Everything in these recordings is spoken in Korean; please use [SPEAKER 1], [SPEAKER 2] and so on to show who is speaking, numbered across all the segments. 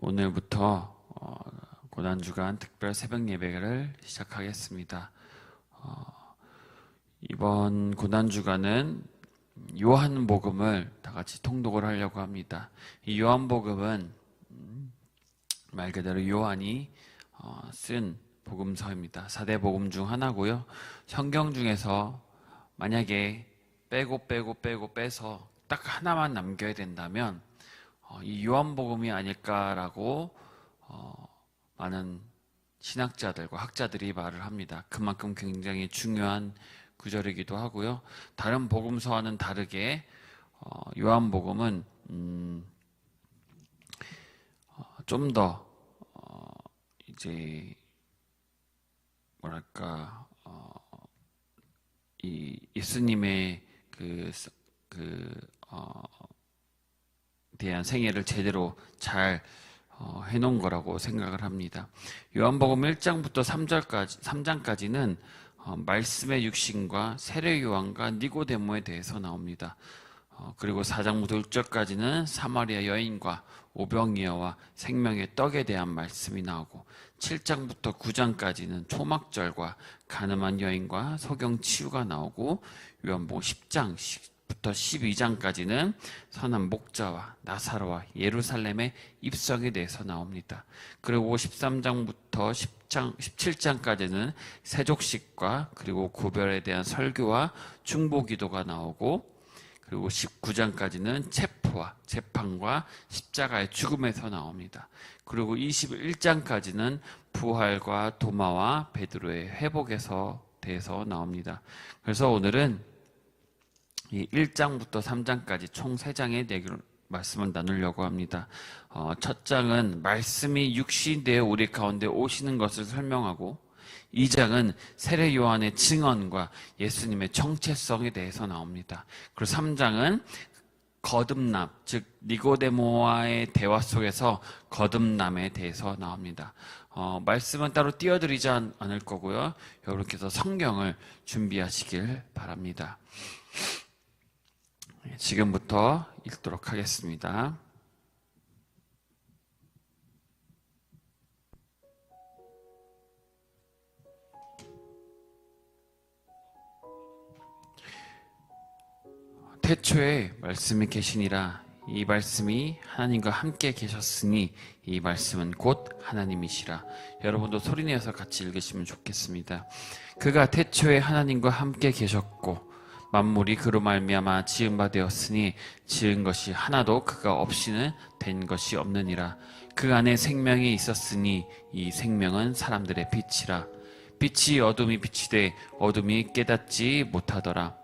[SPEAKER 1] 오늘부터 고난주간 특별 새벽 예배를 시작하겠습니다. 이번 고난주간은 요한복음을 다 같이 통독을 하려고 합니다. 이 요한복음은 말 그대로 요한이 쓴 복음서입니다. 4대 복음 중 하나고요. 성경 중에서 만약에 빼서 딱 하나만 남겨야 된다면 이 요한복음이 아닐까라고 많은 신학자들과 학자들이 말을 합니다. 그만큼 굉장히 중요한 구절이기도 하고요. 다른 복음서와는 다르게 요한복음은 좀 더 이제 뭐랄까 이 예수님의 대한 생애를 제대로 잘 해놓은 거라고 생각을 합니다. 요한복음 1장부터 3장까지는 말씀의 육신과 세례 요한과 니고데모에 대해서 나옵니다. 그리고 4장부터 6절까지는 사마리아 여인과 오병이어와 생명의 떡에 대한 말씀이 나오고 7장부터 9장까지는 초막절과 가늠한 여인과 소경 치유가 나오고 요한복음 10장부터 12장까지는 선한 목자와 나사로와 예루살렘의 입성에 대해서 나옵니다. 그리고 13장부터 17장까지는 세족식과 그리고 구별에 대한 설교와 중보기도가 나오고 그리고 19장까지는 체포와 재판과 십자가의 죽음에서 나옵니다. 그리고 21장까지는 부활과 도마와 베드로의 회복에서 대해서 나옵니다. 그래서 오늘은 이 1장부터 3장까지 총 3장의 말씀을 나누려고 합니다. 첫 장은 말씀이 육신이 되어 우리 가운데 오시는 것을 설명하고 2장은 세례 요한의 증언과 예수님의 정체성에 대해서 나옵니다. 그리고 3장은 거듭남, 즉 니고데모와의 대화 속에서 거듭남에 대해서 나옵니다. 말씀은 따로 띄워드리지 않을 거고요. 여러분께서 성경을 준비하시길 바랍니다. 지금부터 읽도록 하겠습니다. 태초에 말씀이 계시니라. 이 말씀이 하나님과 함께 계셨으니 이 말씀은 곧 하나님이시라. 여러분도 소리내어서 같이 읽으시면 좋겠습니다. 그가 태초에 하나님과 함께 계셨고 만물이 그로 말미암아 지은 바 되었으니 지은 것이 하나도 그가 없이는 된 것이 없느니라. 그 안에 생명이 있었으니 이 생명은 사람들의 빛이라. 빛이 어둠이 비치되 어둠이 깨닫지 못하더라.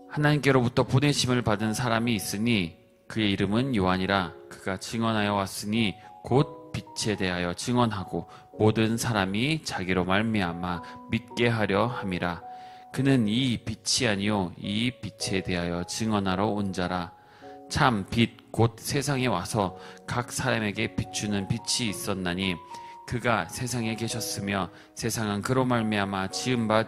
[SPEAKER 1] 하나님께로부터 보내심을 받은 사람이 있으니 그의 이름은 요한이라. 그가 증언하여 왔으니 곧 빛에 대하여 증언하고 모든 사람이 자기로 말미암아 믿게 하려 함이라. 그는 이 빛이 아니요 이 빛에 대하여 증언하러 온 자라. 참 빛 곧 세상에 와서 각 사람에게 비추는 빛이 있었나니 그가 세상에 계셨으며 세상은 그로 말미암아 지은 바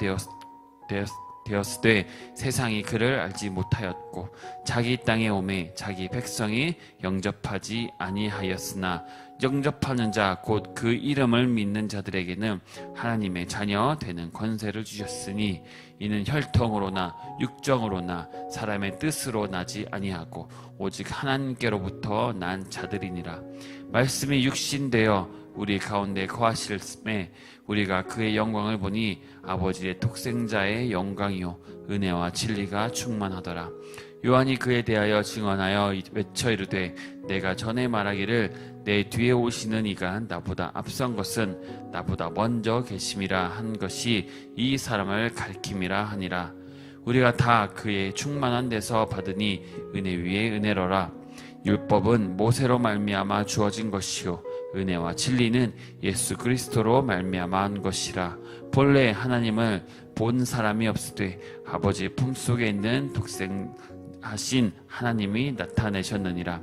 [SPEAKER 1] 되었으되 세상이 그를 알지 못하였고 자기 땅에 오매 자기 백성이 영접하지 아니하였으나 영접하는 자 곧 그 이름을 믿는 자들에게는 하나님의 자녀 되는 권세를 주셨으니 이는 혈통으로나 육정으로나 사람의 뜻으로 나지 아니하고 오직 하나님께로부터 난 자들이니라. 말씀이 육신되어 우리 가운데 거하실매 우리가 그의 영광을 보니 아버지의 독생자의 영광이요 은혜와 진리가 충만하더라. 요한이 그에 대하여 증언하여 외쳐 이르되 내가 전에 말하기를 내 뒤에 오시는 이가 나보다 앞선 것은 나보다 먼저 계심이라 한 것이 이 사람을 가리킴이라 하니라. 우리가 다 그의 충만한 데서 받으니 은혜 위에 은혜로라. 율법은 모세로 말미암아 주어진 것이요 은혜와 진리는 예수 그리스도로 말미암아 한 것이라. 본래 하나님을 본 사람이 없으되 아버지 품속에 있는 독생하신 하나님이 나타내셨느니라.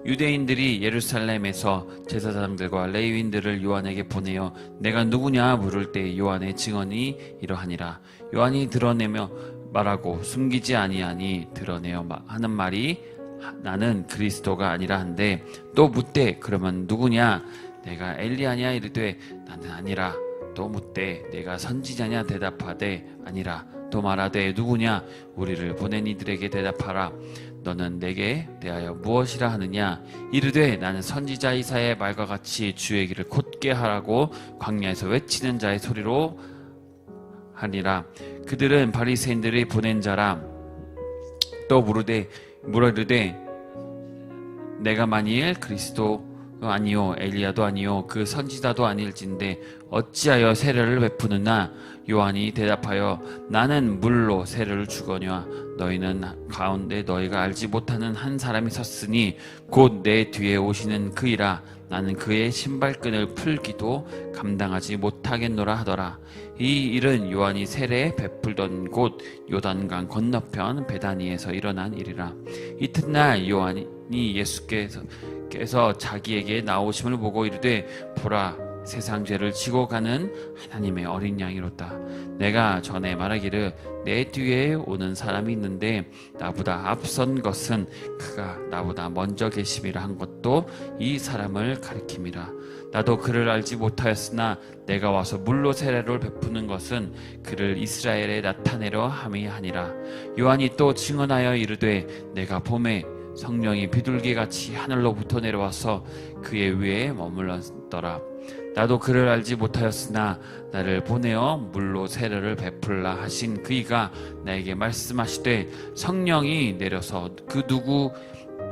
[SPEAKER 1] 유대인들이 예루살렘에서 제사장들과 레위인들을 요한에게 보내어 내가 누구냐 물을 때 요한의 증언이 이러하니라. 요한이 드러내며 말하고 숨기지 아니하니 드러내어 하는 말이 나는 그리스도가 아니라 한데 또 묻되 그러면 누구냐? 내가 엘리야냐? 이르되 나는 아니라. 또 묻되 내가 선지자냐? 대답하되 아니라. 또 말하되 누구냐? 우리를 보낸 이들에게 대답하라. 너는 내게 대하여 무엇이라 하느냐? 이르되 나는 선지자 이사야의 말과 같이 주의 길을 곧게 하라고 광야에서 외치는 자의 소리로 하니라. 그들은 바리새인들이 보낸 자라. 또 물으되 내가 만일 그리스도 아니요 엘리야도 아니요 그 선지자도 아닐진데 어찌하여 세례를 베푸느냐? 요한이 대답하여 나는 물로 세례를 주거니와 너희는 가운데 너희가 알지 못하는 한 사람이 섰으니 곧 내 뒤에 오시는 그이라. 나는 그의 신발끈을 풀기도 감당하지 못하겠노라 하더라. 이 일은 요한이 세례 베풀던 곳 요단강 건너편 베다니에서 일어난 일이라. 이튿날 요한이 예수께서 자기에게 나오심을 보고 이르되 보라 세상 죄를 지고 가는 하나님의 어린 양이로다. 내가 전에 말하기를 내 뒤에 오는 사람이 있는데 나보다 앞선 것은 그가 나보다 먼저 계심이라 한 것도 이 사람을 가리킴이라. 나도 그를 알지 못하였으나 내가 와서 물로 세례를 베푸는 것은 그를 이스라엘에 나타내려 함이 아니라. 요한이 또 증언하여 이르되 내가 봄에 성령이 비둘기같이 하늘로부터 내려와서 그의 위에 머물렀더라. 나도 그를 알지 못하였으나 나를 보내어 물로 세례를 베풀라 하신 그이가 나에게 말씀하시되 성령이 내려서 그 누구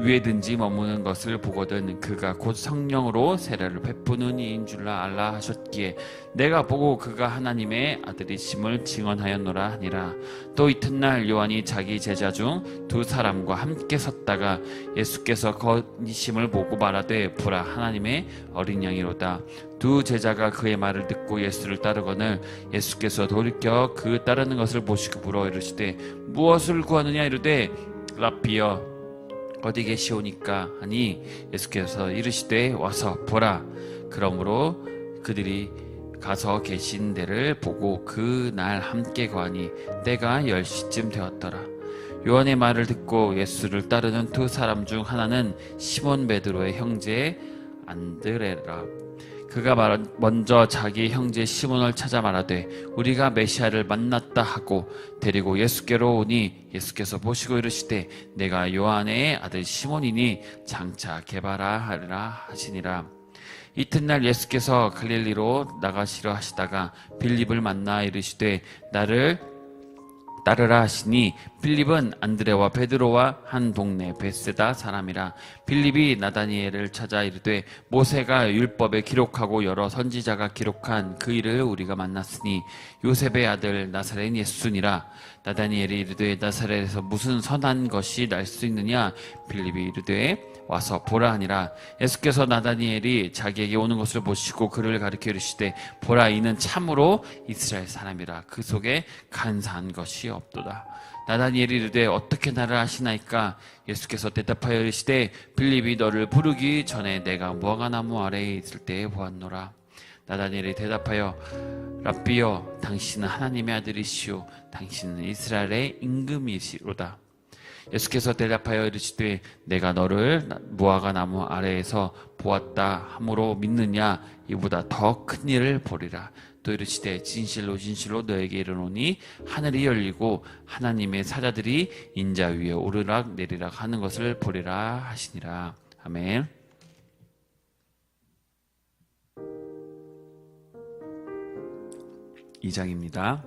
[SPEAKER 1] 위에든지 머무는 것을 보거든 그가 곧 성령으로 세례를 베푸는 이인 줄라 알라 하셨기에 내가 보고 그가 하나님의 아들이심을 증언하였노라 하니라. 또 이튿날 요한이 자기 제자 중 두 사람과 함께 섰다가 예수께서 거니심을 보고 말하되 보라 하나님의 어린 양이로다. 두 제자가 그의 말을 듣고 예수를 따르거늘 예수께서 돌이켜 그 따르는 것을 보시고 물어 이르시되 무엇을 구하느냐? 이르되 랍비여 어디 계시오니까 하니 예수께서 이르시되 와서 보라. 그러므로 그들이 가서 계신 데를 보고 그 날 함께 거하니 때가 10시쯤 되었더라. 요한의 말을 듣고 예수를 따르는 두 사람 중 하나는 시몬 베드로의 형제 안드레라. 그가 먼저 자기 형제 시몬을 찾아 말하되 우리가 메시아를 만났다 하고 데리고 예수께로 오니 예수께서 보시고 이르시되 내가 요한의 아들 시몬이니 장차 게바라 하리라 하시니라. 이튿날 예수께서 갈릴리로 나가시려 하시다가 빌립을 만나 이르시되 나를 따르라 하시니 빌립은 안드레와 베드로와 한 동네 베세다 사람이라. 빌립이 나다니엘을 찾아 이르되 모세가 율법에 기록하고 여러 선지자가 기록한 그 일을 우리가 만났으니 요셉의 아들 나사렛 예수니라. 나다니엘이 이르되 나사렛에서 무슨 선한 것이 날 수 있느냐? 빌립이 이르되 와서 보라 하니라. 예수께서 나다니엘이 자기에게 오는 것을 보시고 그를 가리켜 이르시되 보라 이는 참으로 이스라엘 사람이라. 그 속에 간사한 것이 없도다. 나다니엘이 이르되 어떻게 나를 아시나이까? 예수께서 대답하여 이르시되 빌립이 너를 부르기 전에 내가 무화과나무 아래에 있을 때에 보았노라. 나다니엘이 대답하여 랍비여 당신은 하나님의 아들이시오 당신은 이스라엘의 임금이시로다. 예수께서 대답하여 이르시되 내가 너를 무화과나무 아래에서 보았다 함으로 믿느냐? 이보다 더 큰 일을 보리라. 또 이르시되 진실로 진실로 너에게 이르노니 하늘이 열리고 하나님의 사자들이 인자 위에 오르락 내리락 하는 것을 보리라 하시니라. 아멘. 이 장입니다.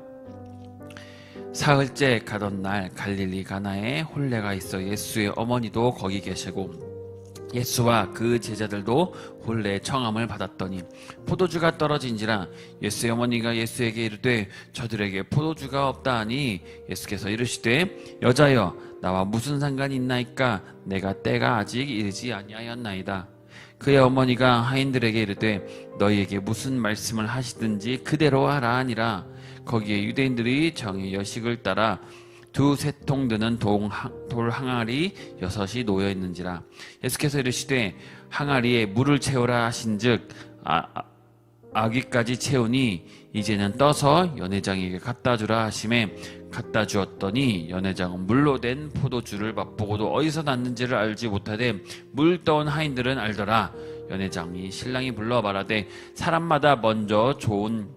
[SPEAKER 1] 사흘째 가던 날 갈릴리 가나에 혼례가 있어 예수의 어머니도 거기 계시고 예수와 그 제자들도 혼례의 청함을 받았더니 포도주가 떨어진지라. 예수의 어머니가 예수에게 이르되 저들에게 포도주가 없다 하니 예수께서 이르시되 여자여 나와 무슨 상관이 있나이까? 내가 때가 아직 이르지 아니하였나이다. 그의 어머니가 하인들에게 이르되 너희에게 무슨 말씀을 하시든지 그대로 하라 하니라. 거기에 유대인들이 정의 여식을 따라 두세 통 드는 돌 항아리 6이 놓여 있는지라. 예수께서 이르시되 항아리에 물을 채우라 하신즉 아귀까지 채우니 이제는 떠서 연회장에게 갖다 주라 하시매 갖다 주었더니 연회장은 물로 된 포도주를 맛보고도 어디서 났는지를 알지 못하되 물 떠온 하인들은 알더라. 연회장이 신랑이 불러 말하되 사람마다 먼저 좋은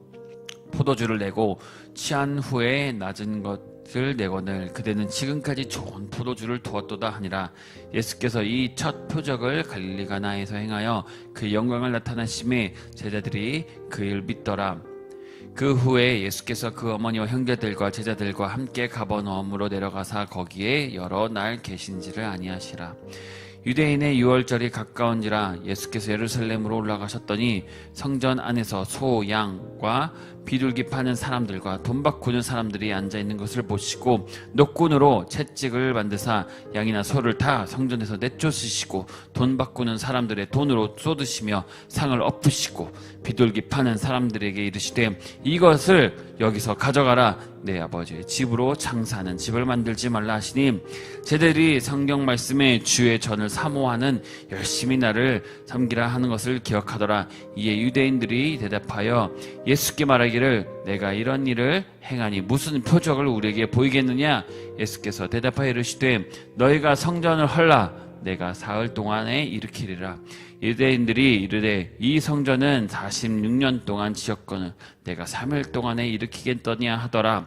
[SPEAKER 1] 포도주를 내고 취한 후에 낮은 것을 내거늘 그대는 지금까지 좋은 포도주를 두었도다 하니라. 예수께서 이 첫 표적을 갈릴리 가나에서 행하여 그 영광을 나타내심에 제자들이 그를 믿더라. 그 후에 예수께서 그 어머니와 형제들과 제자들과 함께 가버나움으로 내려가사 거기에 여러 날 계신지를 아니하시라. 유대인의 유월절이 가까운지라 예수께서 예루살렘으로 올라가셨더니 성전 안에서 소, 양과 비둘기 파는 사람들과 돈 바꾸는 사람들이 앉아있는 것을 보시고 노끈으로 채찍을 만드사 양이나 소를 다 성전에서 내쫓으시고 돈 바꾸는 사람들의 돈으로 쏟으시며 상을 엎으시고 비둘기 파는 사람들에게 이르시되 이것을 여기서 가져가라. 내 아버지의 집으로 장사하는 집을 만들지 말라 하시니 제자들이 성경 말씀에 주의 전을 사모하는 열심히 나를 섬기라 하는 것을 기억하더라. 이에 유대인들이 대답하여 예수께 말하기를 내가 이런 일을 행하니 무슨 표적을 우리에게 보이겠느냐. 예수께서 대답하여 이르시되 너희가 성전을 헐라 내가 사흘 동안에 일으키리라. 유대인들이 이르되 이 성전은 46년 동안 지었거늘 내가 3일 동안에 일으키겠더냐 하더라.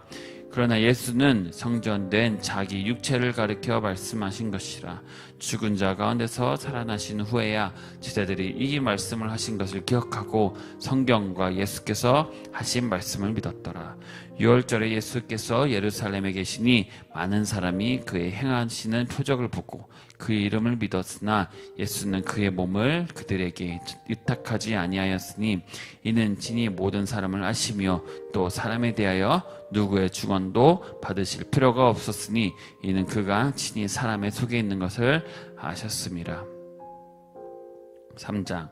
[SPEAKER 1] 그러나 예수는 성전된 자기 육체를 가리켜 말씀하신 것이라. 죽은 자 가운데서 살아나신 후에야 제자들이 이 말씀을 하신 것을 기억하고 성경과 예수께서 하신 말씀을 믿었더라. 유월절에 예수께서 예루살렘에 계시니 많은 사람이 그의 행하시는 표적을 보고 그의 이름을 믿었으나 예수는 그의 몸을 그들에게 유탁하지 아니하였으니 이는 친히 모든 사람을 아시며 또 사람에 대하여 누구의 증언도 받으실 필요가 없었으니 이는 그가 친히 사람의 속에 있는 것을 아셨습니다. 3장.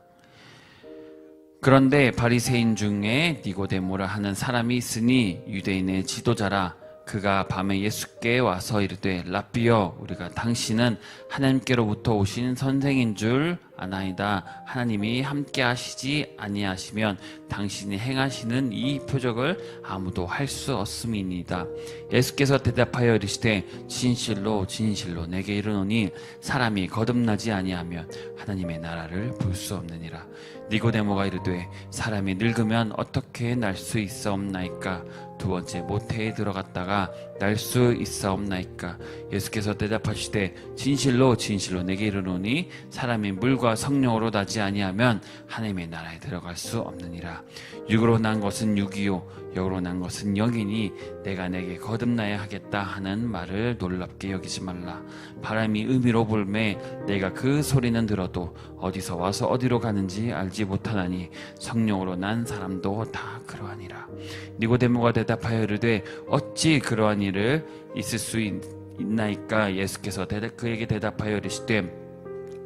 [SPEAKER 1] 그런데 바리새인 중에 니고데모라 하는 사람이 있으니 유대인의 지도자라. 그가 밤에 예수께 와서 이르되 랍비여 우리가 당신은 하나님께로부터 오신 선생인 줄 아나이다. 하나님이 함께 하시지 아니하시면 당신이 행하시는 이 표적을 아무도 할 수 없음이니이다. 예수께서 대답하여 이르시되 진실로 진실로 내게 이르노니 사람이 거듭나지 아니하면 하나님의 나라를 볼 수 없느니라. 니고데모가 이르되 사람이 늙으면 어떻게 날 수 있사옵나이까? 두 번째 모태에 들어갔다가 날 수 있사옵나이까? 예수께서 대답하시되 진실로 진실로 내게 이르노니 사람이 물과 성령으로 나지 아니하면 하나님의 나라에 들어갈 수 없느니라. 육으로 난 것은 육이요 영으로 난 것은 영이니 내가 내게 거듭나야 하겠다 하는 말을 놀랍게 여기지 말라. 바람이 음이로 불매 내가 그 소리는 들어도 어디서 와서 어디로 가는지 알지 못하나니 성령으로 난 사람도 다 그러하니라. 니고데모가 대답하여 이르되 어찌 그러한 일을 있을 수 있나이까? 예수께서 그에게 대답하여 이르시되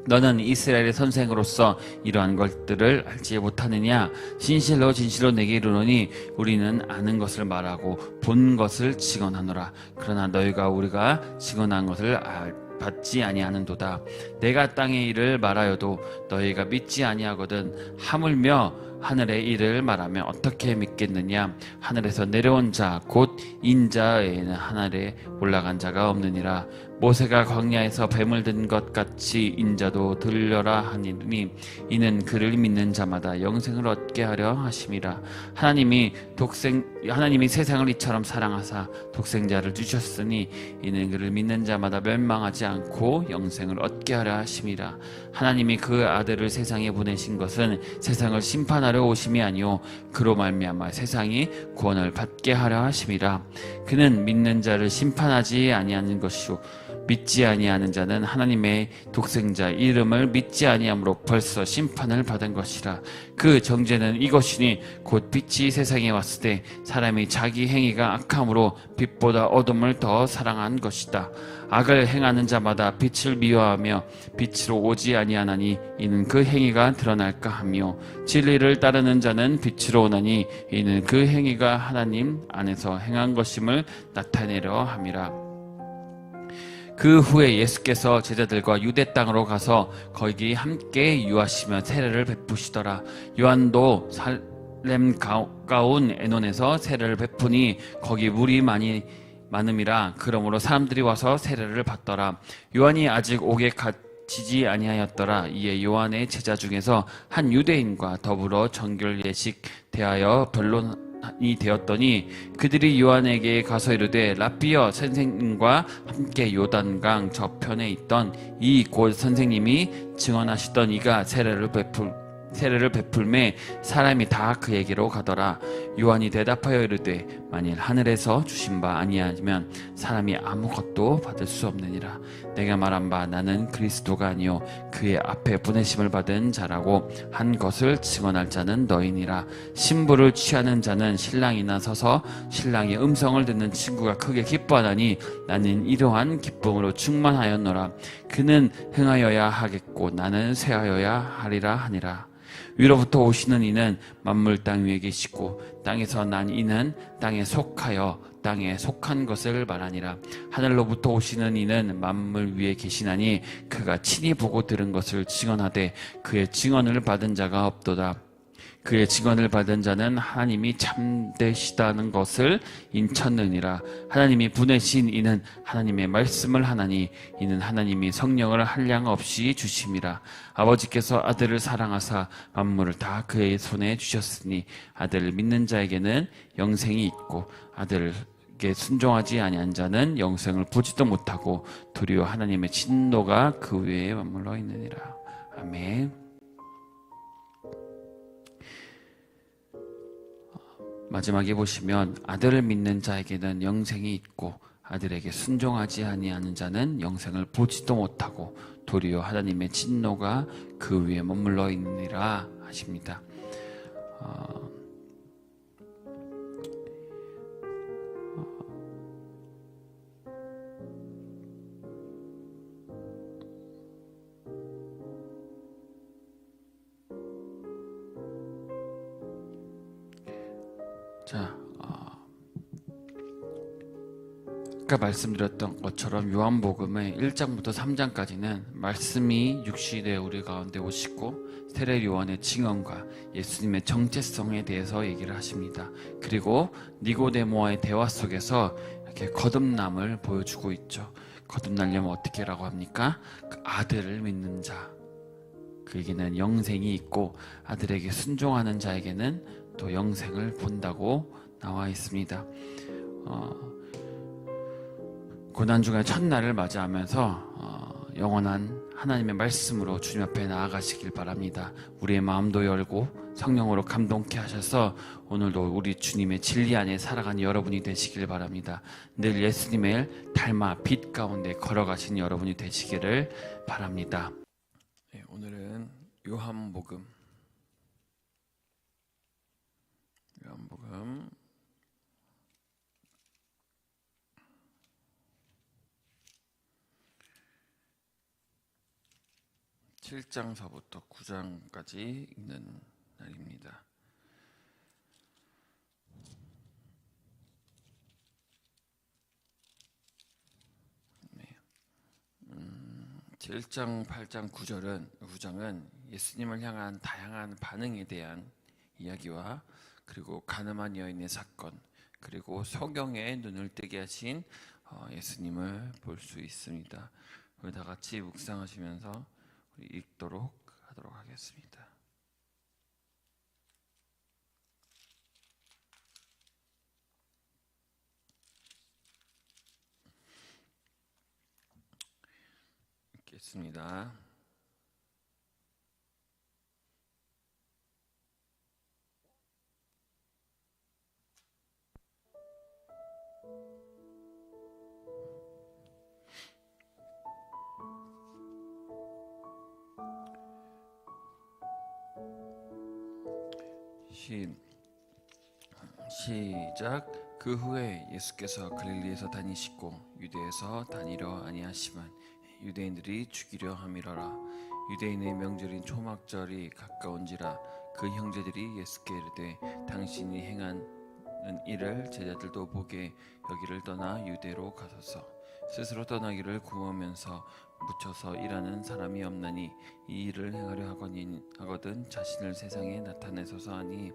[SPEAKER 1] 너는 이스라엘의 선생으로서 이러한 것들을 알지 못하느냐? 진실로 진실로 내게 이르노니 우리는 아는 것을 말하고 본 것을 증언하노라. 그러나 너희가 우리가 증언한 것을 받지 아니하는도다. 내가 땅의 일을 말하여도 너희가 믿지 아니하거든. 하물며 하늘의 일을 말하면 어떻게 믿겠느냐? 하늘에서 내려온 자 곧 인자에는 하늘에 올라간 자가 없느니라. 모세가 광야에서 뱀을 든 것 같이 인자도 들려라 하니니 이는 그를 믿는 자마다 영생을 얻게 하려 하심이라. 하나님이 세상을 이처럼 사랑하사 독생자를 주셨으니 이는 그를 믿는 자마다 멸망하지 않고 영생을 얻게 하려 하심이라. 하나님이 그 아들을 세상에 보내신 것은 세상을 심판하려 오심이 아니요 그로 말미암아 세상이 구원을 받게 하려 하심이라. 그는 믿는 자를 심판하지 아니하는 것이요 믿지 아니하는 자는 하나님의 독생자 이름을 믿지 아니함으로 벌써 심판을 받은 것이라. 그 정죄는 이것이니 곧 빛이 세상에 왔을 때 사람이 자기 행위가 악함으로 빛보다 어둠을 더 사랑한 것이다. 악을 행하는 자마다 빛을 미워하며 빛으로 오지 아니하나니 이는 그 행위가 드러날까 하며 진리를 따르는 자는 빛으로 오나니 이는 그 행위가 하나님 안에서 행한 것임을 나타내려 함이라. 그 후에 예수께서 제자들과 유대 땅으로 가서 거기 함께 유하시며 세례를 베푸시더라. 요한도 살렘 가까운 에논에서 세례를 베푸니 거기 물이 많음이라. 그러므로 사람들이 와서 세례를 받더라. 요한이 아직 옥에 갇히지 아니하였더라. 이에 요한의 제자 중에서 한 유대인과 더불어 정결 예식 대하여 변론이 되었더니 그들이 요한에게 가서 이르되 랍비여, 선생님과 함께 요단강 저편에 있던 이 곧 선생님이 증언하시던 이가 세례를 베풀매 사람이 다 그에게로 가더라. 요한이 대답하여 이르되 만일 하늘에서 주신 바 아니하면 사람이 아무것도 받을 수 없느니라. 내가 말한 바 나는 그리스도가 아니요 그의 앞에 보내심을 받은 자라고 한 것을 증언할 자는 너희니라. 신부를 취하는 자는 신랑이나 서서 신랑의 음성을 듣는 친구가 크게 기뻐하나니 나는 이러한 기쁨으로 충만하였노라. 그는 행하여야 하겠고 나는 쇠하여야 하리라 하니라. 위로부터 오시는 이는 만물 땅 위에 계시고 땅에서 난 이는 땅에 속하여 땅에 속한 것을 말하니라. 하늘로부터 오시는 이는 만물 위에 계시나니 그가 친히 보고 들은 것을 증언하되 그의 증언을 받은 자가 없도다. 그의 증언을 받은 자는 하나님이 참되시다는 것을 인쳤느니라. 하나님이 보내신 이는 하나님의 말씀을 하나니 이는 하나님이 성령을 한량 없이 주심이라. 아버지께서 아들을 사랑하사 만물을 다 그의 손에 주셨으니 아들을 믿는 자에게는 영생이 있고 아들에게 순종하지 아니한 자는 영생을 보지도 못하고 도리어 하나님의 진노가 그 위에 머물러 있느니라. 아멘. 마지막에 보시면 아들을 믿는 자에게는 영생이 있고 아들에게 순종하지 아니하는 자는 영생을 보지도 못하고 도리어 하나님의 진노가 그 위에 머물러 있느니라 하십니다. 아까 말씀드렸던 것처럼 요한복음의 1장부터 3장까지는 말씀이 육신에 우리 가운데 오시고 세례 요한의 증언과 예수님의 정체성에 대해서 얘기를 하십니다. 그리고 니고데모와의 대화 속에서 이렇게 거듭남을 보여주고 있죠. 거듭나려면 어떻게라고 합니까? 그 아들을 믿는 자, 그에게는 영생이 있고 아들에게 순종하는 자에게는 또 영생을 본다고 나와 있습니다. 고난주간의 첫날을 맞이하면서 영원한 하나님의 말씀으로 주님 앞에 나아가시길 바랍니다. 우리의 마음도 열고 성령으로 감동케 하셔서 오늘도 우리 주님의 진리 안에 살아가는 여러분이 되시길 바랍니다. 늘 예수님을 닮아 빛 가운데 걸어가신 여러분이 되시기를 바랍니다. 네, 오늘은 요한복음 7장서부터 9장까지 읽는 날입니다. 7장, 8장, 9장은 예수님을 향한 다양한 반응에 대한 이야기와 그리고 가늠한 여인의 사건, 그리고 소경의 눈을 뜨게 하신 예수님을 볼 수 있습니다. 우리 다 같이 묵상하시면서 읽도록 하도록 하겠습니다. 읽겠습니다. 시작. 그 후에 예수께서 갈릴리에서 다니시고 유대에서 다니려 아니하시면 유대인들이 죽이려 함이러라. 유대인의 명절인 초막절이 가까운지라 그 형제들이 예수께 이르되 당신이 행하는 일을 제자들도 보게 여기를 떠나 유대로 가소서. 스스로 떠나기를 구하면서 붙여서 일하는 사람이 없나니 이 일을 행하려 하거든 자신을 세상에 나타내소서 하니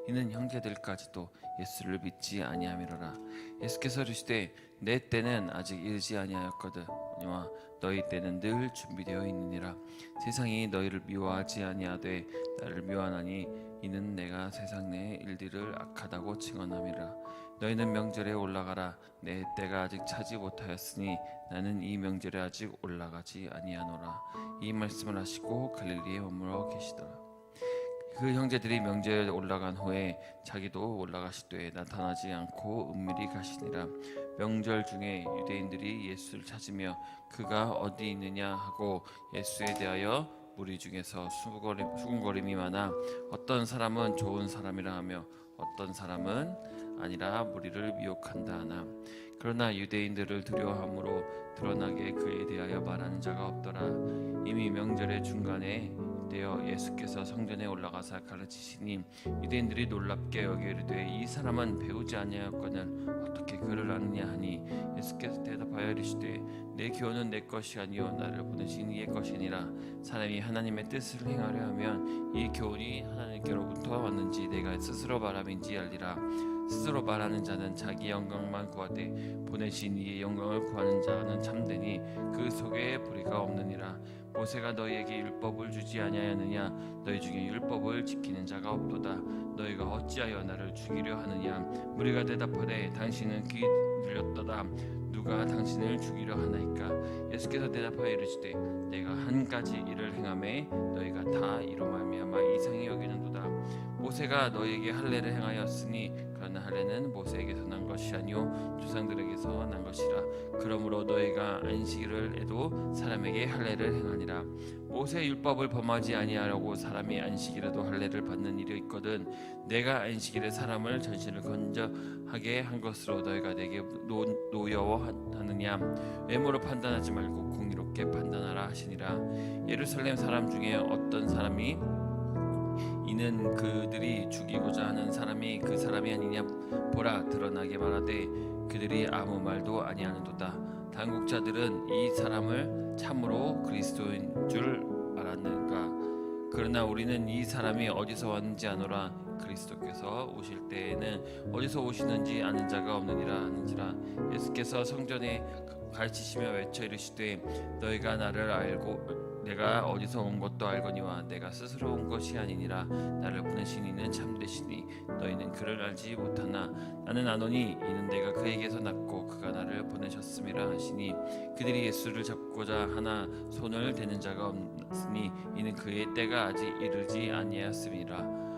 [SPEAKER 1] 이는 형제들까지도 예수를 믿지 아니함이로라. 예수께서 이르시되 내 때는 아직 이르지 아니하였거든요 너희 때는 늘 준비되어 있느니라. 세상이 너희를 미워하지 아니하되 나를 미워하나니 이는 내가 세상 내 일들을 악하다고 증언함이라. 너희는 명절에 올라가라. 내 때가 아직 차지 못하였으니 나는 이 명절에 아직 올라가지 아니하노라. 이 말씀을 하시고 갈릴리에 머물러 계시더라. 그 형제들이 명절에 올라간 후에 자기도 올라가시되 나타나지 않고 은밀히 가시니라. 명절 중에 유대인들이 예수를 찾으며 그가 어디 있느냐 하고 예수에 대하여 무리 중에서 수군거림이 많아 어떤 사람은 좋은 사람이라 하며 어떤 사람은 아니라 무리를 미혹한다 하나. 그러나 유대인들을 두려워함으로 드러나게 그에 대하여 말하는 자가 없더라. 이미 명절의 중간에 되어 예수께서 성전에 올라가사 가르치시니 유대인들이 놀랍게 여기르되 이 사람은 배우지 아니하였거늘 어떻게 그를 아느냐 하니 예수께서 대답하여 이르시되 내 교훈은 내 것이 아니요 나를 보내신 이의 것이니라. 사람이 하나님의 뜻을 행하려 하면 이 교훈이 하나님께로부터 왔는지 내가 스스로 말함인지 알리라. 스스로 말하는 자는 자기 영광만 구하되 보내신 이의 영광을 구하는 자는 참되니 그 속에 불의가 없느니라. 모세가 너희에게 율법을 주지 아니하였느냐? 너희 중에 율법을 지키는 자가 없도다. 너희가 어찌하여 나를 죽이려 하느냐? 무리가 대답하되 당신은 귀 들렸도다. 누가 당신을 죽이려 하나이까? 예수께서 대답하여 이르시되 내가 한 가지 일을 행하매 너희가 다 이로 말미암아 이상히 여기는도다. 모세가 너희에게 할례를 행하였으니 그러나 할례는 모세에게서 난 것이 아니요 조상들에게서 난 것이라. 그러므로 너희가 안식일을 해도 사람에게 할례를 행하니라. 모세 율법을 범하지 아니하려고 사람이 안식일에도 할례를 받는 일이 있거든. 내가 안식일에 사람을 전신을 건져하게 한 것으로 너희가 내게 노여워하느냐? 외모로 판단하지 말고 공의롭게 판단하라 하시니라. 예루살렘 사람 중에 어떤 사람이 이는 그들이 죽이고자 하는 사람이 그 사람이 아니냐 보라 드러나게 말하되 그들이 아무 말도 아니하는도다. 당국자들은 이 사람을 참으로 그리스도인 줄 알았는가? 그러나 우리는 이 사람이 어디서 왔는지 아노라. 그리스도께서 오실 때에는 어디서 오시는지 아는 자가 없느니라 하는지라. 예수께서 성전에 가르치시며 외쳐 이르시되 너희가 나를 알고 내가 어디서 온 것도 알거니와 내가 스스로 온 것이 아니니라. 나를 보내신 이는 참되시니 너희는 그를 알지 못하나 나는 아노니 이는 내가 그에게서 났고 그가 나를 보내셨음이라 하시니 그들이 예수를 잡고자 하나 손을 대는 자가 없으니 이는 그의 때가 아직 이르지 아니하였음이라.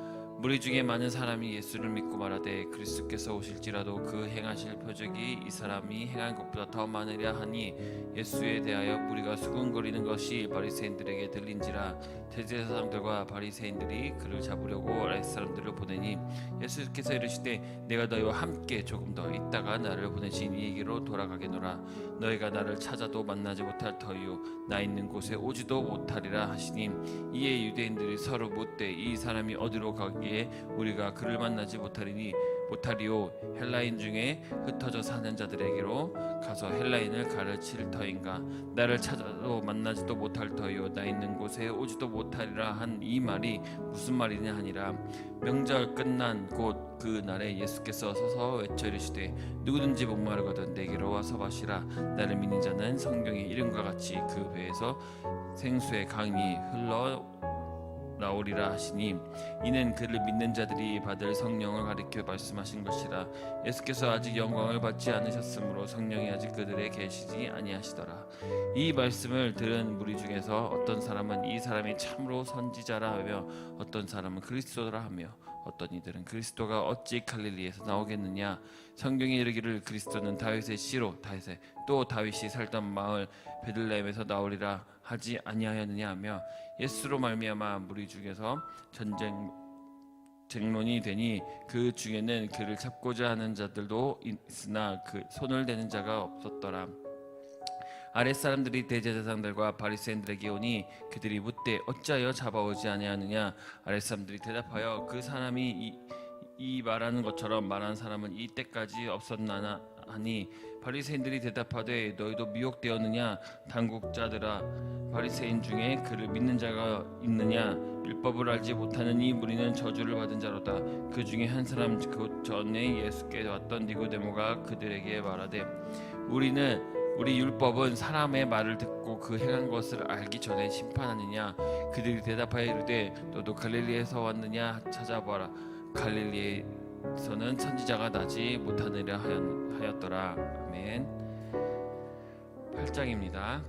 [SPEAKER 1] 무리 중에 많은 사람이 예수를 믿고 말하되 그리스도께서 오실지라도 그 행하실 표적이 이 사람이 행한 것보다 더 많으랴 하니 예수에 대하여 무리가 수군거리는 것이 바리새인들에게 들린지라. 대제사장들과 바리새인들이 그를 잡으려고 아랫 사람들을 보내니 예수께서 이르시되 내가 너희와 함께 조금 더 있다가 나를 보내신 이에게로 돌아가겠노라. 너희가 나를 찾아도 만나지 못할 터이요 나 있는 곳에 오지도 못하리라 하시니 이에 유대인들이 서로 묻되 이 사람이 어디로 가기에 우리가 그를 만나지 못하리요 헬라인 중에 흩어져 사는 자들에게로 가서 헬라인을 가르칠 터인가? 나를 찾아도 만나지도 못할 터이요 나 있는 곳에 오지도 못하리라 한 이 말이 무슨 말이냐 하니라. 명절 끝난 곧 그 날에 예수께서 서서 외쳐 이르시되 누구든지 목마르거든 내게로 와서 마시라. 나를 믿는 자는 성경의 이름과 같이 그 배에서 생수의 강이 흘러 나오리라 하시니 이는 그를 믿는 자들이 받을 성령을 가리켜 말씀하신 것이라. 예수께서 아직 영광을 받지 않으셨으므로 성령이 아직 그들에 계시지 아니하시더라. 이 말씀을 들은 무리 중에서 어떤 사람은 이 사람이 참으로 선지자라 하며 어떤 사람은 그리스도라 하며 어떤 이들은 그리스도가 어찌 갈릴리에서 나오겠느냐? 성경에 이르기를 그리스도는 다윗의 씨로 또 다윗이 살던 마을 베들레헴에서 나오리라 하지 아니하였느냐 하며 예수로 말미암아 무리 중에서 쟁론이 되니 그 중에는 그를 잡고자 하는 자들도 있으나 그 손을 대는 자가 없었더라. 아랫사람들이 대제사장들과 바리새인들에게 오니 그들이 묻되 어찌하여 잡아오지 아니하느냐? 아랫사람들이 대답하여 그 사람이 이 말하는 것처럼 말한 사람은 이때까지 없었나나
[SPEAKER 2] 하니 바리새인들이 대답하되 너희도 미혹되었느냐? 당국자들아, 바리새인 중에 그를 믿는 자가 있느냐? 율법을 알지 못하는 이 무리는 저주를 받은 자로다. 그 중에 한 사람 곧 전에 예수께 왔던 니고데모가 그들에게 말하되 우리 율법은 사람의 말을 듣고 그 행한 것을 알기 전에 심판하느냐? 그들이 대답하여 이르되 너도 갈릴리에서 왔느냐? 찾아보라. 갈릴리에서는 선지자가 나지 못하느냐 하였더라. 아멘. 8장입니다.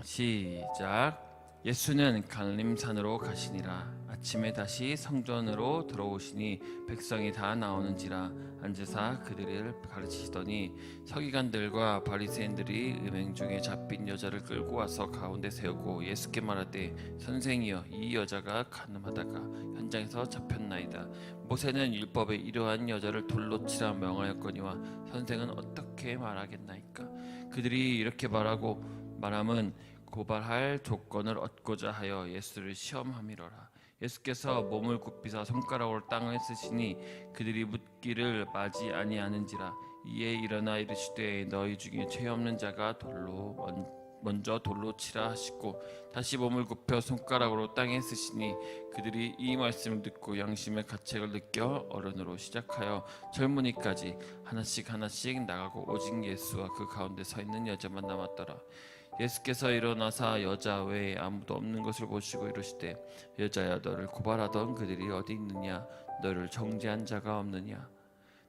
[SPEAKER 2] 시작. 예수는 갈림산으로 가시니라. 아침에 다시 성전으로 들어오시니 백성이 다 나오는지라 앉으사 그들을 가르치시더니 서기관들과 바리새인들이 음행 중에 잡힌 여자를 끌고 와서 가운데 세우고 예수께 말하되 선생이여, 이 여자가 간음하다가 현장에서 잡혔나이다. 모세는 율법에 이러한 여자를 돌로 치라 명하였거니와 선생은 어떻게 말하겠나이까? 그들이 이렇게 말함은 고발할 조건을 얻고자 하여 예수를 시험함이로라. 예수께서 몸을 굽히사 손가락으로 땅을 쓰시니 그들이 묻기를 마지 아니하는지라. 이에 일어나 이르시되 너희 중에 죄 없는 자가 먼저 돌로 치라 하시고 다시 몸을 굽혀 손가락으로 땅에 쓰시니 그들이 이 말씀을 듣고 양심의 가책을 느껴 어른으로 시작하여 젊은이까지 하나씩 나가고 오직 예수와 그 가운데 서 있는 여자만 남았더라. 예수께서 일어나사 여자 외에 아무도 없는 것을 보시고 이르시되 여자야, 너를 고발하던 그들이 어디 있느냐? 너를 정죄한 자가 없느냐?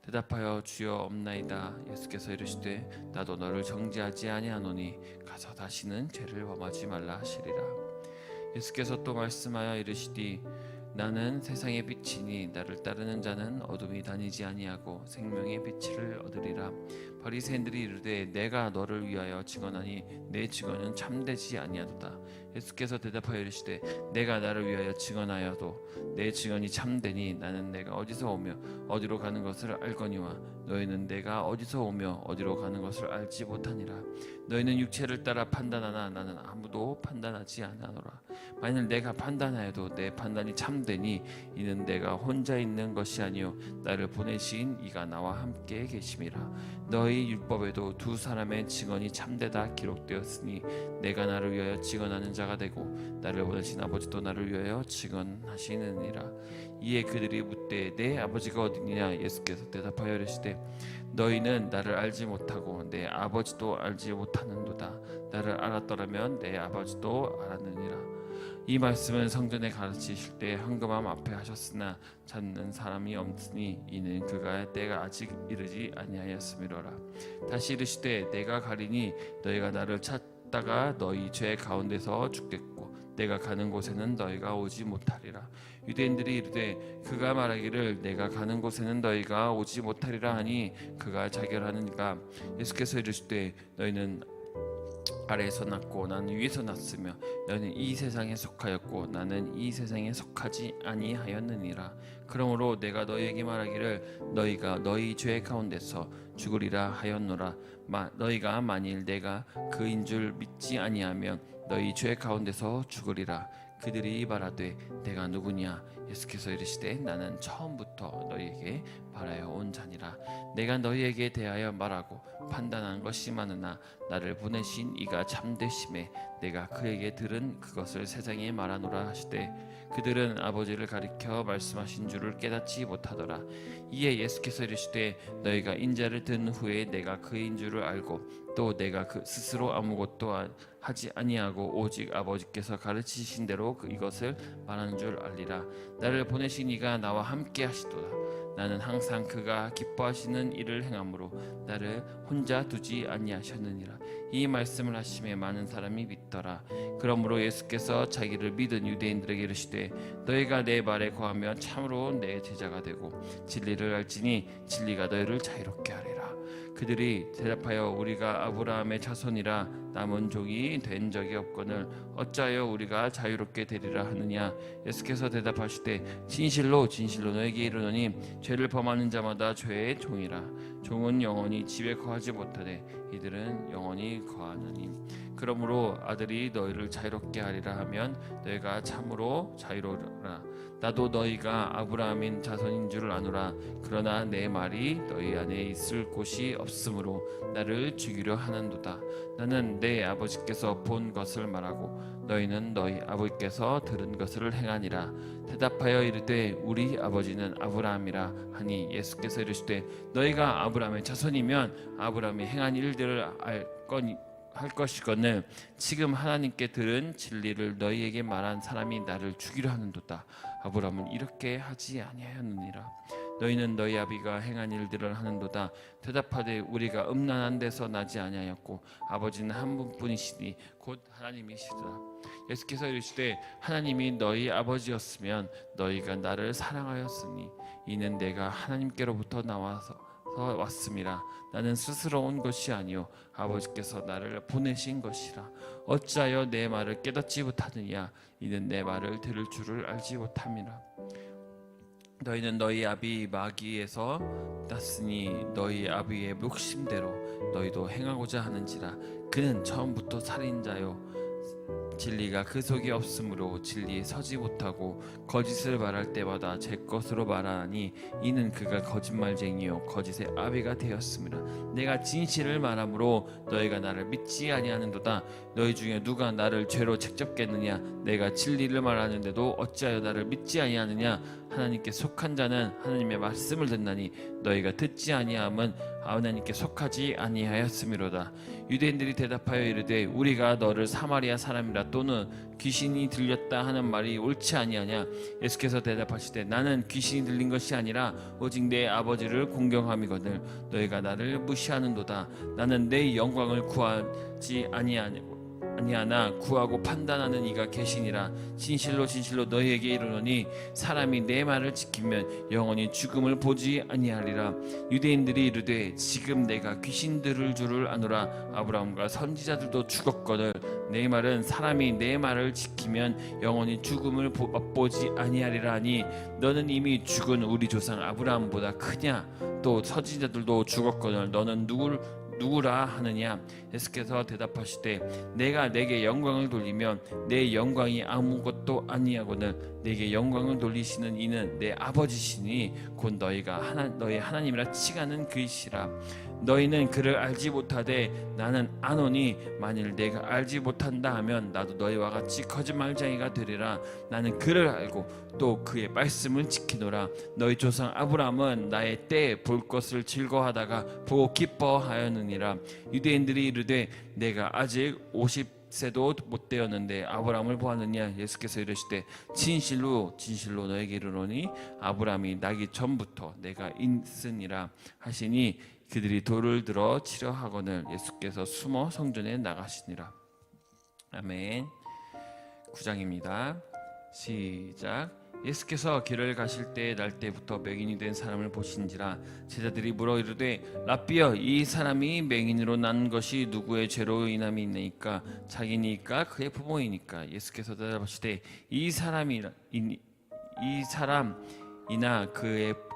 [SPEAKER 2] 대답하여 주여 없나이다. 예수께서 이르시되 나도 너를 정죄하지 아니하노니 가서 다시는 죄를 범하지 말라 하시리라. 예수께서 또 말씀하여 이르시되 나는 세상의 빛이니 나를 따르는 자는 어둠이 다니지 아니하고 생명의 빛을 얻으리라. 바리새인들이 이르되 내가 너를 위하여 증언하니 내 증언은 참되지 아니하도다. 예수께서 대답하여 이르시되 내가 나를 위하여 증언하여도 내 증언이 참되니 나는 내가 어디서 오며 어디로 가는 것을 알거니와 너희는 내가 어디서 오며 어디로 가는 것을 알지 못하니라. 너희는 육체를 따라 판단하나 나는 아무도 판단하지 않으노라. 만일 내가 판단하여도 내 판단이 참되니 이는 내가 혼자 있는 것이 아니요 나를 보내신 이가 나와 함께 계심이라. 너희 율법에도 두 사람의 증언이 참되다 기록되었으니 내가 나를 위하여 증언하는 자가 되고 나를 보내신 아버지도 나를 위하여 증언하시느니라. 이에 그들이 묻되 내 아버지가 어디냐? 예수께서 대답하여 이르시되 너희는 나를 알지 못하고 내 아버지도 알지 못하는도다. 나를 알았더라면 내 아버지도 알았느니라. 이 말씀은 성전에 가르치실 때 황금함 앞에 하셨으나 찾는 사람이 없으니 이는 그가 때가 아직 이르지 아니하였음이로라. 다시 이르시되 내가 가리니 너희가 나를 찾다가 너희 죄 가운데서 죽겠고 내가 가는 곳에는 너희가 오지 못하리라. 유대인들이 이르되 그가 말하기를 내가 가는 곳에는 너희가 오지 못하리라 하니 그가 자결하는가. 예수께서 이르시되 너희는 아래에서 났고 나는 위에서 났으며 너희는 이 세상에 속하였고 나는 이 세상에 속하지 아니하였느니라. 그러므로 내가 너희에게 말하기를 너희가 너희 죄 가운데서 죽으리라 하였노라. 너희가 만일 내가 그인 줄 믿지 아니하면 너희 죄 가운데서 죽으리라. 그들이 말하되 내가 누구냐? 예수께서 이르시되 나는 처음부터 너희에게 말하여 온 자니라. 내가 너희에게 대하여 말하고 판단한 것이 많으나 나를 보내신 이가 참되심에 내가 그에게 들은 그것을 세상에 말하노라 하시되 그들은 아버지를 가리켜 말씀하신 줄을 깨닫지 못하더라. 이에 예수께서 이르시되 너희가 인자를 든 후에 내가 그인 줄을 알고 또 내가 그 스스로 아무것도 하지 아니하고 오직 아버지께서 가르치신 대로 이것을 말하는 줄 알리라. 나를 보내신 이가 나와 함께 하시도다. 나는 항상 그가 기뻐하시는 일을 행함으로 나를 혼자 두지 아니하셨느니라. 이 말씀을 하심에 많은 사람이 믿더라. 그러므로 예수께서 자기를 믿은 유대인들에게 이르시되 너희가 내 말에 거하면 참으로 내 제자가 되고 진리를 알지니 진리가 너희를 자유롭게 하리라. 그들이 대답하여 우리가 아브라함의 자손이라 남은 종이 된 적이 없거늘 어찌하여 우리가 자유롭게 되리라 하느냐. 예수께서 대답하시되 진실로 너에게 이르노니 죄를 범하는 자마다 죄의 종이라. 종은 영원히 집에 거하지 못하되 이들은 영원히 거하느니. 그러므로 아들이 너희를 자유롭게 하리라 하면 너희가 참으로 자유로우라. 나도 너희가 아브라함인 자손인 줄 아노라. 그러나 내 말이 너희 안에 있을 곳이 없으므로 나를 죽이려 하는도다. 나는 내 아버지께서 본 것을 말하고 너희는 너희 아버지께서 들은 것을 행하니라. 대답하여 이르되 우리 아버지는 아브라함이라 하니 예수께서 이르시되 너희가 아브라함의 자손이면 아브라함이 행한 일들을 할 것이거늘 지금 하나님께 들은 진리를 너희에게 말한 사람이 나를 죽이려 하는도다. 아브라함은 이렇게 하지 아니하였느니라. 너희는 너희 아비가 행한 일들을 하는도다. 대답하되 우리가 음란한 데서 나지 아니하였고 아버지는 한 분뿐이시니 곧 하나님이시라. 예수께서 이르시되 하나님이 너희 아버지였으면 너희가 나를 사랑하였으니 이는 내가 하나님께로부터 나와서 왔음이라. 나는 스스로 온 것이 아니요 아버지께서 나를 보내신 것이라. 어찌하여 내 말을 깨닫지 못하느냐? 이는 내 말을 들을 줄을 알지 못함이라. 너희는 너희 아비 마귀에서 났으니 너희 아비의 욕심대로 너희도 행하고자 하는지라. 그는 처음부터 살인자요 진리가 그 속에 없으므로 진리에 서지 못하고 거짓을 말할 때마다 제 것으로 말하니 이는 그가 거짓말쟁이요 거짓의 아비가 되었습니다. 내가 진실을 말하므로 너희가 나를 믿지 아니하는도다. 너희 중에 누가 나를 죄로 책잡겠느냐? 내가 진리를 말하는데도 어찌하여 나를 믿지 아니하느냐? 하나님께 속한 자는 하나님의 말씀을 듣나니 너희가 듣지 아니함은 하나님께 속하지 아니하였음이로다. 유대인들이 대답하여 이르되 우리가 너를 사마리아 사람이라 또는 귀신이 들렸다 하는 말이 옳지 아니하냐? 예수께서 대답하시되 나는 귀신이 들린 것이 아니라 오직 내 아버지를 공경함이거늘 너희가 나를 무시하는도다. 나는 내 영광을 구하지 아니하나 구하고 판단하는 이가 계시니라. 진실로 진실로 너희에게 이르노니 사람이 내 말을 지키면 영원히 죽음을 보지 아니하리라. 유대인들이 이르되 지금 내가 귀신 들을 줄을 아노라. 아브라함과 선지자들도 죽었거늘 내 말은 사람이 내 말을 지키면 영원히 죽음을 맛보지 아니하리라 하니 너는 이미 죽은 우리 조상 아브라함보다 크냐? 또 선지자들도 죽었거늘 너는 누구라 하느냐? 예수께서 대답하시되 내가 내게 영광을 돌리면 내 영광이 아무것도 아니하거늘 내게 영광을 돌리시는 이는 내 아버지시니 곧 너희가 너희 하나님이라 칭하는 그이시라. 너희는 그를 알지 못하되 나는 아노니 만일 내가 알지 못한다 하면 나도 너희와 같이 거짓말쟁이가 되리라. 나는 그를 알고 또 그의 말씀을 지키노라. 너희 조상 아브라함은 나의 때에 볼 것을 즐거워하다가 보고 기뻐하였느니라. 유대인들이 이르되 내가 아직 50세도 못 되었는데 아브라함을 보았느냐? 예수께서 이르시되 진실로 진실로 너에게 이르노니 아브라함이 나기 전부터 내가 있으니라 하시니 그들이 돌을 들어 치려 하거늘 예수께서 숨어 성전에 나가시니라. 아멘. 9장입니다. 시작. 예수께서 길을 가실 때 날 때부터 맹인이 된 사람을 보신지라. 제자들이 물어 이르되 라삐여 이 사람이 맹인으로 난 것이 누구의 죄로 인함이 있나이까? 자기니까 그의 부모이니까? 예수께서 대답하시되 이 사람이나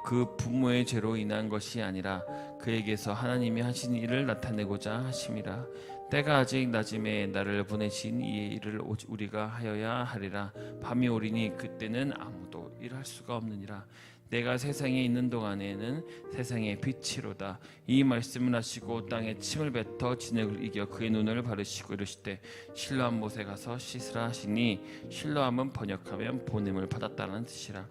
[SPEAKER 2] 그 부모의 죄로 인한 것이 아니라 그에게서 하나님이 하신 일을 나타내고자 하심이라. 때가 아직 낮음에 나를 보내신 이의 일을 우리가 하여야 하리라. 밤이 오리니 그때는 아무도 일할 수가 없느니라. 내가 세상에 있는 동안에는 세상의 빛이로다. 이 말씀을 하시고 땅에 침을 뱉어 진흙을 이겨 그의 눈을 바르시고 이르시되 실로암 못에 가서 씻으라 하시니 실로암은 번역하면 보냄을 받았다는 뜻이라.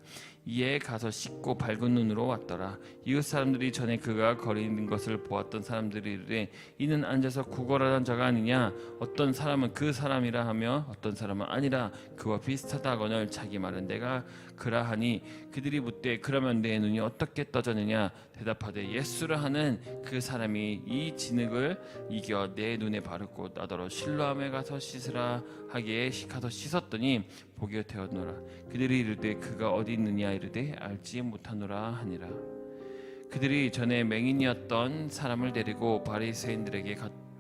[SPEAKER 2] 이에 가서 씻고 밝은 눈으로 왔더라. 이웃 사람들이 전에 그가 거리는 것을 보았던 사람들이 이르되 이는 앉아서 구걸하던 자가 아니냐? 어떤 사람은 그 사람이라 하며 어떤 사람은 아니라 그와 비슷하다 하거늘 자기 말은 내가 그라 하니 그들이 묻되 그러면 내 눈이 어떻게 떠졌느냐? 대답하되 예수라 하는 그 사람이 이 진흙을 이겨 내 눈에 바르고 나더러 실로암에 가서 씻으라 하기에 가서 씻었더니 보게 되었노라. 그들이 이르되 그가 어디 있느냐 이르되 알지 못하노라 하니라. 그들이 전에 맹인이었던 사람을 데리고 바리새인들에게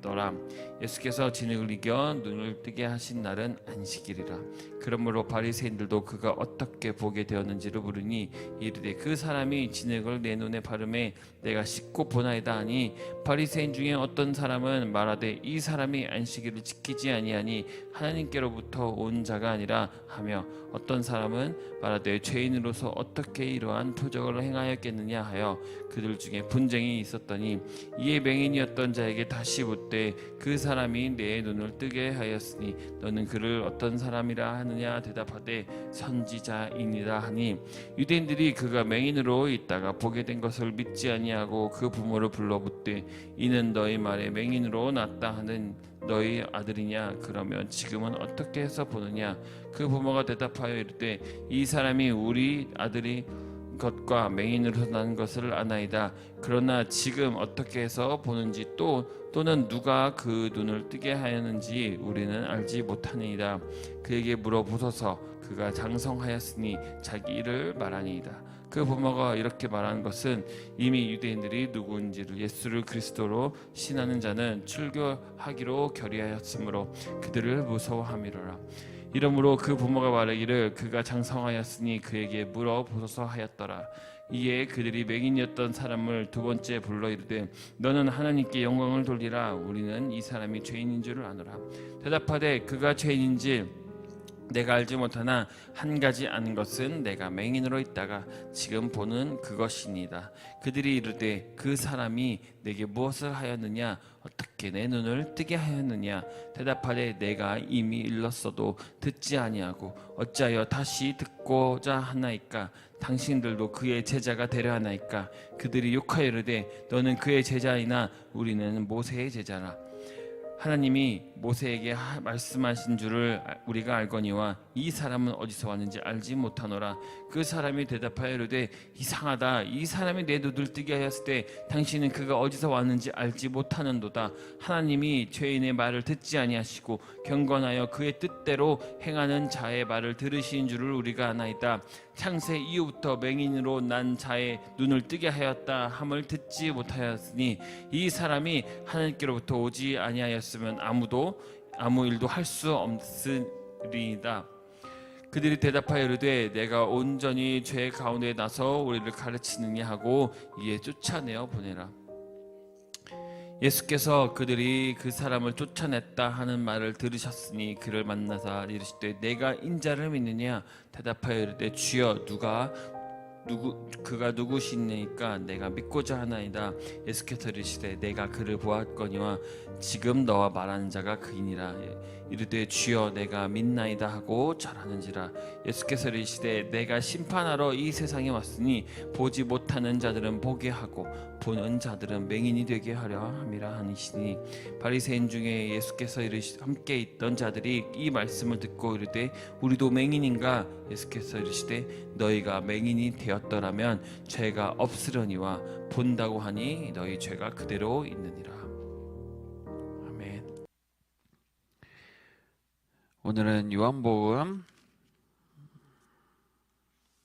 [SPEAKER 2] 하였더라. 예수께서 진흙을 이겨 눈을 뜨게 하신 날은 안식일이라. 그러므로 바리새인들도 그가 어떻게 보게 되었는지를 물으니 이르되 그 사람이 진흙을 내 눈에 바르매 내가 씻고 보나이다 하니, 바리새인 중에 어떤 사람은 말하되 이 사람이 안식일을 지키지 아니하니 하나님께로부터 온 자가 아니라 하며, 어떤 사람은 말하되 죄인으로서 어떻게 이러한 표적을 행하였겠느냐 하여 그들 중에 분쟁이 있었더니, 이에 맹인이었던 자에게 다시 묻되 그 사람이 내 눈을 뜨게 하였으니 너는 그를 어떤 사람이라 하느냐 대답하되 선지자이니라 하니, 유대인들이 그가 맹인으로 있다가 보게 된 것을 믿지 아니하고 그 부모를 불러 묻되 이는 너희 말에 맹인으로 났다 하는 너희 아들이냐? 그러면 지금은 어떻게 해서 보느냐? 그 부모가 대답하여 이르되 이 사람이 우리 아들이 것과 맹인으로 난 것을 아나이다. 그러나 지금 어떻게 해서 보는지 또는 누가 그 눈을 뜨게 하였는지 우리는 알지 못하니이다. 그에게 물어보소서. 그가 장성하였으니 자기 일을 말하니이다. 그 부모가 이렇게 말한 것은 이미 유대인들이 누구인지를 예수를 그리스도로 신하는 자는 출교하기로 결의하였으므로 그들을 무서워함이로라. 이러므로 그 부모가 말하기를 그가 장성하였으니 그에게 물어보소서 하였더라. 이에 그들이 맹인이었던 사람을 두 번째 불러 이르되 너는 하나님께 영광을 돌리라. 우리는 이 사람이 죄인인 줄을 아노라. 대답하되 그가 죄인인지 내가 알지 못하나 한 가지 아는 것은 내가 맹인으로 있다가 지금 보는 그것이니이다. 그들이 이르되 그 사람이 내게 무엇을 하였느냐? 어떻게 내 눈을 뜨게 하였느냐? 대답하되 내가 이미 일렀어도 듣지 아니하고 어찌하여 다시 듣고자 하나이까? 당신들도 그의 제자가 되려 하나이까? 그들이 욕하여 이르되 너는 그의 제자이나 우리는 모세의 제자라. 하나님이 모세에게 말씀하신 줄을 우리가 알거니와 이 사람은 어디서 왔는지 알지 못하노라. 그 사람이 대답하여 이르되 이상하다. 이 사람이 내 눈을 뜨게 하였을 때 당신은 그가 어디서 왔는지 알지 못하는도다. 하나님이 죄인의 말을 듣지 아니하시고 경건하여 그의 뜻대로 행하는 자의 말을 들으신 줄을 우리가 아나이다. 창세 이후부터 맹인으로 난 자의 눈을 뜨게 하였다 함을 듣지 못하였으니 이 사람이 하나님께로부터 오지 아니하였으면 아무 일도 할 수 없으리이다. 그들이 대답하여 이르되 내가 온전히 죄 가운데 나서 우리를 가르치느냐 하고 이에 쫓아내어 보내라. 예수께서 그들이 그 사람을 쫓아냈다 하는 말을 들으셨으니 그를 만나사 이르시되 내가 인자를 믿느냐? 대답하여 이르되 주여 그가 누구시니까 내가 믿고자 하나이다. 예수께서 이르시되 내가 그를 보았거니와 지금 너와 말하는 자가 그이니라. 이르되 주여 내가 믿나이다 하고 절하는지라. 예수께서 이르시되 내가 심판하러 이 세상에 왔으니 보지 못하는 자들은 보게 하고 보는 자들은 맹인이 되게 하려 함이라 하시니, 바리새인 중에 예수께서 함께 있던 자들이 이 말씀을 듣고 이르되 우리도 맹인인가? 예수께서 이르시되 너희가 맹인이 되었더라면 죄가 없으려니와 본다고 하니 너희 죄가 그대로 있느니라. 아멘.
[SPEAKER 1] 오늘은 요한복음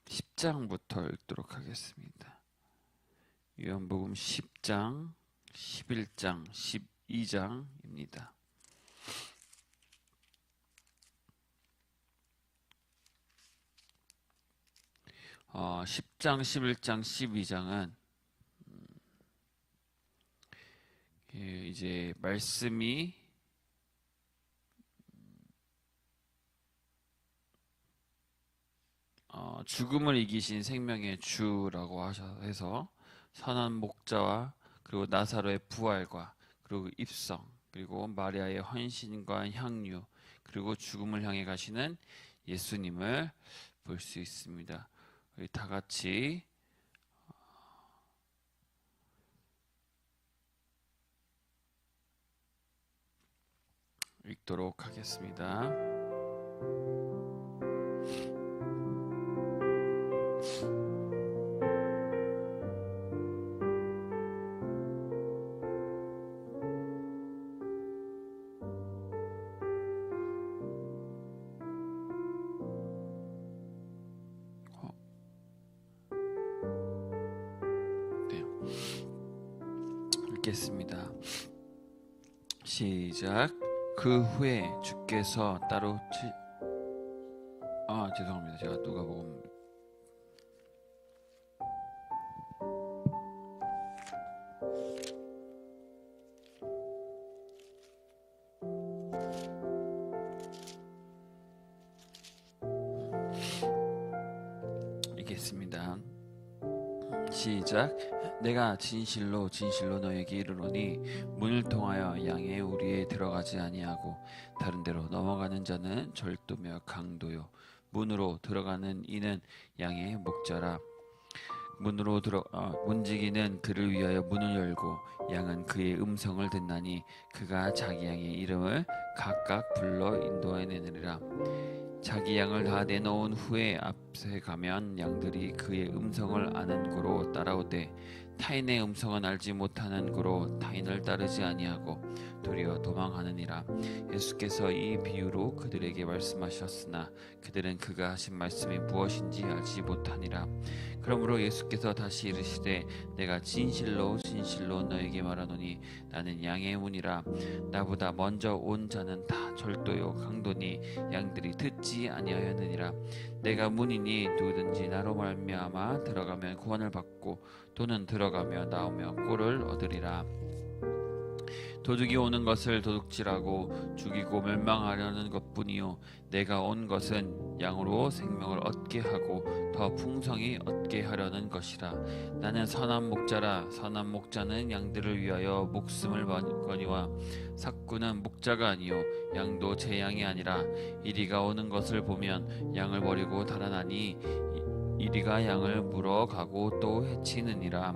[SPEAKER 1] 10장부터 읽도록 하겠습니다. 요한복음 10장, 11장, 12장입니다. 어, 10장, 11장, 12장은 이제 말씀이 죽음을 이기신 생명의 주라고 해서 선한 목자와 그리고 나사로의 부활과 그리고 입성 그리고 마리아의 헌신과 향유 그리고 죽음을 향해 가시는 예수님을 볼 수 있습니다. 우리 다 같이 읽도록 하겠습니다. 읽겠습니다. 시작. 그 후에 주께서 따로 죄송합니다. 제가 누가복음 읽겠습니다. 시작. 내가 진실로 진실로 너에게 이르노니 문을 통하여 양의 우리에 들어가지 아니하고 다른 데로 넘어가는 자는 절도며 강도요 문으로 들어가는 이는 양의 목자라. 문지기는 그를 위하여 문을 열고 양은 그의 음성을 듣나니 그가 자기 양의 이름을 각각 불러 인도해내느니라. 자기 양을 다 내놓은 후에 앞에 가면 양들이 그의 음성을 아는 고로 따라오되 타인의 음성은 알지 못하는 고로 타인을 따르지 아니하고 도리어 도망하느니라. 예수께서 이 비유로 그들에게 말씀하셨으나 그들은 그가 하신 말씀이 무엇인지 알지 못하니라. 그러므로 예수께서 다시 이르시되 내가 진실로 진실로 너에게 말하노니 나는 양의 문이라. 나보다 먼저 온 자는 다 절도요 강도니 양들이 듣지 아니하였느니라. 내가 문이니 누구든지 나로 말미암아 들어가면 구원을 받고 또는 들어가며 나오며 꼴을 얻으리라. 도둑이 오는 것을 도둑질하고 죽이고 멸망하려는 것뿐이요 내가 온 것은 양으로 생명을 얻게 하고 더 풍성히 얻게 하려는 것이라. 나는 선한 목자라. 선한 목자는 양들을 위하여 목숨을 거니와 삭구는 목자가 아니요 양도 제 양이 아니라. 이리가 오는 것을 보면 양을 버리고 달아나니 이리가 양을 물어가고 또 해치느니라.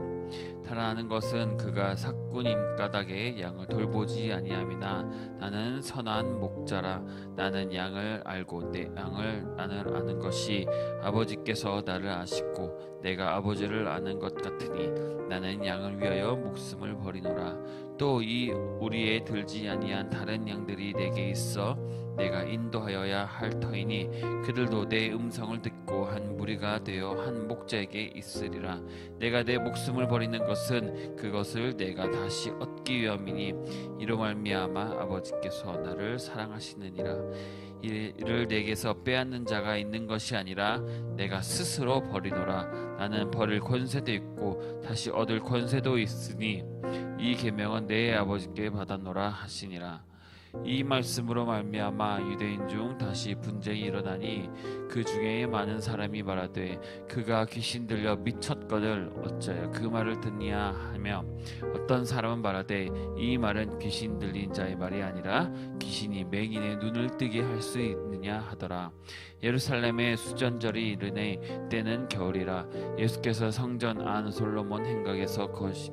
[SPEAKER 1] 달아나는 것은 그가 삭군임 까닭에 양을 돌보지 아니함이나 나는 선한 목자라. 나는 양을 알고 내 양을 나는 아는 것이 아버지께서 나를 아시고 내가 아버지를 아는 것 같으니 나는 양을 위하여 목숨을 버리노라. 또 이 우리에 들지 아니한 다른 양들이 내게 있어 내가 인도하여야 할 터이니 그들도 내 음성을 듣고 한 무리가 되어 한 목자에게 있으리라. 내가 내 목숨을 버리는 것은 그것을 내가 다시 얻기 위함이니 이로 말미암아 아버지께서 나를 사랑하시느니라. 이를 내게서 빼앗는 자가 있는 것이 아니라 내가 스스로 버리노라. 나는 버릴 권세도 있고 다시 얻을 권세도 있으니 이 계명은 내 아버지께 받았노라 하시니라. 이 말씀으로 말미암아 유대인 중 다시 분쟁이 일어나니 그 중에 많은 사람이 말하되 그가 귀신 들려 미쳤거늘 어찌하여 그 말을 듣냐 하며 어떤 사람은 말하되 이 말은 귀신 들린 자의 말이 아니라 귀신이 맹인의 눈을 뜨게 할 수 있느냐 하더라. 예루살렘의 수전절이 이르네 때는 겨울이라. 예수께서 성전 안 솔로몬 행각에서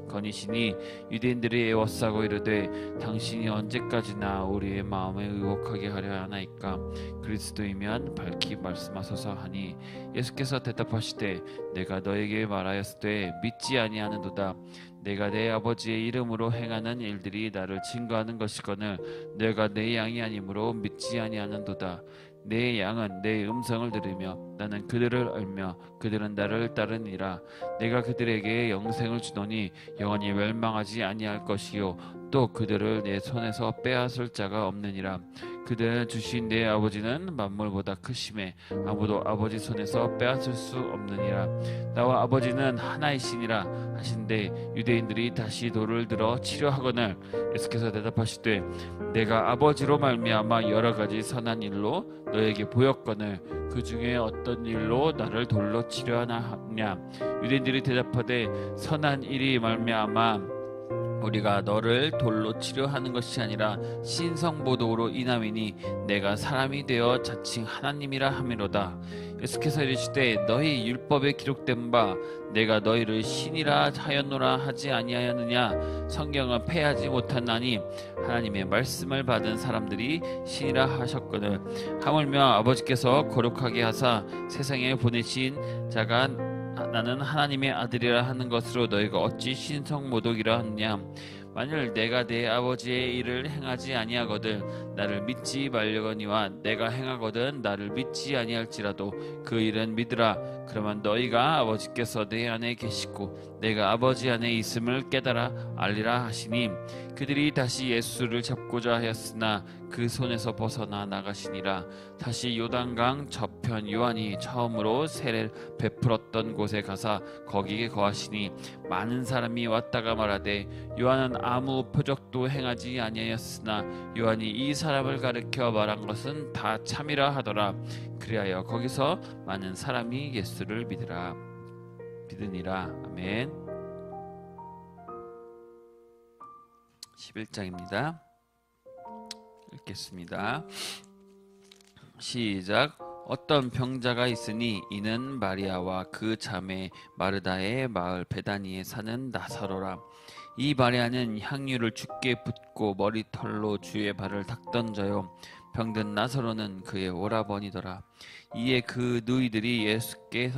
[SPEAKER 1] 거니시니 유대인들이 애워싸고 이르되 당신이 언제까지나 우리의 마음에 의혹하게 하려 하나이까. 그리스도이면 밝히 말씀하소서 하니 예수께서 대답하시되 내가 너에게 말하였으되 믿지 아니하는도다. 내가 내 아버지의 이름으로 행하는 일들이 나를 증거하는 것이거늘 내가 내 양이 아니므로 믿지 아니하는도다. 내 양은 내 음성을 들으며 나는 그들을 알며 그들은 나를 따르니라. 내가 그들에게 영생을 주노니 영원히 멸망하지 아니할 것이요 또 그들을 내 손에서 빼앗을 자가 없느니라. 그들은 주신 내 아버지는 만물보다 크심에 아무도 아버지 손에서 빼앗을 수 없느니라. 나와 아버지는 하나이시니라 하신데 유대인들이 다시 돌을 들어 치려하거늘 예수께서 대답하시되 내가 아버지로 말미암아 여러 가지 선한 일로 너에게 보였거늘 그 중에 어떤 일로 나를 돌로 치려하냐. 유대인들이 대답하되 선한 일이 말미암아 우리가 너를 돌로 치려하는 것이 아니라 신성보도로 인함이니 내가 사람이 되어 자칭 하나님이라 함이로다. 예수께서 이르시되 너희 율법에 기록된 바 내가 너희를 신이라 하였노라 하지 아니하였느냐. 성경은 패하지 못하나니 하나님의 말씀을 받은 사람들이 신이라 하셨거늘 하물며 아버지께서 거룩하게 하사 세상에 보내신 자가 나는 하나님의 아들이라 하는 것으로 너희가 어찌 신성모독이라 하느냐. 만일 내가 내 아버지의 일을 행하지 아니하거든 나를 믿지 말려거니와 내가 행하거든 나를 믿지 아니할지라도 그 일은 믿으라. 그러면 너희가 아버지께서 내 안에 계시고 내가 아버지 안에 있음을 깨달아 알리라 하시니 그들이 다시 예수를 잡고자 하였으나 그 손에서 벗어나 나가시니라. 다시 요단강 저편 요한이 처음으로 세례를 베풀었던 곳에 가사 거기에 거하시니 많은 사람이 왔다가 말하되 요한은 아무 표적도 행하지 아니하였으나 요한이 이 사람을 가르쳐 말한 것은 다 참이라 하더라. 그리하여 거기서 많은 사람이 예수를 믿으니라. 아멘. 11장입니다. 읽겠습니다. 시작. 어떤 병자가 있으니 이는 마리아와 그 자매 마르다의 마을 베다니에 사는 나사로라. 이 마리아는 향유를 주께 붓고 머리털로 주의 발을 닦던 자요, 병든 나사로는 그의 오라버니더라. 이에 그 누이들이 예수께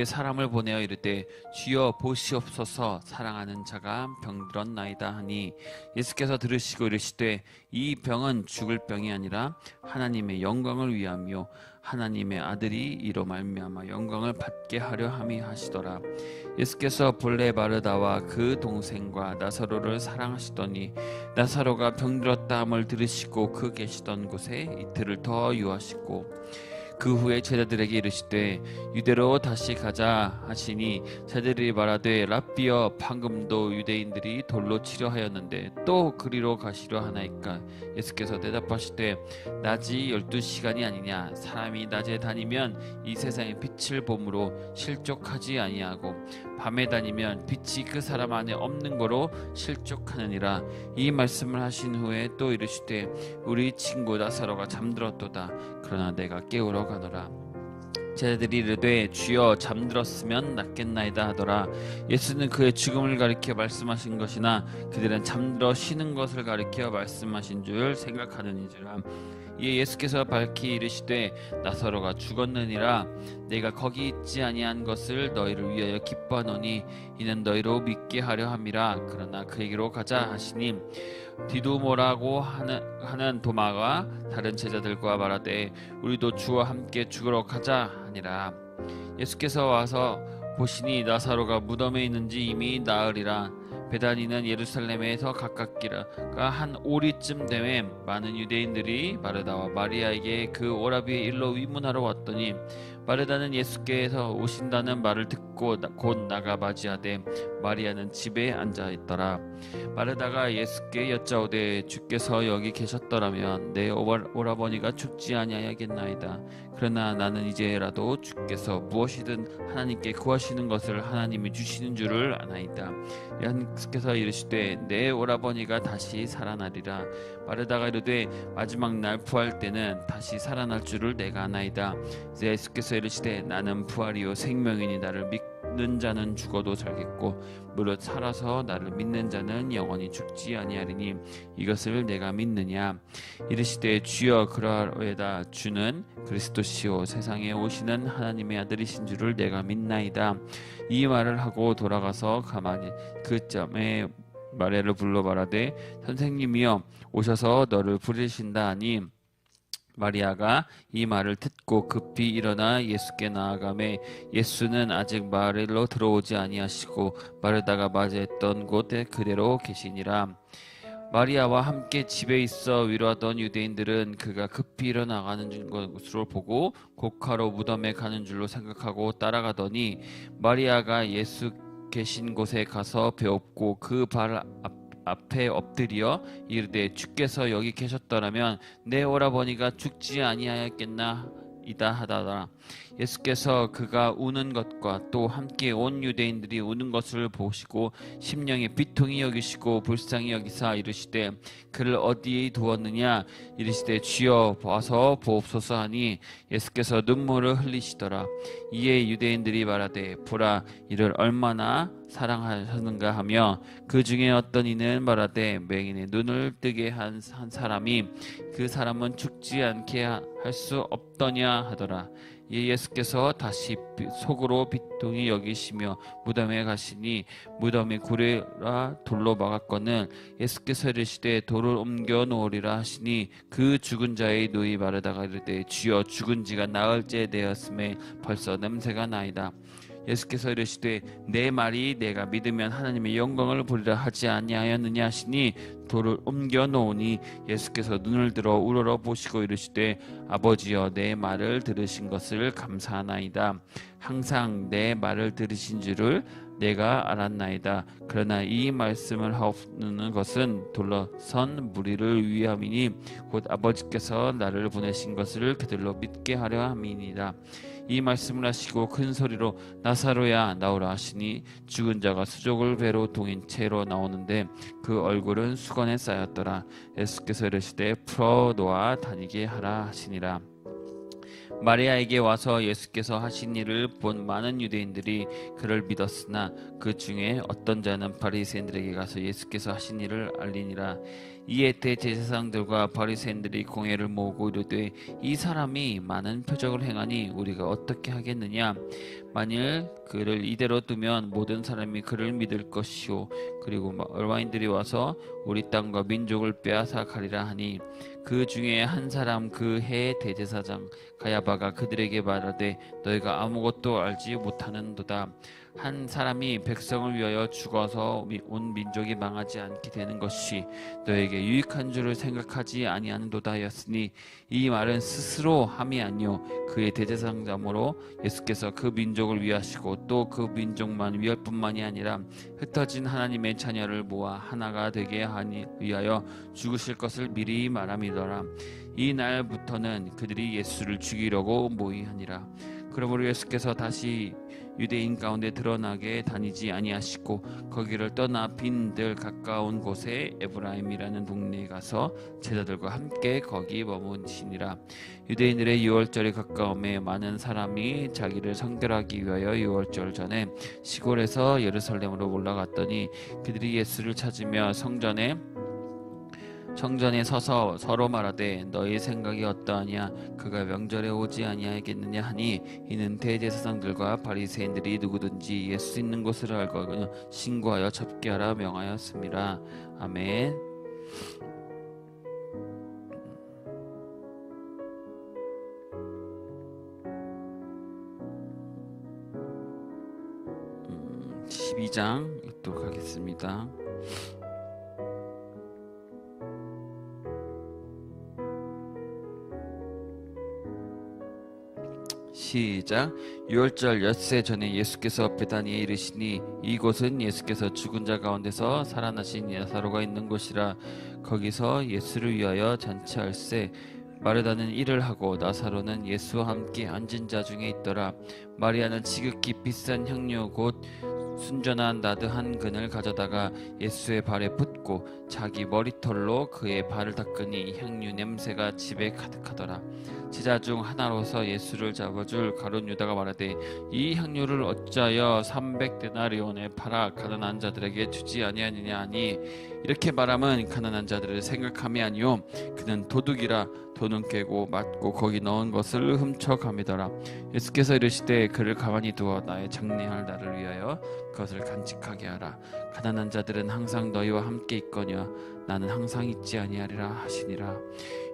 [SPEAKER 1] 사람을 보내어 이르되 주여 보시옵소서, 사랑하는 자가 병들었나이다 하니 예수께서 들으시고 이르시되 이 병은 죽을 병이 아니라 하나님의 영광을 위함이요 하나님의 아들이 이로 말미암아 영광을 받게 하려 함이 하시더라. 예수께서 본래 마르다와 그 동생과 나사로를 사랑하시더니 나사로가 병들었다 함을 들으시고 그 계시던 곳에 이틀을 더 유하시고 그 후에 제자들에게 이르시되 유대로 다시 가자 하시니 제자들이 말하되 랍비여, 방금도 유대인들이 돌로 치려 하였는데 또 그리로 가시려 하나이까? 예수께서 대답하시되 낮이 12시간이 아니냐? 사람이 낮에 다니면 이 세상의 빛을 보므로 실족하지 아니하고 밤에 다니면 빛이 그 사람 안에 없는 거로 실족하느니라. 이 말씀을 하신 후에 또 이르시되 우리 친구 나사로가 잠들었도다. 그러나 내가 깨우러 가노라. 제자들이 이르되 주여, 잠들었으면 낫겠나이다 하더라. 예수는 그의 죽음을 가리켜 말씀하신 것이나 그들은 잠들어 쉬는 것을 가리켜 말씀하신 줄 생각하느니라. 이에 예수께서 밝히 이르시되 나사로가 죽었느니라. 내가 거기 있지 아니한 것을 너희를 위하여 기뻐하노니 이는 너희로 믿게 하려 함이라. 그러나 그에게로 가자 하시니 디두모라고 하는 도마가 다른 제자들과 말하되 우리도 주와 함께 죽으러 가자 하니라. 예수께서 와서 보시니 나사로가 무덤에 있는지 이미 나으리라. 베다니는 예루살렘에서 가깝기라가 한 오리쯤 되매 많은 유대인들이 마르다와 마리아에게 그 오라비의 일로 위문하러 왔더니 마르다는 예수께서 오신다는 말을 듣고 곧 나가 맞이하되 마리아는 집에 앉아 있더라. 마르다가 예수께 여짜오되 주께서 여기 계셨더라면 내 오라버니가 죽지 아니하겠나이다. 그러나 나는 이제라도 주께서 무엇이든 하나님께 구하시는 것을 하나님이 주시는 줄을 아나이다. 예수께서 이르시되 내 오라버니가 다시 살아나리라. 마르다가 이르되 마지막 날 부활 때는 다시 살아날 줄을 내가 아나이다. 예수께서 이르시되 나는 부활이요 생명이니 나를 믿는 자는 죽어도 살겠고 무릇 살아서 나를 믿는 자는 영원히 죽지 아니하리니 이것을 내가 믿느냐. 이르시되 주여, 그러하오이다. 주는 그리스도시요 세상에 오시는 하나님의 아들이신 줄을 내가 믿나이다. 이 말을 하고 돌아가서 가만히 그 점에 마리아를 불러 말하되 선생님이여, 오셔서 너를 부르신다 하니 마리아가 이 말을 듣고 급히 일어나 예수께 나아가매 예수는 아직 마을로 들어오지 아니하시고 마르다가 맞이했던 곳에 그대로 계시니라. 마리아와 함께 집에 있어 위로하던 유대인들은 그가 급히 일어나가는 것으로 보고 곡하러 무덤에 가는 줄로 생각하고 따라가더니 마리아가 예수 계신 곳에 가서 배엎고 그 발 앞에 엎드려 이르되 주께서 여기 계셨더라면 내 오라버니가 죽지 아니하였겠나이다 하더라. 예수께서 그가 우는 것과 또 함께 온 유대인들이 우는 것을 보시고 심령에 비통히 여기시고 불쌍히 여기사 이르시되 그를 어디에 두었느냐. 이르시되 주여, 와서 보옵소서 하니 예수께서 눈물을 흘리시더라. 이에 유대인들이 말하되 보라, 이를 얼마나 사랑하셨는가 하며 그 중에 어떤 이는 말하되 맹인의 눈을 뜨게 한 사람이 그 사람은 죽지 않게 할 수 없더냐 하더라. 예수께서 다시 속으로 비통히 여기시며 무덤에 가시니 무덤이 구레라 돌로 막았거늘 예수께서 이르시되 돌을 옮겨 놓으리라 하시니 그 죽은 자의 누이 마르다가 이르되 주여, 죽은 지가 나흘째 되었음에 벌써 냄새가 나이다. 예수께서 이르시되 내 말이 내가 믿으면 하나님의 영광을 보리라 하지 아니하였느냐 하시니 돌을 옮겨 놓으니 예수께서 눈을 들어 우러러 보시고 이르시되 아버지여 내 말을 들으신 것을 감사하나이다. 항상 내 말을 들으신 줄을 내가 알았나이다. 그러나 이 말씀을 하옵는 것은 둘러선 무리를 위함이니 곧 아버지께서 나를 보내신 것을 그들로 믿게 하려 함이니라. 이 말씀을 하시고 큰 소리로 나사로야 나오라 하시니 죽은 자가 수족을 배로 동인 채로 나오는데 그 얼굴은 수건에 쌓였더라. 예수께서 이르시되 풀어 놓아 다니게 하라 하시니라. 마리아에게 와서 예수께서 하신 일을 본 많은 유대인들이 그를 믿었으나 그 중에 어떤 자는 바리새인들에게 가서 예수께서 하신 일을 알리니라. 이에 대제사장들과 바리새인들이 공회를 모으고 이르되 이 사람이 많은 표적을 행하니 우리가 어떻게 하겠느냐. 만일 그를 이대로 두면 모든 사람이 그를 믿을 것이요 그리고 얼마인들이 와서 우리 땅과 민족을 빼앗아 가리라 하니 그 중에 한 사람 그 해 대제사장 가야바가 그들에게 말하되 너희가 아무것도 알지 못하는도다. 한 사람이 백성을 위하여 죽어서 온 민족이 망하지 않게 되는 것이 너에게 유익한 줄을 생각하지 아니하는도다 하였으니 이 말은 스스로 함이 아니요 그의 대제사장자므로 예수께서 그 민족을 위하시고 또 그 민족만 위할 뿐만이 아니라 흩어진 하나님의 자녀를 모아 하나가 되게 하니 위하여 죽으실 것을 미리 말함이더라. 이 날부터는 그들이 예수를 죽이려고 모의하니라. 그러므로 예수께서 다시 유대인 가운데 드러나게 다니지 아니하시고 거기를 떠나 빈들 가까운 곳에 에브라임이라는 동네에 가서 제자들과 함께 거기 머무시니라. 유대인들의 유월절이 가까움에 많은 사람이 자기를 성결하기 위하여 유월절 전에 시골에서 예루살렘으로 올라갔더니 그들이 예수를 찾으며 성전에 서서 서로 말하되 너희 생각이 어떠하냐 그가 명절에 오지 아니하겠느냐 하니 이는 대제사장들과 바리새인들이 누구든지 예수 있는 곳을 알고 신고하여 잡게 하라 명하였습니다. 아멘. 음, 12장 읽도록 하겠습니다. 시작. 유월절 엿새 전에 예수께서 베다니에 이르시니 이곳은 예수께서 죽은 자 가운데서 살아나신 나사로가 있는 곳이라. 거기서 예수를 위하여 잔치할세 마르다는 일을 하고 나사로는 예수와 함께 앉은 자 중에 있더라. 마리아는 지극히 비싼 향료 곧 순전한 나드 한 근을 가져다가 예수의 발에 붓고 자기 머리털로 그의 발을 닦으니 향유 냄새가 집에 가득하더라. 제자 중 하나로서 예수를 잡아줄 가룟 유다가 말하되 이 향유를 어찌하여 300데나리온에 팔아 가난한 자들에게 주지 아니하느냐 하니 이렇게 말함은 가난한 자들을 생각함이 아니요 그는 도둑이라 돈은 깨고 맞고 거기 넣은 것을 훔쳐가미더라. 예수께서 이르시되 그를 가만히 두어 나의 장래할 날을 위하여 그것을 간직하게 하라. 가난한 자들은 항상 너희와 함께 있거니와 나는 항상 있지 아니하리라 하시니라.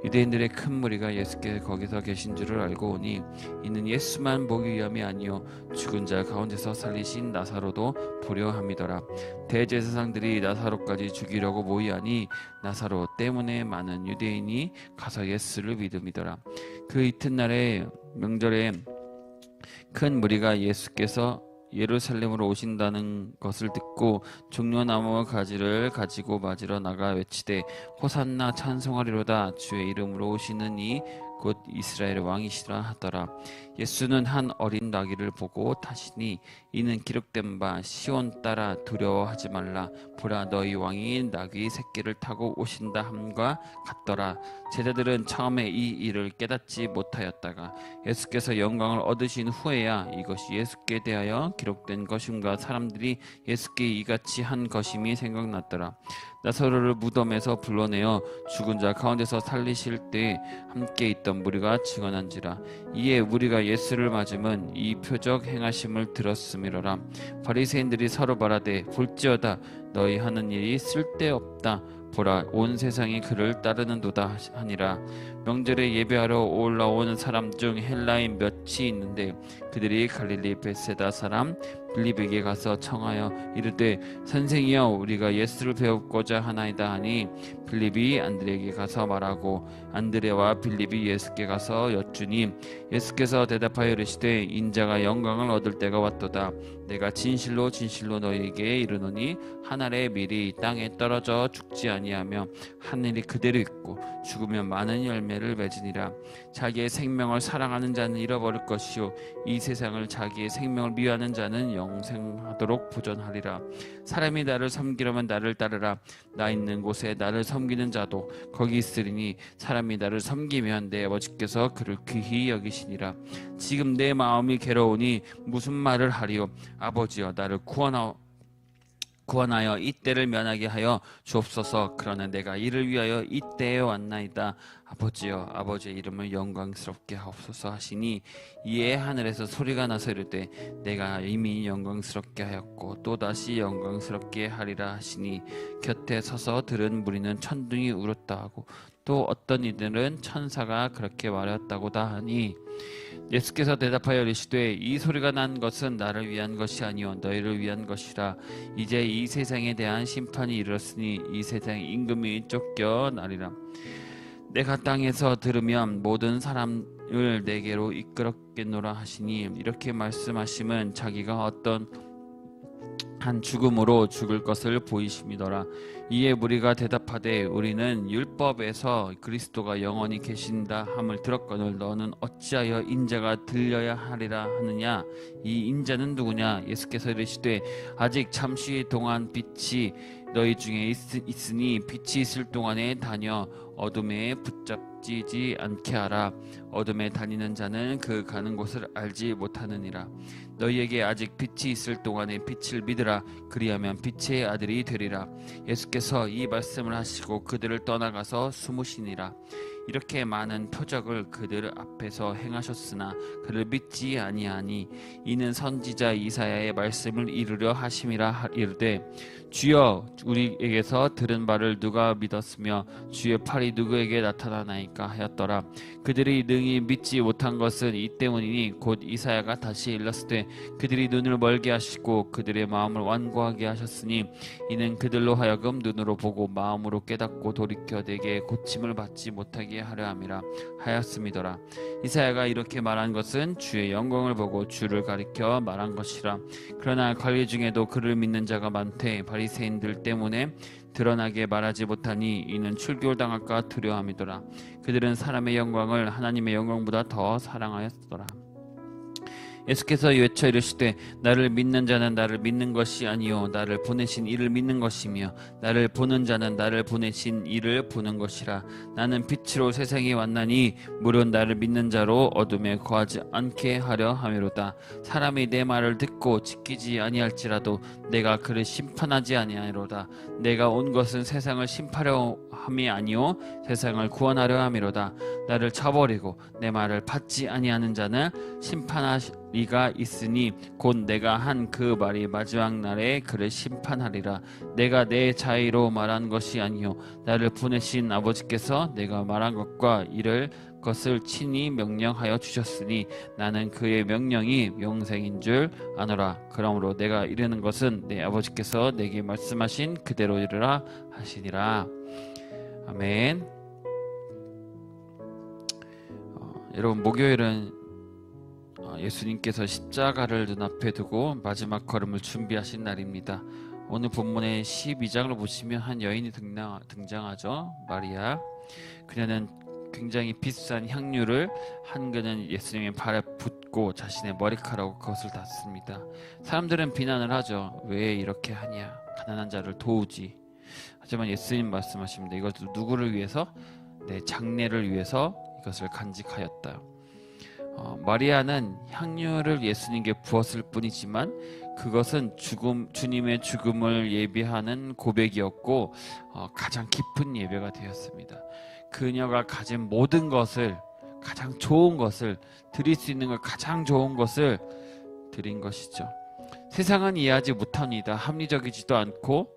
[SPEAKER 1] 유대인들의 큰 무리가 예수께 거기서 계신 줄을 알고 오니 이는 예수만 보기 위함이 아니요 죽은 자 가운데서 살리신 나사로도 보려 함이더라. 대제사장들이 나사로까지 죽이려고 모이하니 나사로 때문에 많은 유대인이 가서 예수를 믿음이더라. 그 이튿날에 명절에 큰 무리가 예수께서 예루살렘으로 오신다는 것을 듣고 종려나무 가지를 가지고 맞으러 나가 외치되 호산나 찬송하리로다 주의 이름으로 오시는 이 곧 이스라엘의 왕이시라 하더라. 예수는 한 어린 나귀를 보고 타시니 이는 기록된 바 시온 따라 두려워하지 말라 보라 너희 왕이 나귀 새끼를 타고 오신다 함과 같더라. 제자들은 처음에 이 일을 깨닫지 못하였다가 예수께서 영광을 얻으신 후에야 이것이 예수께 대하여 기록된 것임과 사람들이 예수께 이같이 한 것임이 생각났더라. 나사로를 무덤에서 불러내어 죽은 자 가운데서 살리실 때 함께 있던 무리가 증언한지라. 이에 우리가 예수를 맞음은 이 표적 행하심을 들었음이로라. 바리새인들이 서로 말하되 볼지어다 너희 하는 일이 쓸데없다. 보라 온 세상이 그를 따르는도다 하니라. 명절에 예배하러 올라오는 사람 중 헬라인 몇이 있는데 그들이 갈릴리 벳세다 사람 빌립에게 가서 청하여 이르되 선생이여 우리가 예수를 배우고자 하나이다 하니 빌립이 안드레에게 가서 말하고 안드레와 빌립이 예수께 가서 여쭈니 예수께서 대답하여 이르시되 인자가 영광을 얻을 때가 왔도다. 내가 진실로 진실로 너희에게 이르노니 한 알의 밀이 땅에 떨어져 죽지 아니하며 하늘이 그대로 있고 죽으면 많은 열매를 맺으니라. 자기의 생명을 사랑하는 자는 잃어버릴 것이요 이 세상을 자기의 생명을 미워하는 자는 영생하도록 보존하리라. 사람이 나를 섬기려면 나를 따르라. 나 있는 곳에 나를 섬기는 자도 거기 있으리니 사람이 나를 섬기면 내 아버지께서 그를 귀히 여기시니라. 지금 내 마음이 괴로우니 무슨 말을 하리요. 아버지여 나를 구원하여 이때를 면하게 하여 주옵소서. 그러나 내가 이를 위하여 이때에 왔나이다. 아버지여 아버지의 이름을 영광스럽게 하옵소서 하시니 이에 하늘에서 소리가 나서 이르되 내가 이미 영광스럽게 하였고 또다시 영광스럽게 하리라 하시니 곁에 서서 들은 무리는 천둥이 울었다 하고 또 어떤 이들은 천사가 그렇게 말하였다고다 하니 예수께서 대답하여 이르시되 이 소리가 난 것은 나를 위한 것이 아니요 너희를 위한 것이라. 이제 이 세상에 대한 심판이 이르렀으니 이 세상의 임금이 쫓겨나리라. 내가 땅에서 들으면 모든 사람을 내게로 이끌었겠노라 하시니 이렇게 말씀하심은 자기가 어떤 한 죽음으로 죽을 것을 보이심이더라. 이에 무리가 대답하되 우리는 율법에서 그리스도가 영원히 계신다 함을 들었거늘 너는 어찌하여 인자가 들려야 하리라 하느냐. 이 인자는 누구냐. 예수께서 이르시되 아직 잠시 동안 빛이 너희 중에 있으니 빛이 있을 동안에 다녀 어둠에 붙잡히지 않게 하라. 어둠에 다니는 자는 그 가는 곳을 알지 못하느니라. 너희에게 아직 빛이 있을 동안에 빛을 믿으라. 그리하면 빛의 아들이 되리라. 예수께서 이 말씀을 하시고 그들을 떠나가서 숨으시니라. 이렇게 많은 표적을 그들 앞에서 행하셨으나 그를 믿지 아니하니 이는 선지자 이사야의 말씀을 이루려 하심이라. 이르되 주여 우리에게서 들은 바를 누가 믿었으며 주의 팔이 누구에게 나타나나이까 하였더라. 그들이 능히 믿지 못한 것은 이 때문이니 곧 이사야가 다시 일렀으되 그들이 눈을 멀게 하시고 그들의 마음을 완고하게 하셨으니 이는 그들로 하여금 눈으로 보고 마음으로 깨닫고 돌이켜 내게 고침을 받지 못하게 하려 함이라 하였음이더라. 이사야가 이렇게 말한 것은 주의 영광을 보고 주를 가리켜 말한 것이라. 그러나 관리 중에도 그를 믿는 자가 많되 바리새인들 때문에 드러나게 말하지 못하니 이는 출교당할까 두려움이더라. 그들은 사람의 영광을 하나님의 영광보다 더 사랑하였더라. 예수께서 외쳐 이르시되 나를 믿는 자는 나를 믿는 것이 아니요 나를 보내신 이를 믿는 것이며 나를 보는 자는 나를 보내신 이를 보는 것이라. 나는 빛으로 세상에 왔나니 물론 나를 믿는 자로 어둠에 거하지 않게 하려 함이로다. 사람이 내 말을 듣고 지키지 아니할지라도 내가 그를 심판하지 아니하리로다. 내가 온 것은 세상을 심판하려 함이 아니요 세상을 구원하려 함이로다. 나를 쳐버리고 내 말을 받지 아니하는 자는 심판하리가 있으니 곧 내가 한 그 말이 마지막 날에 그를 심판하리라. 내가 내 자의로 말한 것이 아니요 나를 보내신 아버지께서 내가 말한 것과 이를 것을 친히 명령하여 주셨으니 나는 그의 명령이 영생인 줄 아노라. 그러므로 내가 이르는 것은 내 아버지께서 내게 말씀하신 그대로 이르라 하시니라. 아멘. 여러분 목요일은 예수님께서 십자가를 눈앞에 두고 마지막 걸음을 준비하신 날입니다. 오늘 본문의 12장을 보시면 한 여인이 등장하죠. 마리아. 그녀는 굉장히 비싼 향유를 한 그는 예수님의 발에 붓고 자신의 머리카락으로 그것을 닿습니다. 사람들은 비난을 하죠. 왜 이렇게 하냐. 가난한 자를 도우지. 하지만 예수님 말씀하십니다. 이것도 누구를 위해서? 내 장래를 위해서 이것을 간직하였다. 마리아는 향유를 예수님께 부었을 뿐이지만 그것은 주님의 죽음을 예비하는 고백이었고 가장 깊은 예배가 되었습니다. 그녀가 가진 모든 것을, 가장 좋은 것을, 드릴 수 있는 것 가장 좋은 것을 드린 것이죠. 세상은 이해하지 못합니다. 합리적이지도 않고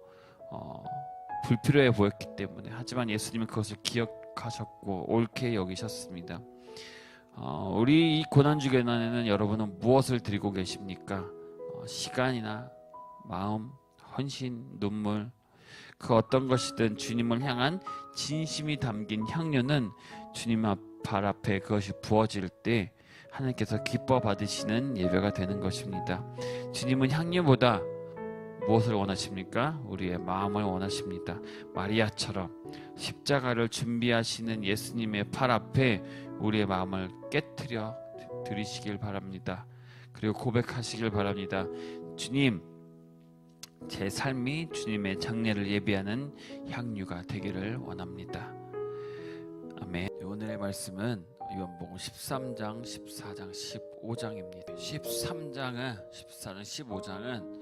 [SPEAKER 1] 불필요해 보였기 때문에, 하지만 예수님은 그것을 기억하셨고 옳게 여기셨습니다. 우리 이 고난주간에는 여러분은 무엇을 드리고 계십니까? 시간이나 마음, 헌신, 눈물, 그 어떤 것이든 주님을 향한 진심이 담긴 향료는 주님 발 앞에 그것이 부어질 때 하나님께서 기뻐 받으시는 예배가 되는 것입니다. 주님은 향료보다 무엇을 원하십니까? 우리의 마음을 원하십니다. 마리아처럼 십자가를 준비하시는 예수님의 팔 앞에 우리의 마음을 깨트려 드리시길 바랍니다. 그리고 고백하시길 바랍니다. 주님, 제 삶이 주님의 장례를 예비하는 향유가 되기를 원합니다. 아멘. 오늘의 말씀은 요한복음 13장, 14장, 15장입니다. 14장, 15장은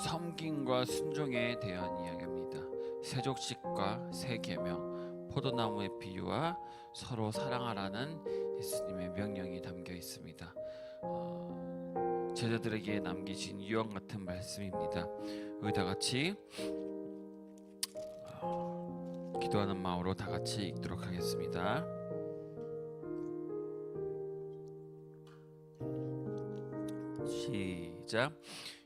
[SPEAKER 1] 섬김과 순종에 대한 이야기입니다. 세족식과 세계명, 포도나무의 비유와 서로 사랑하라는 예수님의 명령이 담겨 있습니다. 제자들에게 남기신 유언 같은 말씀입니다. 우리 다 같이 기도하는 마음으로 다 같이 읽도록 하겠습니다. 시작.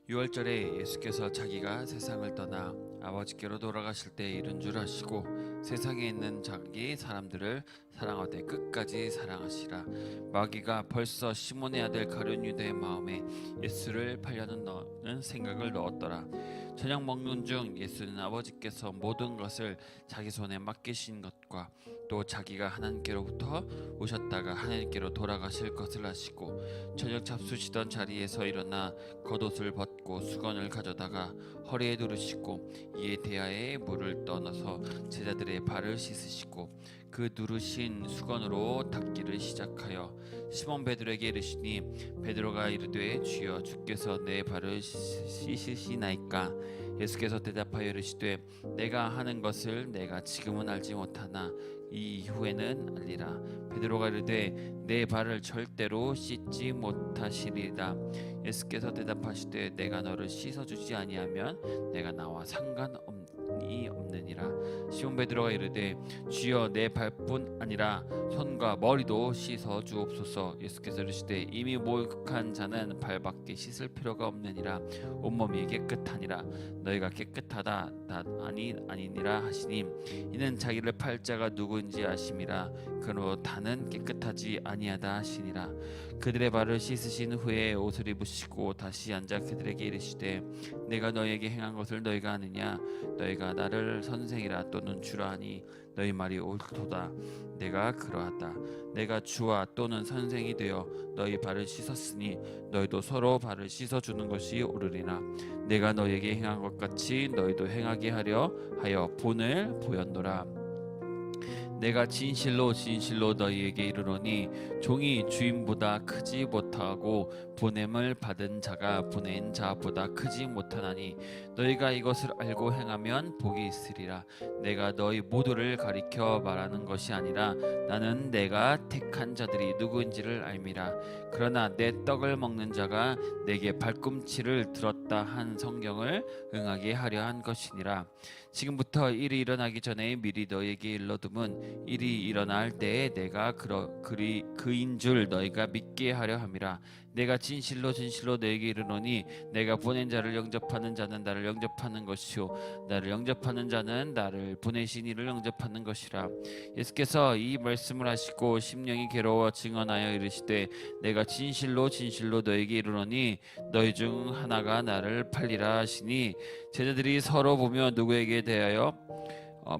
[SPEAKER 1] 6월절에 예수께서 자기가 세상을 떠나 아버지께로 돌아가실 때 이른 줄 아시고 세상에 있는 자기 사람들을 사랑하되 끝까지 사랑하시라. 마귀가 벌써 시몬의 아들 가룟 유다의 마음에 예수를 팔려는 생각을 넣었더라. 저녁 먹는 중 예수는 아버지께서 모든 것을 자기 손에 맡기신 것과 또 자기가 하나님께로부터 오셨다가 하나님께로 돌아가실 것을 아시고 저녁 잡수시던 자리에서 일어나 겉옷을 벗고 수건을 가져다가 허리에 두르시고 이에 대야에 물을 떠넣어서 제자들의 발을 씻으시고 그 누르신 수건으로 닦기를 시작하여 시몬 베드로에게 이르시니 베드로가 이르되 주여 주께서 내 발을 씻으시나이까. 예수께서 대답하여 이르시되 내가 하는 것을 내가 지금은 알지 못하나 이 이후에는 알리라. 베드로가 이르되 내 발을 절대로 씻지 못하시리라. 예수께서 대답하시되 내가 너를 씻어주지 아니하면 내가 나와 상관없니 없느니라. 시몬 베드로가 이르되 주여 내 발뿐 아니라 손과 머리도 씻어 주옵소서. 예수께서 이르시되 이미 목욕한 자는 발밖에 씻을 필요가 없느니라. 온몸이 깨끗하니라. 너희가 깨끗하다 아니니라 하시니 이는 자기를 팔 자가 누구인지 아심이라. 그러므로 다는 깨끗하지 아니하다 하시니라. 그들의 발을 씻으신 후에 옷을 입으시고 다시 앉아 그들에게 이르시되 내가 너희에게 행한 것을 너희가 아느냐. 너희가 나를 선생이라 또는 주라 하니 너희 말이 옳도다. 내가 그러하다. 내가 주와 또는 선생이 되어 너희 발을 씻었으니 너희도 서로 발을 씻어주는 것이 옳으리나. 내가 너희에게 행한 것 같이 너희도 행하게 하려 하여 본을 보였노라. 내가 진실로 진실로 너희에게 이르노니 종이 주인보다 크지 못하고 보냄을 받은 자가 보낸 자보다 크지 못하나니 너희가 이것을 알고 행하면 복이 있으리라. 내가 너희 모두를 가리켜 말하는 것이 아니라 나는 내가 택한 자들이 누구인지를 알미라. 그러나 내 떡을 먹는 자가 내게 발꿈치를 들었다 한 성경을 응하게 하려 한 것이니라. 지금부터 일이 일어나기 전에 미리 너희에게 일러둠은 일이 일어날 때에 내가 그인 줄 너희가 믿게 하려 함이라. 내가 진실로 진실로 너희에게 이르노니 내가 보낸 자를 영접하는 자는 나를 영접하는 것이요 나를 영접하는 자는 나를 보내신 이를 영접하는 것이라. 예수께서 이 말씀을 하시고 심령이 괴로워 증언하여 이르시되 내가 진실로 진실로 너희에게 이르노니 너희 중 하나가 나를 팔리라 하시니 제자들이 서로 보며 누구에게 대하여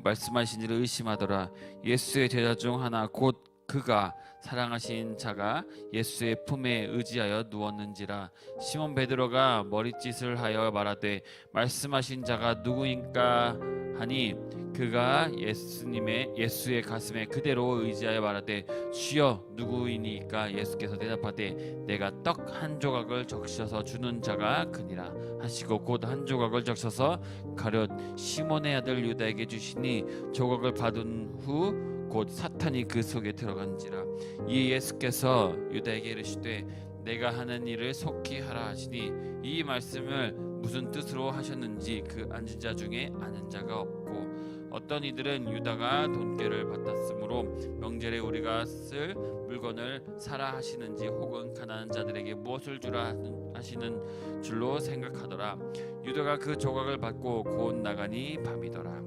[SPEAKER 1] 말씀하신지를 의심하더라. 예수의 제자 중 하나 곧 그가 사랑하신 자가 예수의 품에 의지하여 누웠는지라. 시몬 베드로가 머리짓을 하여 말하되 말씀하신 자가 누구인가 하니 그가 예수의 가슴에 그대로 의지하여 말하되 주여 누구이니까. 예수께서 대답하되 내가 떡 한 조각을 적셔서 주는 자가 그니라 하시고 곧 한 조각을 적셔서 가룟 시몬의 아들 유다에게 주시니 조각을 받은 후 곧 사탄이 그 속에 들어간지라. 이에 예수께서 유다에게 이르시되 내가 하는 일을 속히 하라 하시니 이 말씀을 무슨 뜻으로 하셨는지 그 앉은 자 중에 아는 자가 없고 어떤 이들은 유다가 돈꾀를 받았으므로 명절에 우리가 쓸 물건을 사라 하시는지 혹은 가난한 자들에게 무엇을 주라 하시는 줄로 생각하더라. 유다가 그 조각을 받고 곧 나가니 밤이더라.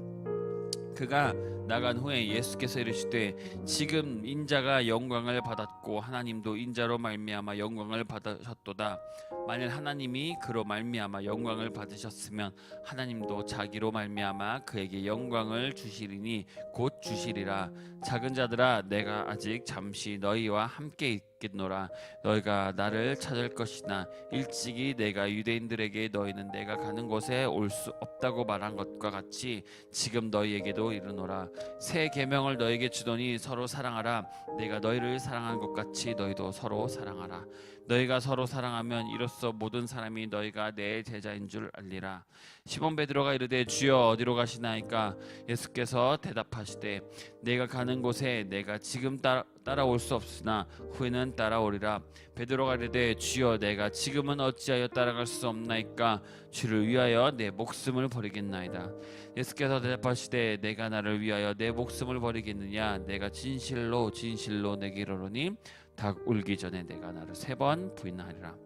[SPEAKER 1] 그가 나간 후에 예수께서 이르시되 지금 인자가 영광을 받았고 하나님도 인자로 말미암아 영광을 받으셨도다. 만일 하나님이 그로 말미암아 영광을 받으셨으면 하나님도 자기로 말미암아 그에게 영광을 주시리니 곧 주시리라. 작은 자들아 내가 아직 잠시 너희와 함께 있겠노라. 너희가 나를 찾을 것이나 일찍이 내가 유대인들에게 너희는 내가 가는 곳에 올 수 없다고 말한 것과 같이 지금 너희에게도 이르노라. 새 계명을 너희에게 주더니 서로 사랑하라. 내가 너희를 사랑한 것 같이 너희도 서로 사랑하라. 너희가 서로 사랑하면 이로써 모든 사람이 너희가 내 제자인 줄 알리라. 시몬 베드로가 이르되 주여 어디로 가시나이까? 예수께서 대답하시되 내가 가는 곳에 내가 지금 따라올 수 없으나 후에는 따라오리라. 베드로가 이르되 주여 내가 지금은 어찌하여 따라갈 수 없나이까? 주를 위하여 내 목숨을 버리겠나이다. 예수께서 대답하시되 내가 나를 위하여 내 목숨을 버리겠느냐? 내가 진실로 진실로 내게 이르노니 닭 울기 전에 내가 나를 3번 부인하리라.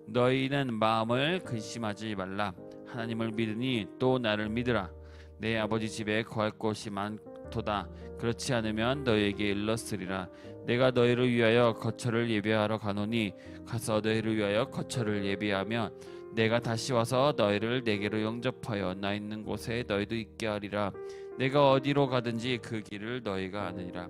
[SPEAKER 1] 너희는 마음을 근심하지 말라. 하나님을 믿으니 또 나를 믿으라. 내 아버지 집에 거할 곳이 많도다. 그렇지 않으면 너희에게 일렀으리라. 내가 너희를 위하여 거처를 예비하러 가노니 가서 너희를 위하여 거처를 예비하며 내가 다시 와서 너희를 내게로 영접하여 나 있는 곳에 너희도 있게 하리라. 내가 어디로 가든지 그 길을 너희가 아느니라.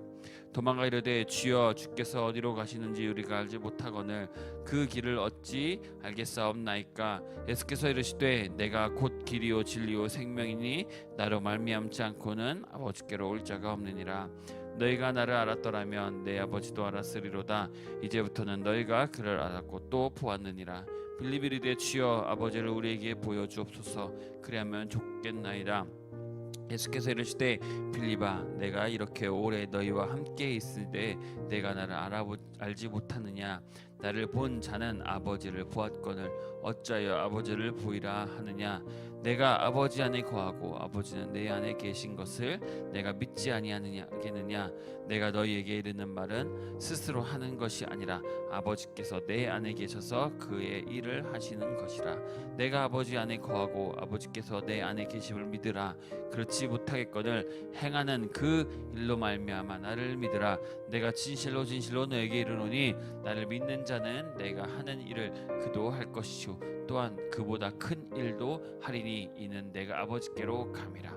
[SPEAKER 1] 도망가 이르되 주여 주께서 어디로 가시는지 우리가 알지 못하거늘 그 길을 어찌 알겠사옵나이까? 예수께서 이르시되 내가 곧 길이요 진리요 생명이니 나로 말미암지 않고는 아버지께로 올 자가 없느니라. 너희가 나를 알았더라면 내 아버지도 알았으리로다. 이제부터는 너희가 그를 알았고 또 보았느니라. 빌립이 이르되 주여 아버지를 우리에게 보여주옵소서. 그리하면 좋겠나이다. 예수께서 이르시되 빌립아 내가 이렇게 오래 너희와 함께 있으되 내가 나를 알지 못하느냐? 나를 본 자는 아버지를 보았거늘 어찌하여 아버지를 보이라 하느냐? 내가 아버지 안에 거하고 아버지는 내 안에 계신 것을 내가 믿지 아니하느냐? 내가 너희에게 이르는 말은 스스로 하는 것이 아니라 아버지께서 내 안에 계셔서 그의 일을 하시는 것이라. 내가 아버지 안에 거하고 아버지께서 내 안에 계심을 믿으라. 그렇지 못하겠거늘 행하는 그 일로 말미암아 나를 믿으라. 내가 진실로 진실로 너에게 이르노니 나를 믿는 자는 내가 하는 일을 그도 할 것이요 또한 그보다 큰 일도 하리니 이는 내가 아버지께로 감이라.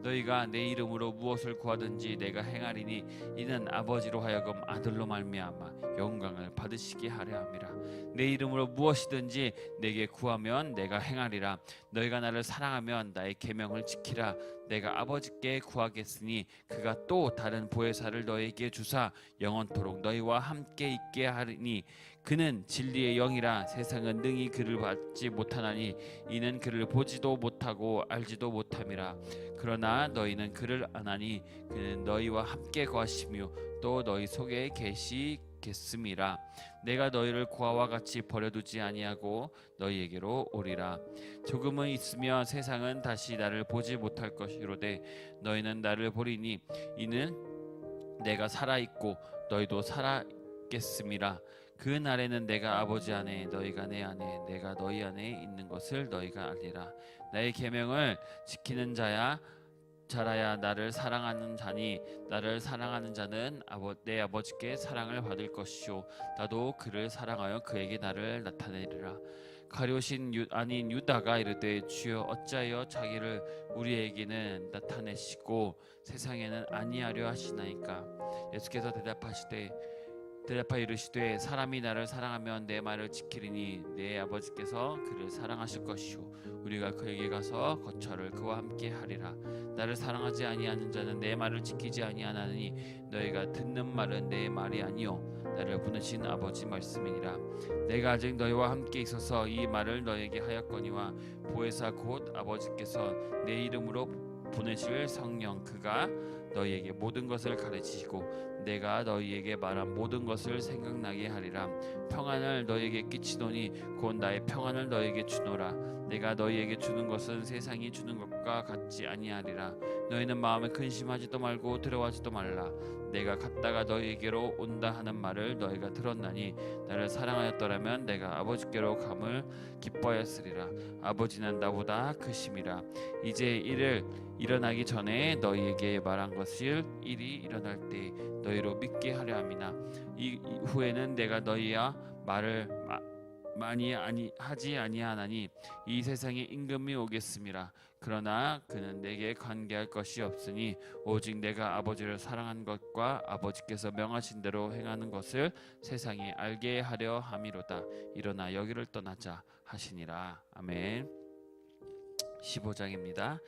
[SPEAKER 1] 너희가 내 이름으로 무엇을 구하든지 내가 행하리니 이는 아버지로 하여금 아들로 말미암아 영광을 받으시게 하려 함이라. 내 이름으로 무엇이든지 내게 구하면 내가 행하리라. 너희가 나를 사랑하면 나의 계명을 지키라. 내가 아버지께 구하겠으니 그가 또 다른 보혜사를 너희에게 주사 영원토록 너희와 함께 있게 하리니 그는 진리의 영이라. 세상은 능히 그를 받지 못하나니 이는 그를 보지도 못하고 알지도 못함이라. 그러나 너희는 그를 아나니 그는 너희와 함께 거하시며 또 너희 속에 계시겠음이라. 내가 너희를 고아와 같이 버려두지 아니하고 너희에게로 오리라. 조금은 있으며 세상은 다시 나를 보지 못할 것이로되 너희는 나를 보리니 이는 내가 살아있고 너희도 살아있겠음이라. 그 날에는 내가 아버지 안에 너희가 내 안에 내가 너희 안에 있는 것을 너희가 알리라. 나의 계명을 지키는 자라야 나를 사랑하는 자니 나를 사랑하는 자는 내 아버지께 사랑을 받을 것이요 나도 그를 사랑하여 그에게 나를 나타내리라. 가룟신 아닌 유다가 이르되 주여 어찌하여 자기를 우리에게는 나타내시고 세상에는 아니하려 하시나이까? 예수께서 대답하여 이르시되 사람이 나를 사랑하면 내 말을 지키리니 내 아버지께서 그를 사랑하실 것이요 우리가 그에게 가서 거처를 그와 함께 하리라. 나를 사랑하지 아니하는 자는 내 말을 지키지 아니하나니 너희가 듣는 말은 내 말이 아니요 나를 보내신 아버지 말씀이니라. 내가 아직 너희와 함께 있어서 이 말을 너희에게 하였거니와 보혜사 곧 아버지께서 내 이름으로 보내실 성령 그가 너희에게 모든 것을 가르치시고 내가 너희에게 말한 모든 것을 생각나게 하리라. 평안을 너희에게 끼치노니 곧 나의 평안을 너희에게 주노라. 내가 너희에게 주는 것은 세상이 주는 것과 같지 아니하리라. 너희는 마음에 근심하지도 말고 두려워하지도 말라. 내가 갔다가 너희에게로 온다 하는 말을 너희가 들었나니 나를 사랑하였더라면 내가 아버지께로 감을 기뻐하였으리라. 아버지는 나보다 크심이라. 이제 일을 일어나기 전에 너희에게 말한 것을 일이 일어날 때 너희로 믿게 하려 함이나 이 후에는 내가 너희와 말을 많이 하지 아니하나니 이 세상에 임금이 오겠음이라. 그러나 그는 내게 관계할 것이 없으니 오직 내가 아버지를 사랑한 것과 아버지께서 명하신 대로 행하는 것을 세상에 알게 하려 함이로다. 일어나 여기를 떠나자 하시니라. 아멘. 15장입니다.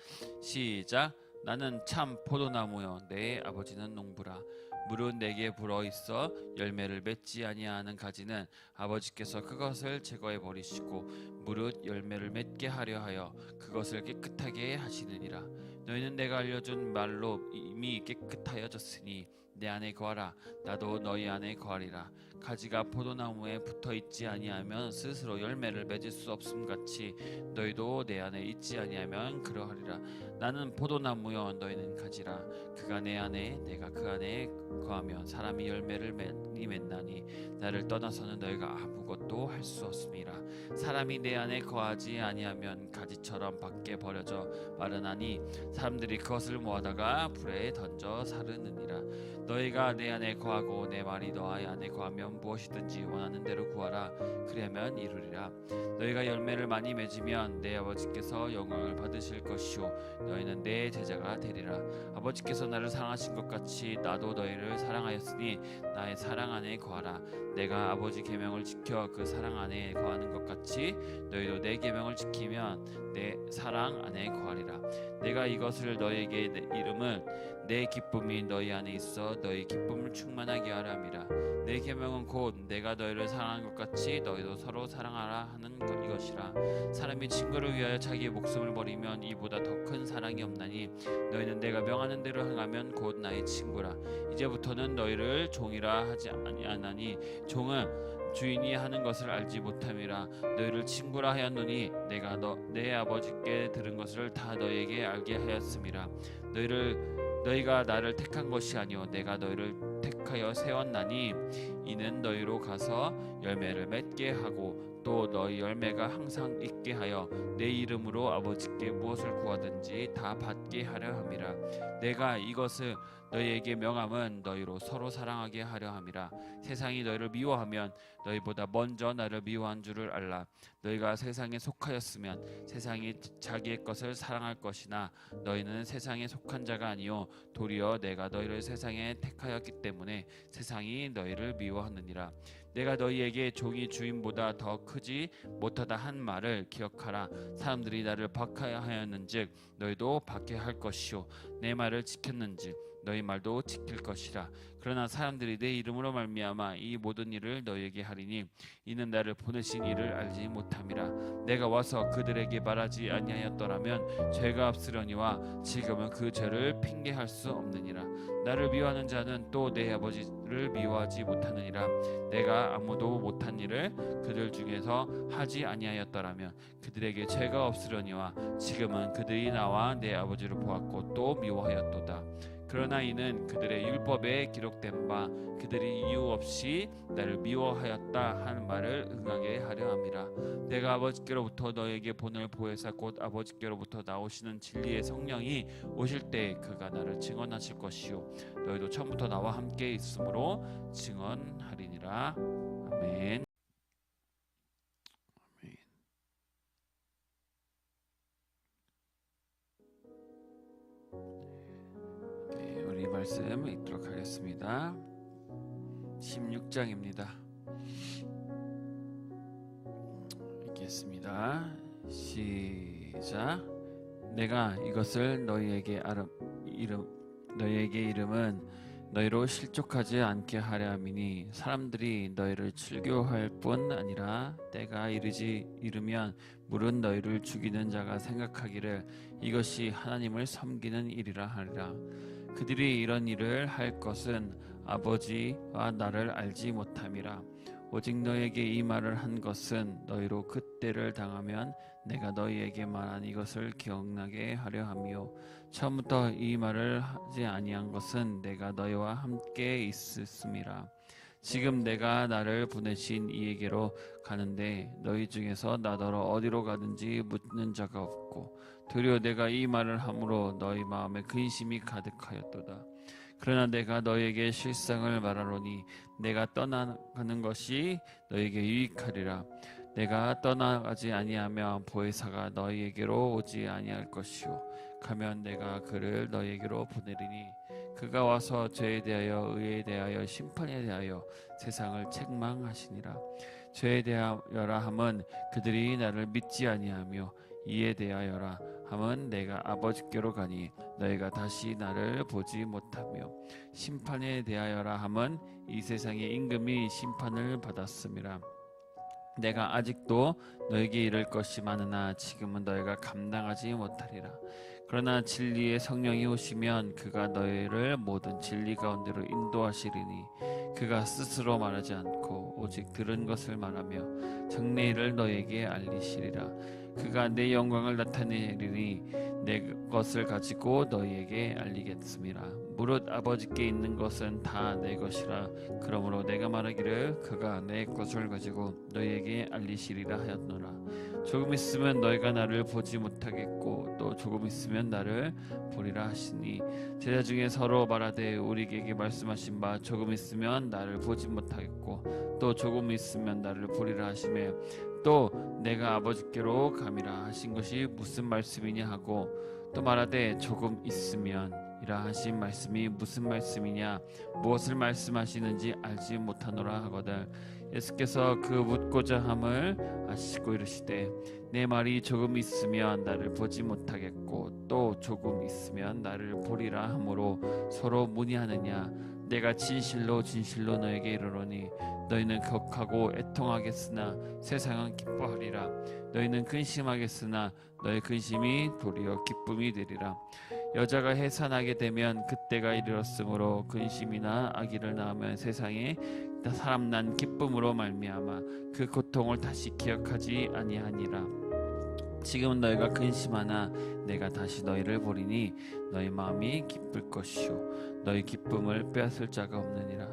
[SPEAKER 1] 시작. 나는 참 포도나무여 내 아버지는 농부라. 물은 내게 불어 있어 열매를 맺지 아니하는 가지는 아버지께서 그것을 제거해 버리시고 무릇 열매를 맺게 하려 하여 그것을 깨끗하게 하시느니라. 너희는 내가 알려준 말로 이미 깨끗하여졌으니 내 안에 거하라. 나도 너희 안에 거하리라. 가지가 포도나무에 붙어 있지 아니하면 스스로 열매를 맺을 수 없음 같이 너희도 내 안에 있지 아니하면 그러하리라. 나는 포도나무여 너희는 가지라. 그가 내 안에 내가 그 안에 거하면 사람이 열매를 많이 맺나니 나를 떠나서는 너희가 아무것도 할 수 없음이라. 사람이 내 안에 거하지 아니하면 가지처럼 밖에 버려져 마르나니 사람들이 그것을 모아다가 불에 던져 사르느니라. 너희가 내 안에 거하고 내 말이 너희 안에 거하면 무엇이든지 원하는 대로 구하라. 그리하면 이루리라. 너희가 열매를 많이 맺으면 내 아버지께서 영광을 받으실 것이요 너희는 내 제자가 되리라. 아버지께서 나를 사랑하신 것 같이 나도 너희를 사랑하였으니 나의 사랑 안에 거하라. 내가 아버지 계명을 지켜 그 사랑 안에 거하는 것 같이 너희도 내 계명을 지키면 내 사랑 안에 거하리라. 내가 이것을 너희에게 이름은 내 기쁨이 너희 안에 있어 너희 기쁨을 충만하게 하라 함이라. 내 계명은 곧 내가 너희를 사랑한 것 같이 너희도 서로 사랑하라 하는 이것이라. 사람이 친구를 위하여 자기의 목숨을 버리면 이보다 더 큰 사랑이 없나니 너희는 내가 명하는 대로 행하면 곧 나의 친구라. 이제부터는 너희를 종이라 하지 아니하나니 종은 주인이 하는 것을 알지 못함이라. 너희를 친구라 하였노니 내가 내 아버지께 들은 것을 다 너희에게 알게 하였음이라. 너희가 나를 택한 것이 아니오 내가 너희를 택하여 세웠나니 이는 너희로 가서 열매를 맺게 하고 또 너희 열매가 항상 있게 하여 내 이름으로 아버지께 무엇을 구하든지 다 받게 하려 함이라. 내가 이것을 너희에게 명함은 너희로 서로 사랑하게 하려 함이라. 세상이 너희를 미워하면 너희보다 먼저 나를 미워한 줄을 알라. 너희가 세상에 속하였으면 세상이 자기의 것을 사랑할 것이나 너희는 세상에 속한 자가 아니요 도리어 내가 너희를 세상에 택하였기 때문에 세상이 너희를 미워하느니라. 내가 너희에게 종이 주인보다 더 크지 못하다 한 말을 기억하라. 사람들이 나를 박해하였는즉 너희도 박해할 것이요 내 말을 지켰는즉 너희 말도 지킬 것이라. 그러나 사람들이 내 이름으로 말미암아 이 모든 일을 너희에게 하리니 이는 나를 보내신 이를 알지 못함이라. 내가 와서 그들에게 말하지 아니하였더라면 죄가 없으려니와 지금은 그 죄를 핑계할 수 없느니라. 나를 미워하는 자는 또 내 아버지를 미워하지 못하느니라. 내가 아무도 못한 일을 그들 중에서 하지 아니하였더라면 그들에게 죄가 없으려니와 지금은 그들이 나와 내 아버지를 보았고 또 미워하였도다. 그러나 이는 그들의 율법에 기록된 바 그들이 이유 없이 나를 미워하였다 하는 말을 응하게 하려 함이라. 내가 아버지께로부터 너에게 보낼 보혜사 곧 아버지께로부터 나오시는 진리의 성령이 오실 때 그가 나를 증언하실 것이요 너희도 처음부터 나와 함께 있으므로 증언하리니라. 아멘. 우리 말씀 읽도록 하겠습니다. 16장입니다. 읽겠습니다. 시작. 내가 이것을 너희에게 이름은 너희로 실족하지 않게 하려 함이니 사람들이 너희를 출교할 뿐 아니라 때가 이르면 물은 너희를 죽이는 자가 생각하기를 이것이 하나님을 섬기는 일이라 하리라. 그들이 이런 일을 할 것은 아버지와 나를 알지 못함이라. 오직 너에게 이 말을 한 것은 너희로 그때를 당하면 내가 너희에게 말한 이것을 기억나게 하려 함이요. 처음부터 이 말을 하지 아니한 것은 내가 너희와 함께 있었음이라. 지금 내가 나를 보내신 이에게로 가는데 너희 중에서 나더러 어디로 가든지 묻는 자가 없고 도리어 내가 이 말을 함으로 너희 마음에 근심이 가득하였도다. 그러나 내가 너희에게 실상을 말하노니 내가 떠나가는 것이 너희에게 유익하리라. 내가 떠나가지 아니하면 보혜사가 너희에게로 오지 아니할 것이요 가면 내가 그를 너희에게로 보내리니 그가 와서 죄에 대하여 의에 대하여 심판에 대하여 세상을 책망하시니라. 죄에 대하여라 함은 그들이 나를 믿지 아니하며 이에 대하여라 함은 내가 아버지께로 가니 너희가 다시 나를 보지 못하며 심판에 대하여라 함은 이 세상의 임금이 심판을 받았음이라. 내가 아직도 너에게 이를 것이 많으나 지금은 너희가 감당하지 못하리라. 그러나 진리의 성령이 오시면 그가 너희를 모든 진리 가운데로 인도하시리니 그가 스스로 말하지 않고 오직 들은 것을 말하며 장래일을 너희에게 알리시리라. 그가 내 영광을 나타내리니 내 것을 가지고 너희에게 알리겠음이라. 무릇 아버지께 있는 것은 다 내 것이라. 그러므로 내가 말하기를 그가 내 것을 가지고 너희에게 알리시리라 하였노라. 조금 있으면 너희가 나를 보지 못하겠고 또 조금 있으면 나를 보리라 하시니 제자 중에 서로 말하되 우리에게 말씀하신 바 조금 있으면 나를 보지 못하겠고 또 조금 있으면 나를 보리라 하시매 또 내가 아버지께로 감이라 하신 것이 무슨 말씀이냐 하고 또 말하되 조금 있으면 이라 하신 말씀이 무슨 말씀이냐 무엇을 말씀하시는지 알지 못하노라 하거든. 예수께서 그 묻고자 함을 아시고 이르시되 내 말이 조금 있으면 나를 보지 못하겠고 또 조금 있으면 나를 보리라 하므로 서로 문의하느냐. 내가 진실로 진실로 너에게 이르노니 너희는 격하고 애통하겠으나 세상은 기뻐하리라. 너희는 근심하겠으나 너희 근심이 도리어 기쁨이 되리라. 여자가 해산하게 되면 그때가 이르렀으므로 근심이나 아기를 낳으면 세상에 사람 난 기쁨으로 말미암아 그 고통을 다시 기억하지 아니하니라. 지금은 너희가 근심하나 내가 다시 너희를 보리니 너희 마음이 기쁠 것이요 너희 기쁨을 빼앗을 자가 없느니라.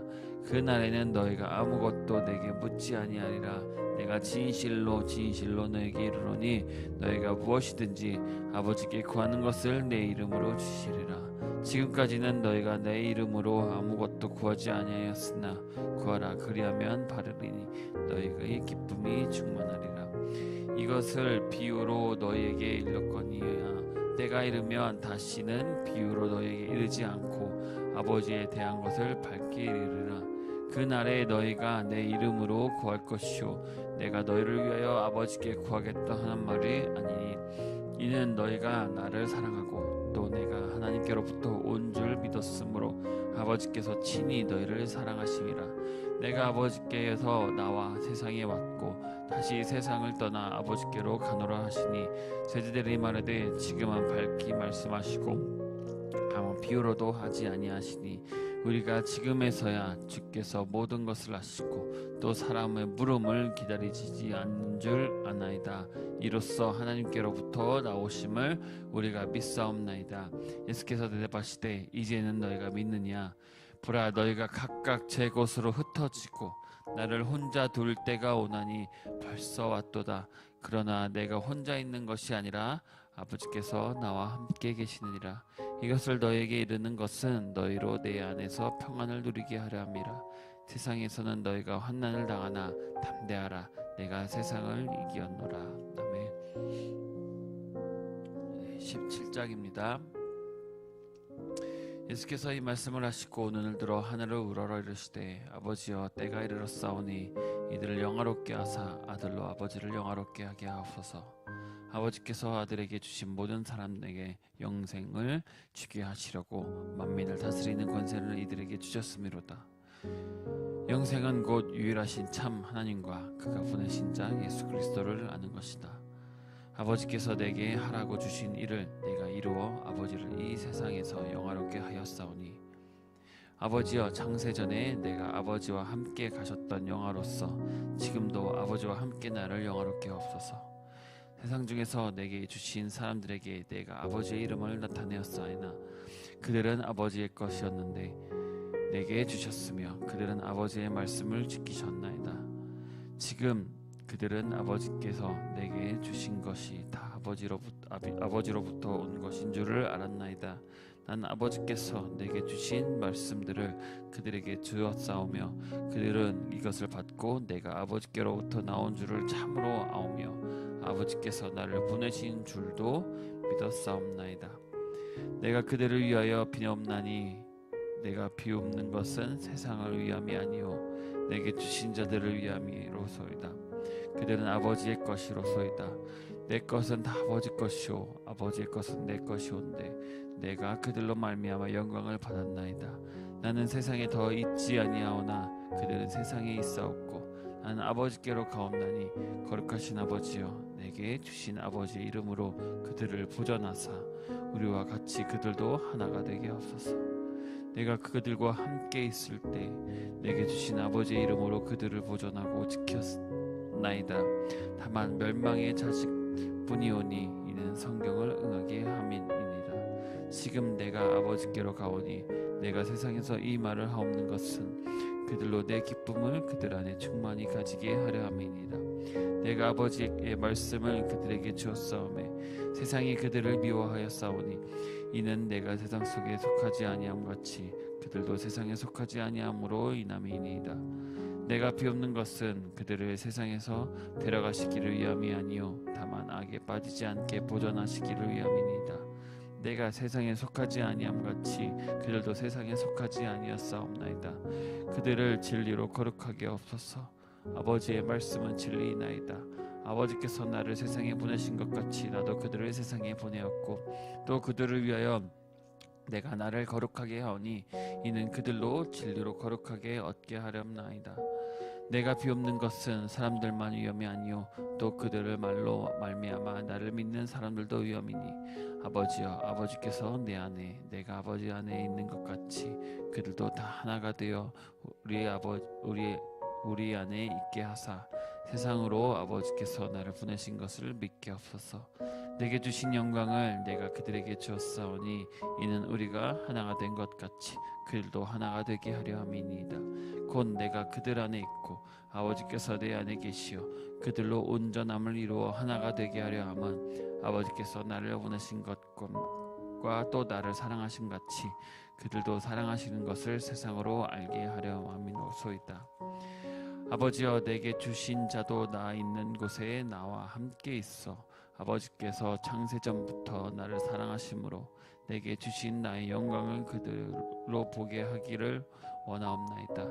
[SPEAKER 1] 그 날에는 너희가 아무것도 내게 묻지 아니하리라. 내가 진실로 진실로 너에게 이르노니 너희가 무엇이든지 아버지께 구하는 것을 내 이름으로 주시리라. 지금까지는 너희가 내 이름으로 아무것도 구하지 아니하였으나 구하라 그리하면 받으리니 너희의 기쁨이 충만하리라. 이것을 비유로 너희에게 일렀거니와 때가 이르면 다시는 비유로 너희에게 이르지 않고 아버지에 대한 것을 밝게 이르리라. 그 날에 너희가 내 이름으로 구할 것이요 내가 너희를 위하여 아버지께 구하겠다 하는 말이 아니니 이는 너희가 나를 사랑하고 또 내가 하나님께로부터 온 줄 믿었으므로 아버지께서 친히 너희를 사랑하심이라. 내가 아버지께서 나와 세상에 왔고 다시 세상을 떠나 아버지께로 가노라 하시니 제자들이 말하되 지금은 밝히 말씀하시고 아무 비유로도 하지 아니하시니 우리가 지금에서야 주께서 모든 것을 아시고 또 사람의 물음을 기다리지 않는 줄 아나이다. 이로써 하나님께로부터 나오심을 우리가 믿사옵나이다. 예수께서 대답하시되 이제는 너희가 믿느냐. 보라 너희가 각각 제 곳으로 흩어지고 나를 혼자 둘 때가 오나니 벌써 왔도다. 그러나 내가 혼자 있는 것이 아니라 아버지께서 나와 함께 계시느니라. 이것을 너희에게 이르는 것은 너희로 내 안에서 평안을 누리게 하려 함이라. 세상에서는 너희가 환난을 당하나 담대하라. 내가 세상을 이기었노라. 아멘. 17장입니다. 예수께서 이 말씀을 하시고 눈을 들어 하늘을 우러러 이르시되 아버지여 때가 이르렀사오니 이들을 영화롭게 하사 아들로 아버지를 영화롭게 하게 하옵소서. 아버지께서 아들에게 주신 모든 사람에게 영생을 주게 하시려고 만민을 다스리는 권세를 이들에게 주셨음이로다. 영생은 곧 유일하신 참 하나님과 그가 보내신 자 예수 그리스도를 아는 것이다. 아버지께서 내게 하라고 주신 일을 내가 이루어 아버지를 이 세상에서 영화롭게 하였사오니 아버지여 창세전에 내가 아버지와 함께 가셨던 영화로서 지금도 아버지와 함께 나를 영화롭게 하옵소서. 세상 중에서 내게 주신 사람들에게 내가 아버지의 이름을 나타내었사이나 그들은 아버지의 것이었는데 내게 주셨으며 그들은 아버지의 말씀을 지키셨나이다. 지금 그들은 아버지께서 내게 주신 것이 다 아버지로부터 온 것인 줄을 알았나이다. 난 아버지께서 내게 주신 말씀들을 그들에게 주었사오며 그들은 이것을 받고 내가 아버지께로부터 나온 줄을 참으로 아오며 아버지께서 나를 보내신 줄도 믿었사옵나이다. 내가 그들을 위하여 비옵나니 내가 비옵는 것은 세상을 위함이 아니요 내게 주신 자들을 위함이로소이다. 그들은 아버지의 것이로소이다. 내 것은 다 아버지 것이요 아버지의 것은 내 것이온데 내가 그들로 말미암아 영광을 받았나이다. 나는 세상에 더 있지 아니하오나 그들은 세상에 있사옵고 나는 아버지께로 가옵나니 거룩하신 아버지여 내게 주신 아버지의 이름으로 그들을 보전하사 우리와 같이 그들도 하나가 되게 하옵소서. 내가 그들과 함께 있을 때 내게 주신 아버지의 이름으로 그들을 보존하고 지켰나이다. 다만 멸망의 자식뿐이오니 이는 성경을 응하게 함이니라. 지금 내가 아버지께로 가오니 내가 세상에서 이 말을 하옵는 것은 그들로 내 기쁨을 그들 안에 충만히 가지게 하려 함이니라. 내가 아버지의 말씀을 그들에게 주었사오매 세상이 그들을 미워하였사오니 이는 내가 세상 속에 속하지 아니함 같이 그들도 세상에 속하지 아니함으로 인함이니이다. 내가 비옵는 것은 그들을 세상에서 데려가시기를 위함이 아니요 다만 악에 빠지지 않게 보존하시기를 위함이니이다. 내가 세상에 속하지 아니함 같이 그들도 세상에 속하지 아니었사옵나이다. 그들을 진리로 거룩하게 하옵소서. 아버지의 말씀은 진리이나이다. 아버지께서 나를 세상에 보내신 것 같이 나도 그들을 세상에 보내었고 또 그들을 위하여 내가 나를 거룩하게 하오니 이는 그들로 진리로 거룩하게 얻게 하렵나이다. 내가 비옵는 것은 사람들만 위험이 아니요 또 그들을 말로 말미암아 나를 믿는 사람들도 위험이니 아버지여 아버지께서 내 안에 내가 아버지 안에 있는 것 같이 그들도 다 하나가 되어 우리 안에 있게 하사 세상으로 아버지께서 나를 보내신 것을 믿게 하옵소서. 내게 주신 영광을 내가 그들에게 주었사오니 이는 우리가 하나가 된 것 같이 그들도 하나가 되게 하려 함이니이다. 곧 내가 그들 안에 있고 아버지께서 내 안에 계시어 그들로 온전함을 이루어 하나가 되게 하려 함은 아버지께서 나를 보내신 것과 또 나를 사랑하심 같이 그들도 사랑하시는 것을 세상으로 알게 하려 함이로소이다. 아버지여 내게 주신 자도 나 있는 곳에 나와 함께 있어 아버지께서 창세전부터 나를 사랑하심으로 내게 주신 나의 영광을 그들로 보게 하기를 원하옵나이다.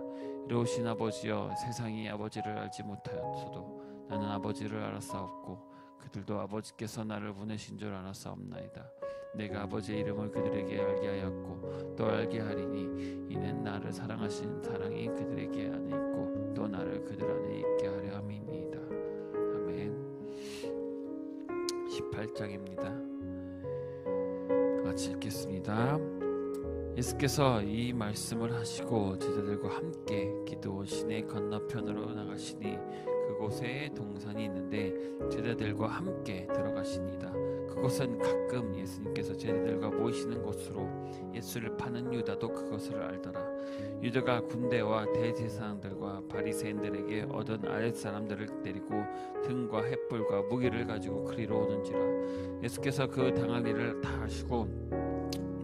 [SPEAKER 1] 이로우신 아버지여 세상이 아버지를 알지 못하였어도 나는 아버지를 알았사옵고 그들도 아버지께서 나를 보내신 줄 알았사옵나이다. 내가 아버지의 이름을 그들에게 알게 하였고 또 알게 하리니 이는 나를 사랑하신 사랑이 그들에게 안에 있고 또 나를 그들 안에 있게 하려 함이니이다. 아멘. 18장입니다. 같이 읽겠습니다. 예수께서 이 말씀을 하시고 제자들과 함께 기드온 시내 건너편으로 나가시니 그곳에 동산이 있는데 제자들과 함께 들어가시니이다. 그곳은 가끔 예수님께서 제자들과 모이시는 곳으로 예수를 파는 유다도 그것을 알더라. 유다가 군대와 대제사장들과 바리새인들에게 얻은 아랫사람들을 데리고 등과 횃불과 무기를 가지고 그리로 오는지라. 예수께서 그 당할 일을 다 하시고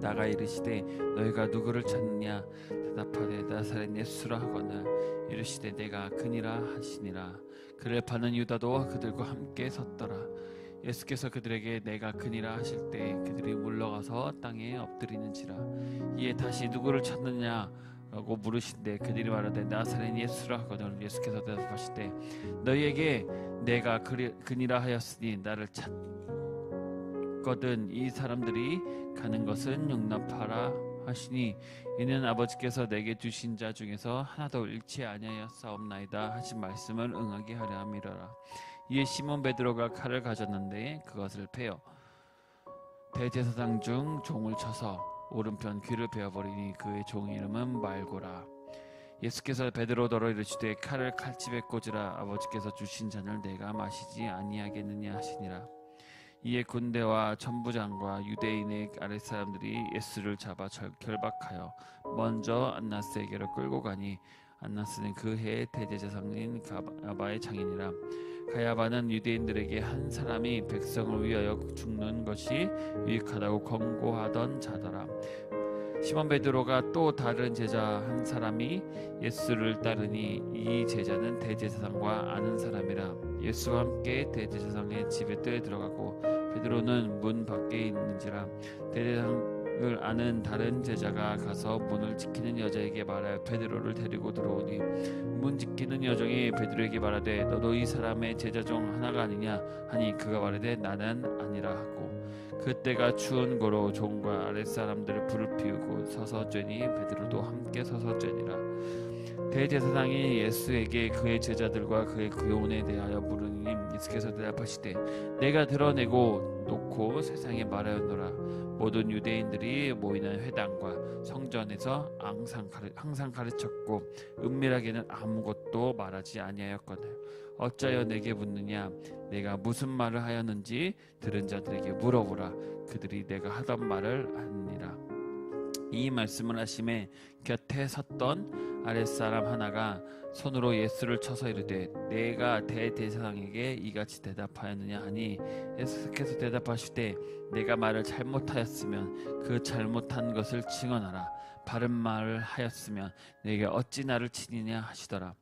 [SPEAKER 1] 나가 이르시되 너희가 누구를 찾느냐 대답하되 나사렛 예수라 하거늘 이르시되 내가 그니라 하시니라. 그를 파는 유다도 그들과 함께 섰더라. 예수께서 그들에게 내가 그니라 하실 때 그들이 물러가서 땅에 엎드리는지라. 이에 다시 누구를 찾느냐 라고 물으신데 그들이 말하되 나사렛 예수라 하거늘 예수께서 대답하시되 너희에게 내가 그니라 하였으니 나를 찾거든 이 사람들이 가는 것은 용납하라 하시니 이는 아버지께서 내게 주신 자 중에서 하나도 잃지 아니하였사옵나이다 하신 말씀을 응하게 하려 함이로라. 이에 시몬 베드로가 칼을 가졌는데 그것을 베어 대제사장 중 종을 쳐서 오른편 귀를 베어버리니 그의 종 이름은 말고라. 예수께서 베드로더러 이르시되 칼을 칼집에 꽂으라. 아버지께서 주신 잔을 내가 마시지 아니하겠느냐 하시니라. 이에 군대와 천부장과 유대인의 아랫사람들이 예수를 잡아 결박하여 먼저 안나스에게로 끌고 가니 안나스는 그 해의 대제사장인 가야바의 장인이라. 가야바는 유대인들에게 한 사람이 백성을 위하여 죽는 것이 유익하다고 권고하던 자더라. 시몬 베드로가 또 다른 제자 한 사람이 예수를 따르니 이 제자는 대제사장과 아는 사람이라. 예수와 함께 대제사장의 집에 들어가고 베드로는 문 밖에 있는지라. 대제사장을 아는 다른 제자가 가서 문을 지키는 여자에게 말하여 베드로를 데리고 들어오니 문 지키는 여종이 베드로에게 말하되 너도 이 사람의 제자 중 하나가 아니냐 하니 그가 말하되 나는 아니라 하고 그때가 추운 고로 종과 아랫사람들을 불을 피우고 서서 쬐니 베드로도 함께 서서 쬐니라. 대제사장이 예수에게 그의 제자들과 그의 교훈에 대하여 물으니 예수께서 대답하시되 내가 드러내고 놓고 세상에 말하였노라. 모든 유대인들이 모이는 회당과 성전에서 항상 가르쳤고 은밀하게는 아무것도 말하지 아니하였거늘 어찌하여 내게 묻느냐. 내가 무슨 말을 하였는지 들은 자들에게 물어보라. 그들이 내가 하던 말을 하니라. 이 말씀을 하심에 곁에 섰던 아랫사람 하나가 손으로 예수를 쳐서 이르되 내가 대제사장에게 이같이 대답하였느냐 하니 예수께서 대답하시되 내가 말을 잘못하였으면 그 잘못한 것을 증언하라. 바른 말을 하였으면 내게 어찌 나를 치느냐 하시더라.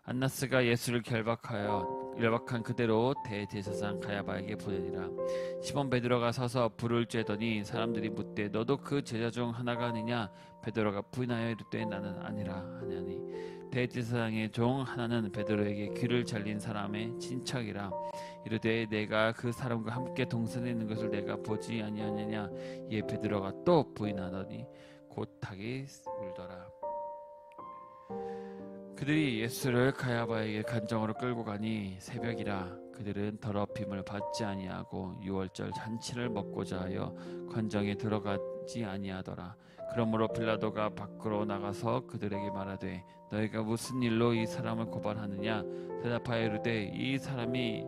[SPEAKER 1] 안나스가 예수를 결박한 그대로 대제사장 가야바에게 보내니라. 시몬 베드로가 서서 불을 쬐더니 사람들이 묻되 너도 그 제자 중 하나가 아니냐. 베드로가 부인하여 이르되 나는 아니라 하냐니 대제사장의 종 하나는 베드로에게 귀를 잘린 사람의 친척이라. 이르되 내가 그 사람과 함께 동산에 있는 것을 내가 보지 아니하느냐. 이에 베드로가 또 부인하더니 곧하기 울더라. 그들이 예수를 가야바에게 간정으로 끌고 가니 새벽이라. 그들은 더럽힘을 받지 아니하고 유월절 잔치를 먹고자 하여 관정에 들어가지 아니하더라. 그러므로 빌라도가 밖으로 나가서 그들에게 말하되 너희가 무슨 일로 이 사람을 고발하느냐. 대답하여 이르되 이 사람이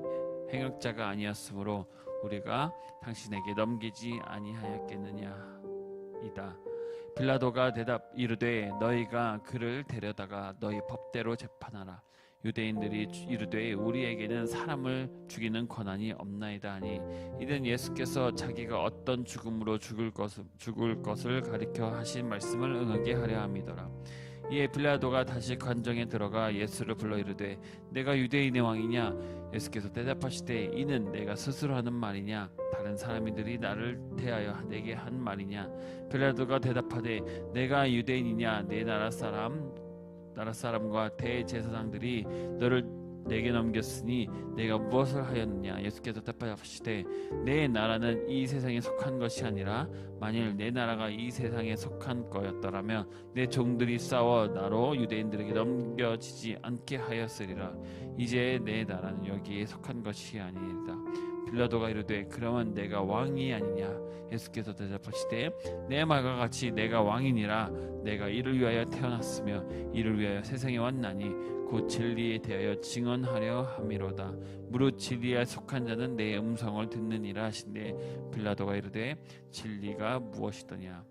[SPEAKER 1] 행역자가 아니었으므로 우리가 당신에게 넘기지 아니하였겠느냐 이다. 빌라도가 대답 이르되 너희가 그를 데려다가 너희 법대로 재판하라. 유대인들이 이르되 우리에게는 사람을 죽이는 권한이 없나이다 하니 이는 예수께서 자기가 어떤 죽음으로 죽을 것을 가리켜 하신 말씀을 응하게 하려 함이더라. 이에 빌라도가 다시 관정에 들어가 예수를 불러 이르되 내가 유대인의 왕이냐. 예수께서 대답하시되 이는 내가 스스로 하는 말이냐 다른 사람들이 나를 대하여 내게 한 말이냐. 빌라도가 대답하되 내가 유대인이냐. 내 나라 사람과 대제사장들이 너를 내게 넘겼으니 내가 무엇을 하였느냐. 예수께서 대답하시되 내 나라는 이 세상에 속한 것이 아니라 만일 내 나라가 이 세상에 속한 거였더라면 내 종들이 싸워 나로 유대인들에게 넘겨지지 않게 하였으리라. 이제 내 나라는 여기에 속한 것이 아니니라. 빌라도가 이르되 그러면 내가 왕이 아니냐. 예수께서 대답하시되 내 말과 같이 내가 왕이니라. 내가 이를 위하여 태어났으며 이를 위하여 세상에 왔나니 곧 진리에 대하여 증언하려 함이로다. 무릇 진리에 속한 자는 내 음성을 듣느니라 하신대 빌라도가 이르되 진리가 무엇이더냐.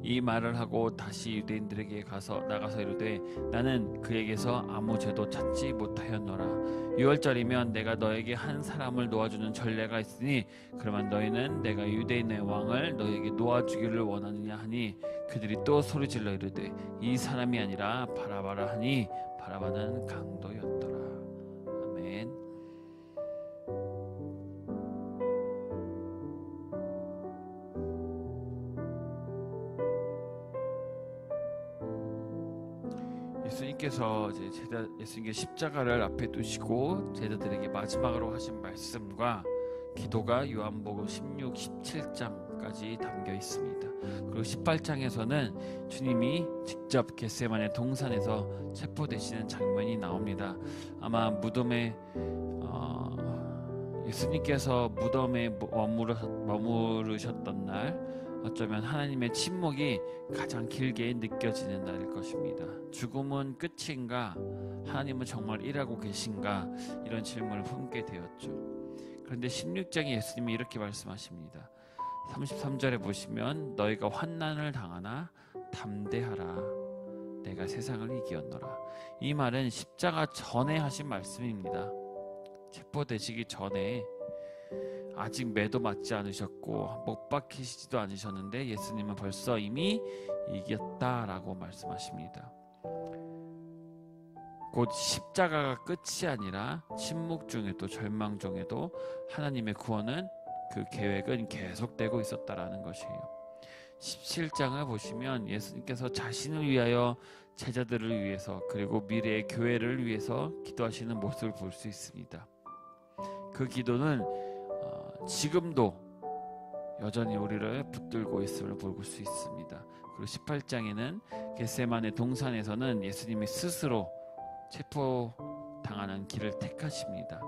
[SPEAKER 1] 이 말을 하고 다시 유대인들에게 나가서 이르되 나는 그에게서 아무 죄도 찾지 못하였노라. 유월절이면 내가 너에게 한 사람을 놓아주는 전례가 있으니 그러면 너희는 내가 유대인의 왕을 너에게 놓아주기를 원하느냐 하니 그들이 또 소리질러 이르되 이 사람이 아니라 바라바라 하니 바라바는 강도였더라. 아멘. 예수님께서 예수님께 십자가를 앞에 두시고 제자들에게 마지막으로 하신 말씀과 기도가 요한복음 16, 17장 것까지 담겨 있습니다. 그리고 18장에서는 주님이 직접 겟세마네 동산에서 체포되시는 장면이 나옵니다. 아마 무덤에 예수님께서 무덤에 머무르셨던 날, 어쩌면 하나님의 침묵이 가장 길게 느껴지는 날일 것입니다. 죽음은 끝인가? 하나님은 정말 일하고 계신가? 이런 질문을 품게 되었죠. 그런데 16장에 예수님이 이렇게 말씀하십니다. 33절에 보시면 너희가 환난을 당하나 담대하라. 내가 세상을 이기었노라. 이 말은 십자가 전에 하신 말씀입니다. 체포되시기 전에 아직 매도 맞지 않으셨고 못 박히시지도 않으셨는데 예수님은 벌써 이미 이겼다라고 말씀하십니다. 곧 십자가가 끝이 아니라 침묵 중에도 절망 중에도 하나님의 구원은 그 계획은 계속되고 있었다라는 것이에요. 17장을 보시면 예수님께서 자신을 위하여, 제자들을 위해서, 그리고 미래의 교회를 위해서 기도하시는 모습을 볼 수 있습니다. 그 기도는 지금도 여전히 우리를 붙들고 있음을 볼 수 있습니다. 그리고 18장에는 겟세마네 동산에서는 예수님이 스스로 체포당하는 길을 택하십니다.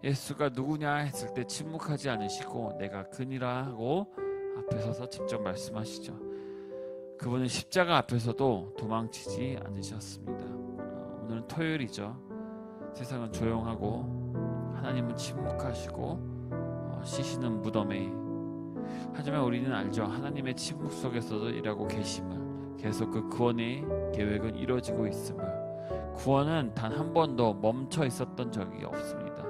[SPEAKER 1] 예수가 누구냐 했을 때 침묵하지 않으시고 내가 그니라 하고 앞에 서서 직접 말씀하시죠. 그분은 십자가 앞에서도 도망치지 않으셨습니다. 오늘은 토요일이죠. 세상은 조용하고 하나님은 침묵하시고 쉬시는 무덤에, 하지만 우리는 알죠. 하나님의 침묵 속에서도 일하고 계심을, 계속 그 구원의 계획은 이루어지고 있음을. 구원은 단 한 번도 멈춰 있었던 적이 없습니다.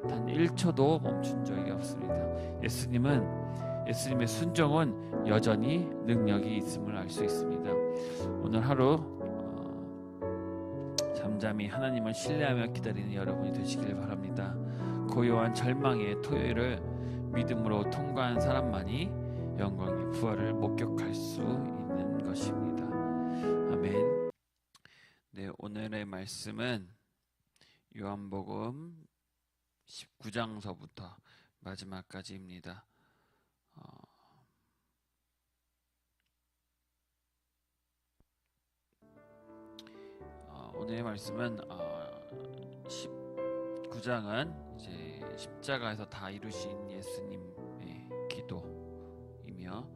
[SPEAKER 1] 단 1초도 멈춘 적이 없습니다. 예수님의 순종은 여전히 능력이 있음을 알 수 있습니다. 오늘 하루 잠잠히 하나님을 신뢰하며 기다리는 여러분이 되시길 바랍니다. 고요한 절망의 토요일을 믿음으로 통과한 사람만이 영광의 부활을 목격할 수 있는 것입니다. 아멘. 네, 오늘의 말씀은 요한복음 19장서부터 마지막까지입니다. 오늘의 말씀은 19장은 이제 십자가에서 다 이루신 예수님의 기도이며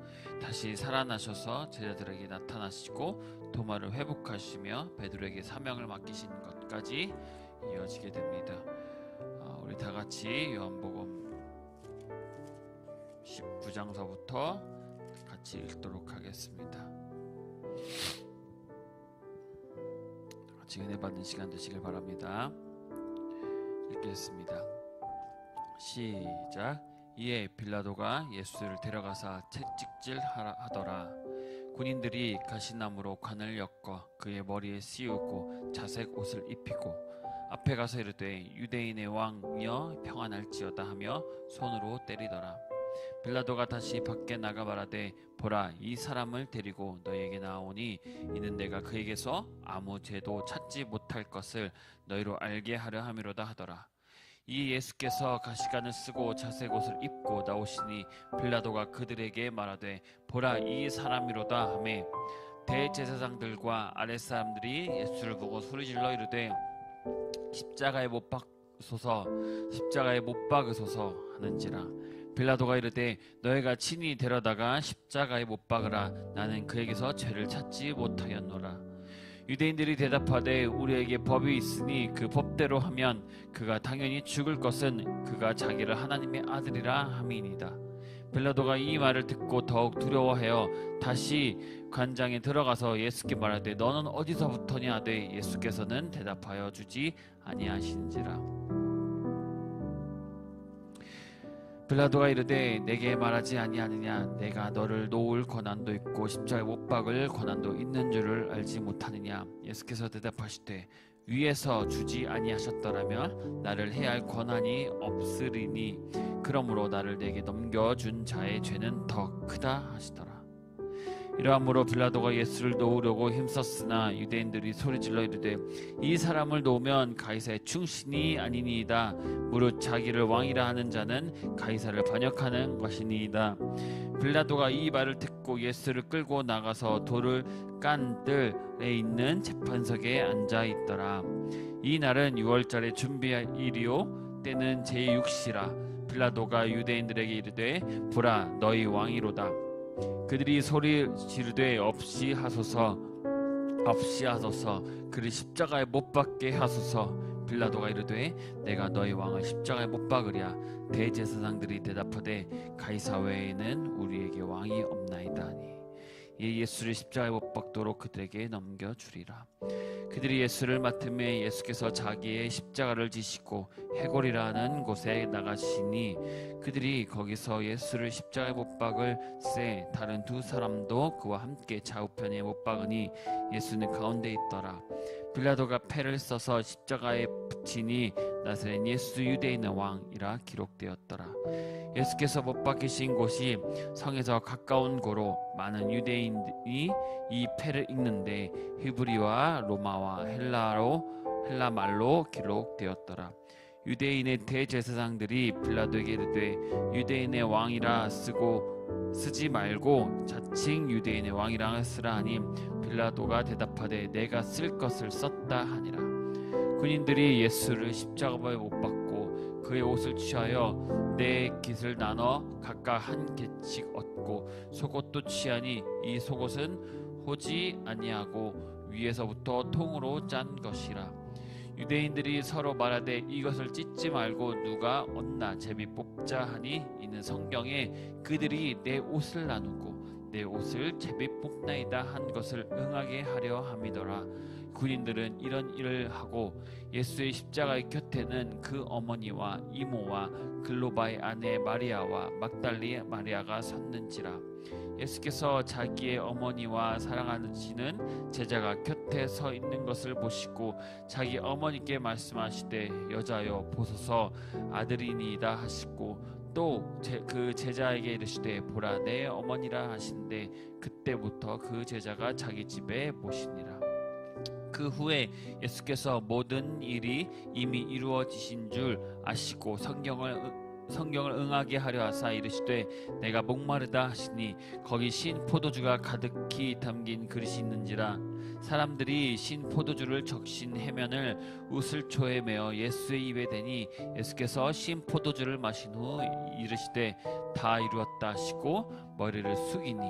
[SPEAKER 1] 다시 살아나셔서 제자들에게 나타나시고 도마를 회복하시며 베드로에게 사명을 맡기시는 것까지 이어지게 됩니다. 우리 다 같이 요한복음 19장서부터 같이 읽도록 하겠습니다. 같이 은혜 받는 시간 되시길 바랍니다. 읽겠습니다. 시작. 이에 빌라도가 예수를 데려가사 채찍질 하더라. 군인들이 가시나무로 관을 엮어 그의 머리에 씌우고 자색 옷을 입히고 앞에 가서 이르되 유대인의 왕이여 평안할지어다 하며 손으로 때리더라. 빌라도가 다시 밖에 나가 말하되 보라, 이 사람을 데리고 너희에게 나오니 이는 내가 그에게서 아무 죄도 찾지 못할 것을 너희로 알게 하려 함이로다 하더라. 이 예수께서 가시관을 쓰고 자색 옷을 입고 나오시니 빌라도가 그들에게 말하되 보라, 이 사람이로다 하매 대제사장들과 아랫사람들이 예수를 보고 소리질러 이르되 십자가에 못 박으소서, 십자가에 못 박으소서 하는지라. 빌라도가 이르되 너희가 친히 데려다가 십자가에 못 박으라. 나는 그에게서 죄를 찾지 못하였노라. 유대인들이 대답하되 우리에게 법이 있으니 그 법대로 하면 그가 당연히 죽을 것은 그가 자기를 하나님의 아들이라 함이니이다. 빌라도가 이 말을 듣고 더욱 두려워하여 다시 관장에 들어가서 예수께 말하되 너는 어디서부터냐 하되 예수께서는 대답하여 주지 아니하시는지라. 빌라도가 이르되 내게 말하지 아니하느냐? 내가 너를 놓을 권한도 있고 십자가에 못 박을 권한도 있는 줄을 알지 못하느냐? 예수께서 대답하시되 위에서 주지 아니하셨더라면 나를 해할 권한이 없으리니 그러므로 나를 내게 넘겨준 자의 죄는 더 크다 하시더라. 이러함으로 빌라도가 예수를 놓으려고 힘썼으나 유대인들이 소리질러 이르되 이 사람을 놓으면 가이사의 충신이 아니니이다. 무릇 자기를 왕이라 하는 자는 가이사를 반역하는 것이니이다. 빌라도가 이 말을 듣고 예수를 끌고 나가서 돌을 깐 뜰에 있는 재판석에 앉아 있더라. 이 날은 6월절의 준비일이요 때는 제6시라. 빌라도가 유대인들에게 이르되 보라 너희 왕이로다. 그들이 소리 지르되 없이 하소서 그를 십자가에 못 박게 하소서. 빌라도가 이르되 내가 너희 왕을 십자가에 못 박으랴. 대제사장들이 대답하되 가이사 외에는 우리에게 왕이 없나이다 하니 이에 예수를 십자가에 못 박도록 그들에게 넘겨주리라. 그들이 예수를 맡음에 예수께서 자기의 십자가를 지시고 해골이라는 곳에 나가시니 그들이 거기서 예수를 십자가에 못 박을 새 다른 두 사람도 그와 함께 좌우편에 못 박으니 예수는 가운데 있더라. 빌라도가 패를 써서 십자가에 붙이니 나사렛 예수 유대인의 왕이라 기록되었더라. 예수께서 못 박히신 곳이 성에서 가까운 고로 많은 유대인이 이 패를 읽는데 히브리와 로마와 헬라 말로 기록되었더라. 유대인의 대제사장들이 빌라도에게 이르되 유대인의 왕이라 쓰지 말고 자칭 유대인의 왕이라 쓰라 하니 빌라도가 대답하되 내가 쓸 것을 썼다 하니라. 군인들이 예수를 십자가에 못 박고 그의 옷을 취하여 네 깃을 나눠 각각 한 깃씩 얻고 속옷도 취하니 이 속옷은 호지 아니하고 위에서부터 통으로 짠 것이라. 유대인들이 서로 말하되 이것을 찢지 말고 누가 얻나 제비 뽑자 하니 이는 성경에 그들이 내 옷을 나누고 내 옷을 제비 뽑나이다 한 것을 응하게 하려 함이더라. 군인들은 이런 일을 하고 예수의 십자가의 곁에는 그 어머니와 이모와 글로바의 아내 마리아와 막달리 마리아가 섰는지라. 예수께서 자기의 어머니와 사랑하시는 제자가 곁에 서 있는 것을 보시고 자기 어머니께 말씀하시되 여자여 보소서 아들이니이다 하시고 또 그 제자에게 이르시되 보라 내 어머니라 하신데 그때부터 그 제자가 자기 집에 모시니라. 그 후에 예수께서 모든 일이 이미 이루어지신 줄 아시고 성경을 응하게 하려 하사 이르시되 내가 목마르다 하시니 거기 신 포도주가 가득히 담긴 그릇이 있는지라. 사람들이 신 포도주를 적신 해면을 우슬초에 메어 예수의 입에 대니 예수께서 신 포도주를 마신 후 이르시되 다 이루었다 하시고 머리를 숙이니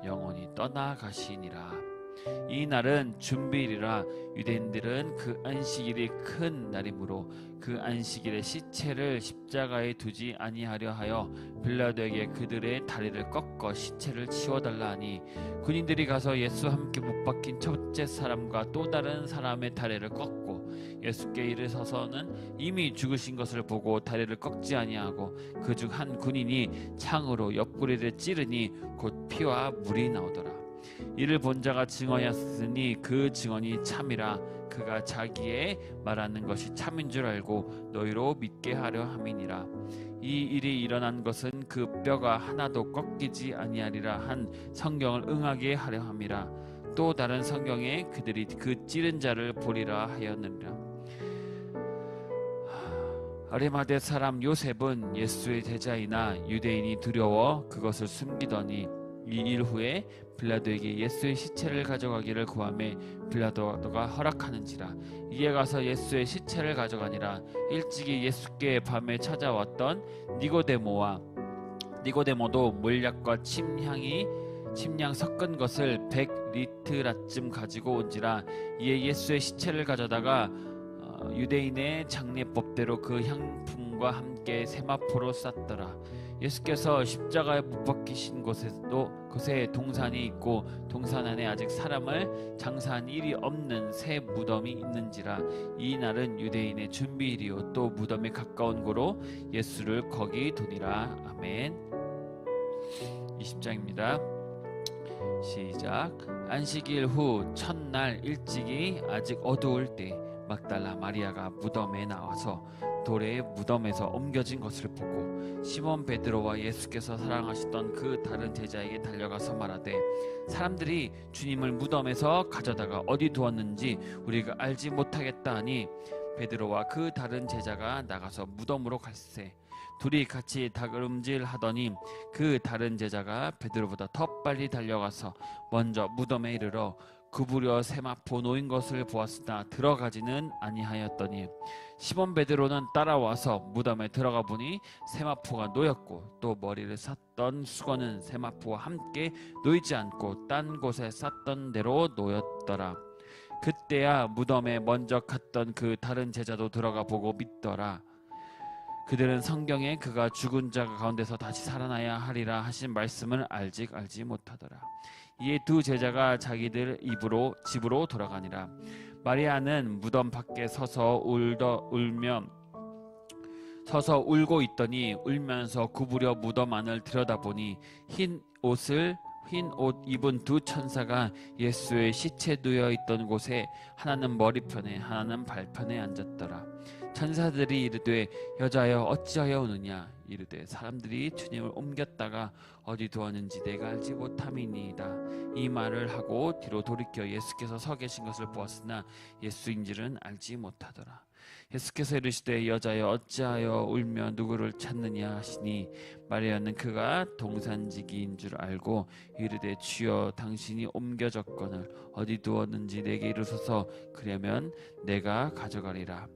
[SPEAKER 1] 영원히 떠나가시니라. 이 날은 준비일이라. 유대인들은 그 안식일이 큰 날이므로 그 안식일에 시체를 십자가에 두지 아니하려 하여 빌라도에게 그들의 다리를 꺾어 시체를 치워달라 하니 군인들이 가서 예수와 함께 못 박힌 첫째 사람과 또 다른 사람의 다리를 꺾고 예수께 이르서서는 이미 죽으신 것을 보고 다리를 꺾지 아니하고 그 중 한 군인이 창으로 옆구리를 찌르니 곧 피와 물이 나오더라. 이를 본 자가 증언하였으니 그 증언이 참이라. 그가 자기의 말하는 것이 참인 줄 알고 너희로 믿게 하려 함이니라. 이 일이 일어난 것은 그 뼈가 하나도 꺾이지 아니하리라 한 성경을 응하게 하려 함이라. 또 다른 성경에 그들이 그 찌른 자를 보리라 하였느니라. 아리마대 사람 요셉은 예수의 제자이나 유대인이 두려워 그것을 숨기더니 이 일 후에 빌라도에게 예수의 시체를 가져가기를 구하매 빌라도가 허락하는지라. 이에 가서 예수의 시체를 가져가니라. 일찍이 예수께 밤에 찾아왔던 니고데모도 몰약과 침량 섞은 것을 100리트라쯤 가지고 온지라. 이에 예수의 시체를 가져다가 유대인의 장례법대로 그 향품과 함께 세마포로 쌌더라. 예수께서 십자가에 못 박히신 곳에 동산이 있고 동산 안에 아직 사람을 장사한 일이 없는 새 무덤이 있는지라. 이 날은 유대인의 준비일이요 또 무덤에 가까운 고로 예수를 거기 두니라. 아멘. 20장입니다. 시작. 안식일 후 첫날 일찍이 아직 어두울 때 막달라 마리아가 무덤에 나와서 돌에 무덤에서 옮겨진 것을 보고 시몬 베드로와 예수께서 사랑하시던 그 다른 제자에게 달려가서 말하되 사람들이 주님을 무덤에서 가져다가 어디 두었는지 우리가 알지 못하겠다 하니 베드로와 그 다른 제자가 나가서 무덤으로 갈새 둘이 같이 다름질 하더니 그 다른 제자가 베드로보다 더 빨리 달려가서 먼저 무덤에 이르러 구부려 세마포 놓인 것을 보았으나 들어가지는 아니하였더니 시몬 베드로는 따라와서 무덤에 들어가 보니 세마포가 놓였고 또 머리를 쌌던 수건은 세마포와 함께 놓이지 않고 딴 곳에 쌌던 대로 놓였더라. 그때야 무덤에 먼저 갔던 그 다른 제자도 들어가 보고 믿더라. 그들은 성경에 그가 죽은 자 가운데서 다시 살아나야 하리라 하신 말씀을 알지 못하더라. 이에 두 제자가 자기들 집으로 돌아가니라. 마리아는 무덤 밖에 서서 울고 있더니 울면서 구부려 무덤 안을 들여다보니 흰 옷 입은 두 천사가 예수의 시체 누워 있던 곳에 하나는 머리편에 하나는 발편에 앉았더라. 천사들이 이르되 여자여 어찌하여 우느냐 이르되 사람들이 주님을 옮겼다가 어디 두었는지 내가 알지 못함이니이다. 이 말을 하고 뒤로 돌이켜 예수께서 서 계신 것을 보았으나 예수인지를 알지 못하더라. 예수께서 이르시되 여자여 어찌하여 울며 누구를 찾느냐 하시니 마리아는 그가 동산지기인 줄 알고 이르되 주여 당신이 옮겨졌거늘 어디 두었는지 내게 이르소서 그러면 내가 가져가리라.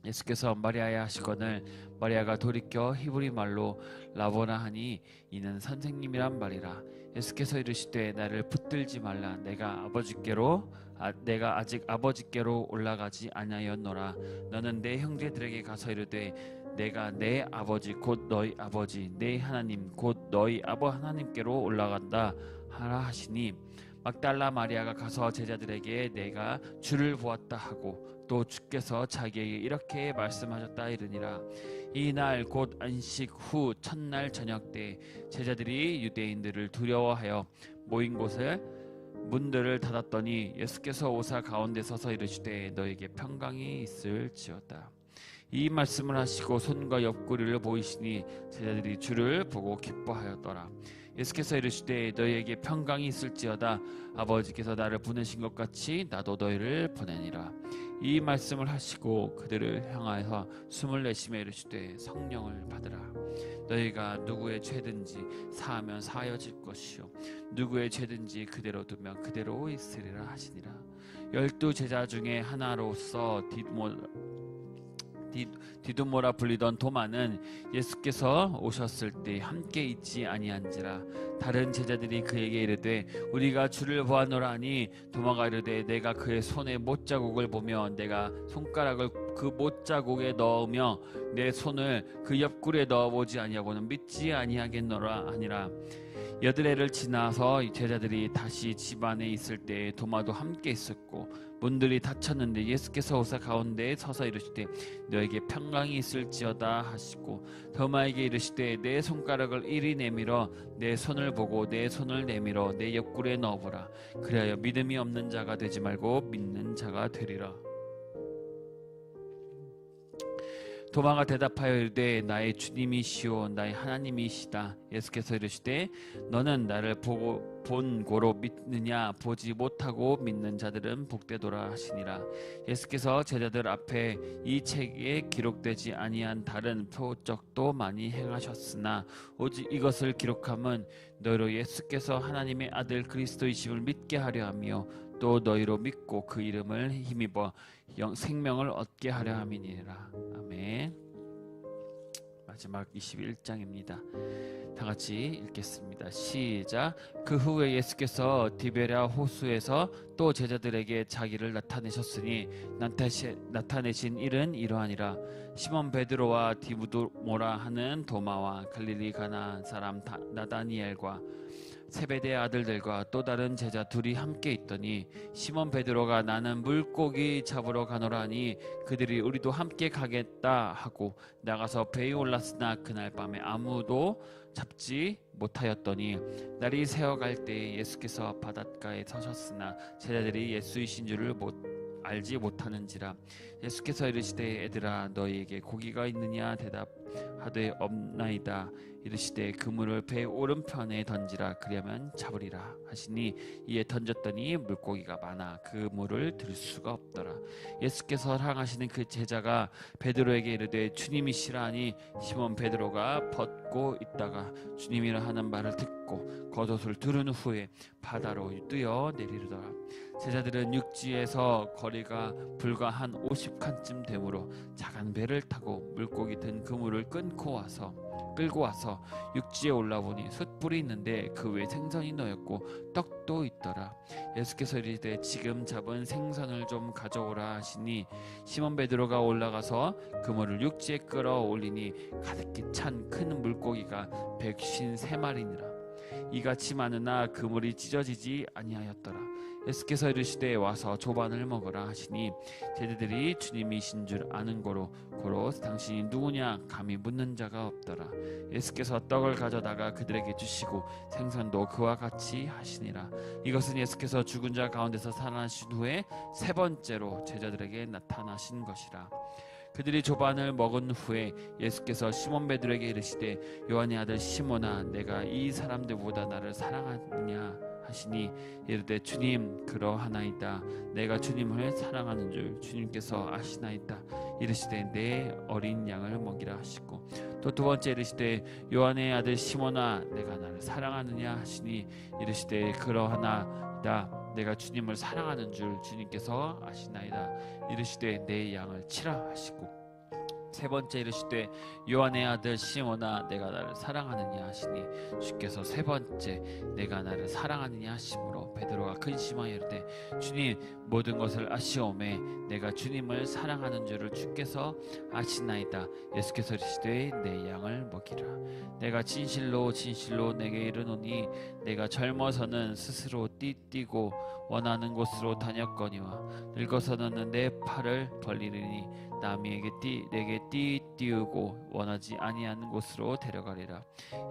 [SPEAKER 1] 예수께서 마리아야 하시거늘 마리아가 돌이켜 히브리 말로 라보나 하니 이는 선생님이란 말이라. 예수께서 이르시되 나를 붙들지 말라. 내가 아직 아버지께로 올라가지 아니하였노라. 너는 내 형제들에게 가서 이르되 내가 내 아버지 곧 너희 아버지 내 하나님 곧 너희 아버 하나님께로 올라간다 하라 하시니 막달라 마리아가 가서 제자들에게 내가 주를 보았다 하고 또 주께서 자기에게 이렇게 말씀하셨다 이르니라. 이날 곧 안식 후 첫날 저녁 때 제자들이 유대인들을 두려워하여 모인 곳에 문들을 닫았더니 예수께서 오사 가운데 서서 이르시되 너에게 평강이 있을지어다. 이 말씀을 하시고 손과 옆구리를 보이시니 제자들이 주를 보고 기뻐하였더라. 예수께서 이르시되 너희에게 평강이 있을지어다. 아버지께서 나를 보내신 것 같이 나도 너희를 보내니라. 이 말씀을 하시고 그들을 향하여 숨을 내쉬며 이르시되 성령을 받으라. 너희가 누구의 죄든지 사하면 사하여질 것이요 누구의 죄든지 그대로 두면 그대로 있으리라 하시니라. 12 제자 중에 하나로서 디두모라 불리던 도마는 예수께서 오셨을 때 함께 있지 아니한지라. 다른 제자들이 그에게 이르되 우리가 주를 보았노라 하니 도마가 이르되 내가 그의 손에 못자국을 보며 내가 손가락을 그 못자국에 넣으며 내 손을 그 옆구리에 넣어보지 아니하고는 믿지 아니하겠노라 하니라. 8해를 지나서 제자들이 다시 집 안에 있을 때 도마도 함께 있었고 문들이 닫혔는데 예수께서 오사 가운데에 서서 이르시되 너에게 평강이 있을지어다 하시고 도마에게 이르시되 내 손가락을 이리 내밀어 내 손을 보고 내 손을 내밀어 내 옆구리에 넣어보라. 그리하여 믿음이 없는 자가 되지 말고 믿는 자가 되리라. 도마가 대답하여 이르되 나의 주님이시오 나의 하나님이시다. 예수께서 이르시되 너는 나를 본 고로 믿느냐 보지 못하고 믿는 자들은 복되도라 하시니라. 예수께서 제자들 앞에 이 책에 기록되지 아니한 다른 표적도 많이 행하셨으나 오직 이것을 기록함은 너희로 예수께서 하나님의 아들 그리스도이심을 믿게 하려 하며 또 너희로 믿고 그 이름을 힘입어 생명을 얻게 하려 함이니라. 아멘. 마지막 21장입니다. 다 같이 읽겠습니다. 시작. 그 후에 예수께서 디베랴 호수에서 또 제자들에게 자기를 나타내셨으니 나타내신 일은 이러하니라. 시몬 베드로와 디두모라 하는 도마와 갈릴리 가나안 사람 나다니엘과 세베대의 아들들과 또 다른 제자 둘이 함께 있더니 시몬 베드로가 나는 물고기 잡으러 가노라 하니 그들이 우리도 함께 가겠다 하고 나가서 배에 올랐으나 그날 밤에 아무도 잡지 못하였더니 날이 새어갈 때에 예수께서 바닷가에 서셨으나 제자들이 예수이신 줄을 알지 못하는지라. 예수께서 이르시되 애들아 너희에게 고기가 있느냐 대답하되 없나이다. 이르시되 그물을 배 오른편에 던지라 그리하면 잡으리라 하시니 이에 던졌더니 물고기가 많아 그물을 들 수가 없더라. 예수께서 사랑하시는 그 제자가 베드로에게 이르되 주님이시라 하니 시몬 베드로가 벗고 있다가 주님이라 하는 말을 듣고 겉옷을 두른 후에 바다로 뛰어 내리더라. 제자들은 육지에서 거리가 불과 한 50칸쯤 되므로 작은 배를 타고 물고기 든 그물을 끌고 와서 육지에 올라보니 숯불이 있는데 그 위에 생선이 놓였고 떡도 있더라. 예수께서 이르시되 지금 잡은 생선을 좀 가져오라 하시니 시몬 베드로가 올라가서 그물을 육지에 끌어올리니 가득히 찬 큰 물고기가 153마리니라. 이같이 많으나 그물이 찢어지지 아니하였더라. 예수께서 이르시되 와서 조반을 먹으라 하시니 제자들이 주님이신 줄 아는 고로 당신이 누구냐 감히 묻는 자가 없더라. 예수께서 떡을 가져다가 그들에게 주시고 생선도 그와 같이 하시니라. 이것은 예수께서 죽은 자 가운데서 살아나신 후에 세 번째로 제자들에게 나타나신 것이라. 그들이 조반을 먹은 후에 예수께서 시몬 베드로에게 이르시되 요한의 아들 시몬아 내가 이 사람들보다 나를 사랑하느냐 하시니 이르되 주님 그러하나이다. 내가 주님을 사랑하는 줄 주님께서 아시나이다. 이르시되 내 어린 양을 먹이라 하시고 또 두 번째 이르시되 요한의 아들 시몬아 내가 나를 사랑하느냐 하시니 이르시되 그러하나이다. 내가 주님을 사랑하는 줄 주님께서 아시나이다. 이르시되 내 양을 치라 하시고 세 번째 이르시되 요한의 아들 시몬아 내가 나를 사랑하느냐 하시니 주께서 세 번째 내가 나를 사랑하느냐 하심으로 베드로가 근심하여 이르되 주님 모든 것을 아시오매 내가 주님을 사랑하는 줄을 주께서 아시나이다. 예수께서 이르시되 내 양을 먹이라. 내가 진실로 내게 이르노니 내가 젊어서는 스스로 뛰고 원하는 곳으로 다녔거니와 늙어서는 내 팔을 벌리리니 남이 내게 띄우고 원하지 아니하는 곳으로 데려가리라.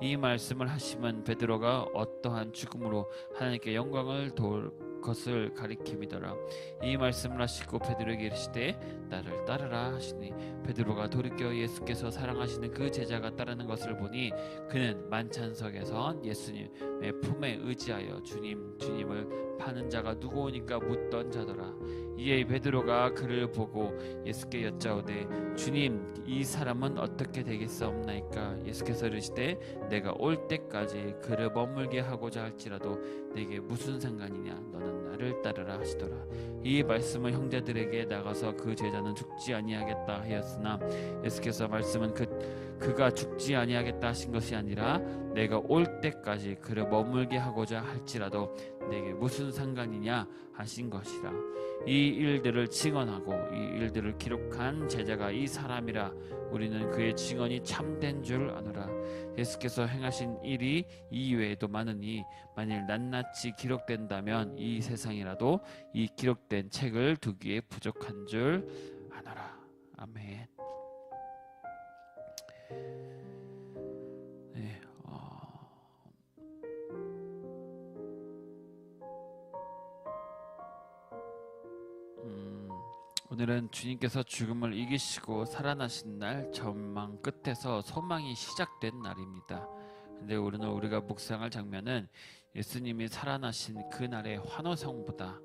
[SPEAKER 1] 이 말씀을 하시면 베드로가 어떠한 죽음으로 하나님께 영광을 돌 것을 가리킴이더라. 이 말씀을 하시고 베드로에게 이르시되 나를 따르라 하시니 베드로가 돌이켜 예수께서 사랑하시는 그 제자가 따르는 것을 보니 그는 만찬석에서 예수님의 품에 의지하여 주님을 파는 자가 누구오니까 묻던 자더라. 이에 베드로가 그를 보고 예수께 여짜오되 주님 이 사람은 어떻게 되겠사옵나이까? 예수께서 이르시되 내가 올 때까지 그를 머물게 하고자 할지라도 내게 무슨 상관이냐? 너는 나를 따르라 하시더라. 이 말씀을 형제들에게 나가서 그 제자는 죽지 아니하겠다 하였으나 예수께서 말씀은 그가 죽지 아니하겠다 하신 것이 아니라 내가 올 때까지 그를 머물게 하고자 할지라도 내게 무슨 상관이냐 하신 것이라. 이 일들을 증언하고 이 일들을 기록한 제자가 이 사람이라. 우리는 그의 증언이 참된 줄 아노라. 예수께서 행하신 일이 이외에도 많으니 만일 낱낱이 기록된다면 이 세상이라도 이 기록된 책을 두기에 부족한 줄 아노라. 아멘. 네, 오늘은 주님께서 죽음을 이기시고 살아나신 날 전망 끝에서 소망이 시작된 날입니다. 근데 오늘 우리가 묵상할 장면은 예수님이 살아나신 그날의 환호성보다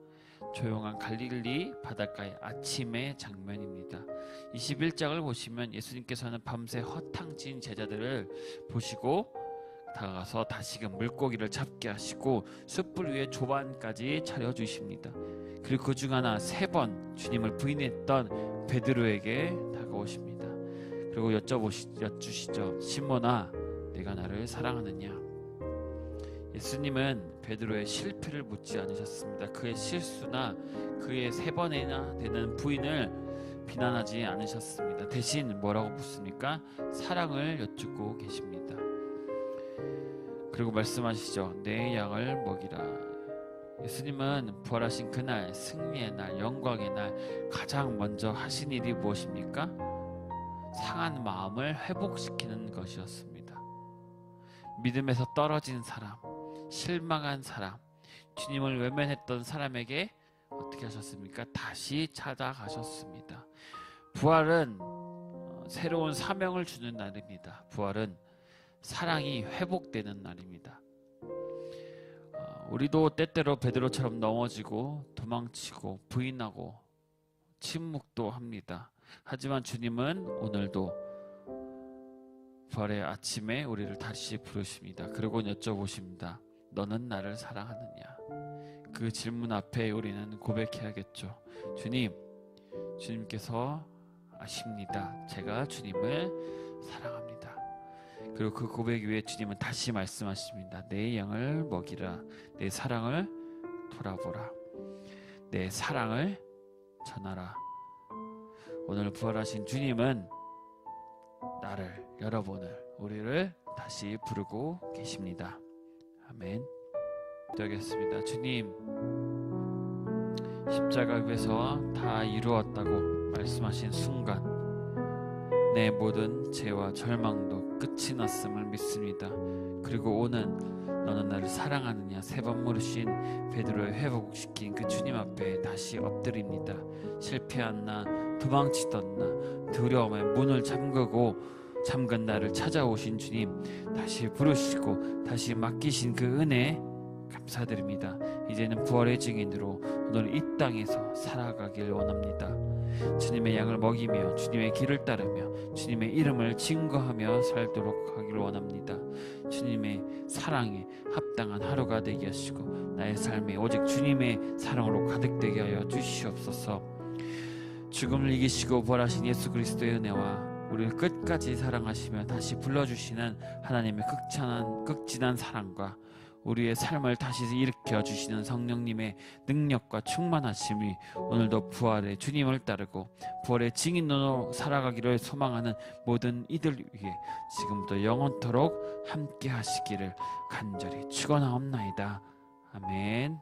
[SPEAKER 1] 조용한 갈릴리 바닷가의 아침의 장면입니다. 21장을 보시면 예수님께서는 밤새 허탕친 제자들을 보시고 다가가서 다시금 물고기를 잡게 하시고 숯불 위에 조반까지 차려주십니다. 그리고 그 중 하나 3번 주님을 부인했던 베드로에게 다가오십니다. 그리고 여쭈시죠. 시몬아 내가 나를 사랑하느냐? 예수님은 베드로의 실패를 묻지 않으셨습니다. 그의 실수나 그의 3번이나 되는 부인을 비난하지 않으셨습니다. 대신 뭐라고 묻습니까? 사랑을 여쭙고 계십니다. 그리고 말씀하시죠. 내 양을 먹이라. 예수님은 부활하신 그날, 승리의 날, 영광의 날 가장 먼저 하신 일이 무엇입니까? 상한 마음을 회복시키는 것이었습니다. 믿음에서 떨어진 사람, 실망한 사람, 주님을 외면했던 사람에게 어떻게 하셨습니까? 다시 찾아가셨습니다. 부활은 새로운 사명을 주는 날입니다. 부활은 사랑이 회복되는 날입니다. 우리도 때때로 베드로처럼 넘어지고 도망치고 부인하고 침묵도 합니다. 하지만 주님은 오늘도 부활의 아침에 우리를 다시 부르십니다. 그리고 여쭤보십니다. 너는 나를 사랑하느냐? 그 질문 앞에 우리는 고백해야겠죠. 주님께서 아십니다. 제가 주님을 사랑합니다. 그리고 그 고백 위에 주님은 다시 말씀하십니다. 내 영을 먹이라. 내 사랑을 돌아보라. 내 사랑을 전하라. 오늘 부활하신 주님은 나를, 여러분을, 우리를 다시 부르고 계십니다. 아멘. 기도하겠습니다. 주님, 십자가 위에서 다 이루었다고 말씀하신 순간 내 모든 죄와 절망도 끝이 났음을 믿습니다. 그리고 오는 너는 나를 사랑하느냐 세 번 물으신 베드로의 회복시킨 그 주님 앞에 다시 엎드립니다. 실패한 나, 도망치던 나, 두려움의 문을 잠근 나를 찾아오신 주님, 다시 부르시고 다시 맡기신 그 은혜 감사드립니다. 이제는 부활의 증인으로 오늘 이 땅에서 살아가길 원합니다. 주님의 양을 먹이며 주님의 길을 따르며 주님의 이름을 증거하며 살도록 하길 원합니다. 주님의 사랑에 합당한 하루가 되게 하시고 나의 삶에 오직 주님의 사랑으로 가득되게 하여 주시옵소서. 죽음을 이기시고 부활하신 예수 그리스도의 은혜와 우리를 끝까지 사랑하시며 다시 불러주시는 하나님의 극진한 사랑과 우리의 삶을 다시 일으켜 주시는 성령님의 능력과 충만하심이 오늘도 부활의 주님을 따르고 부활의 증인으로 살아가기를 소망하는 모든 이들 위해 지금부터 영원토록 함께 하시기를 간절히 축원하옵나이다. 아멘.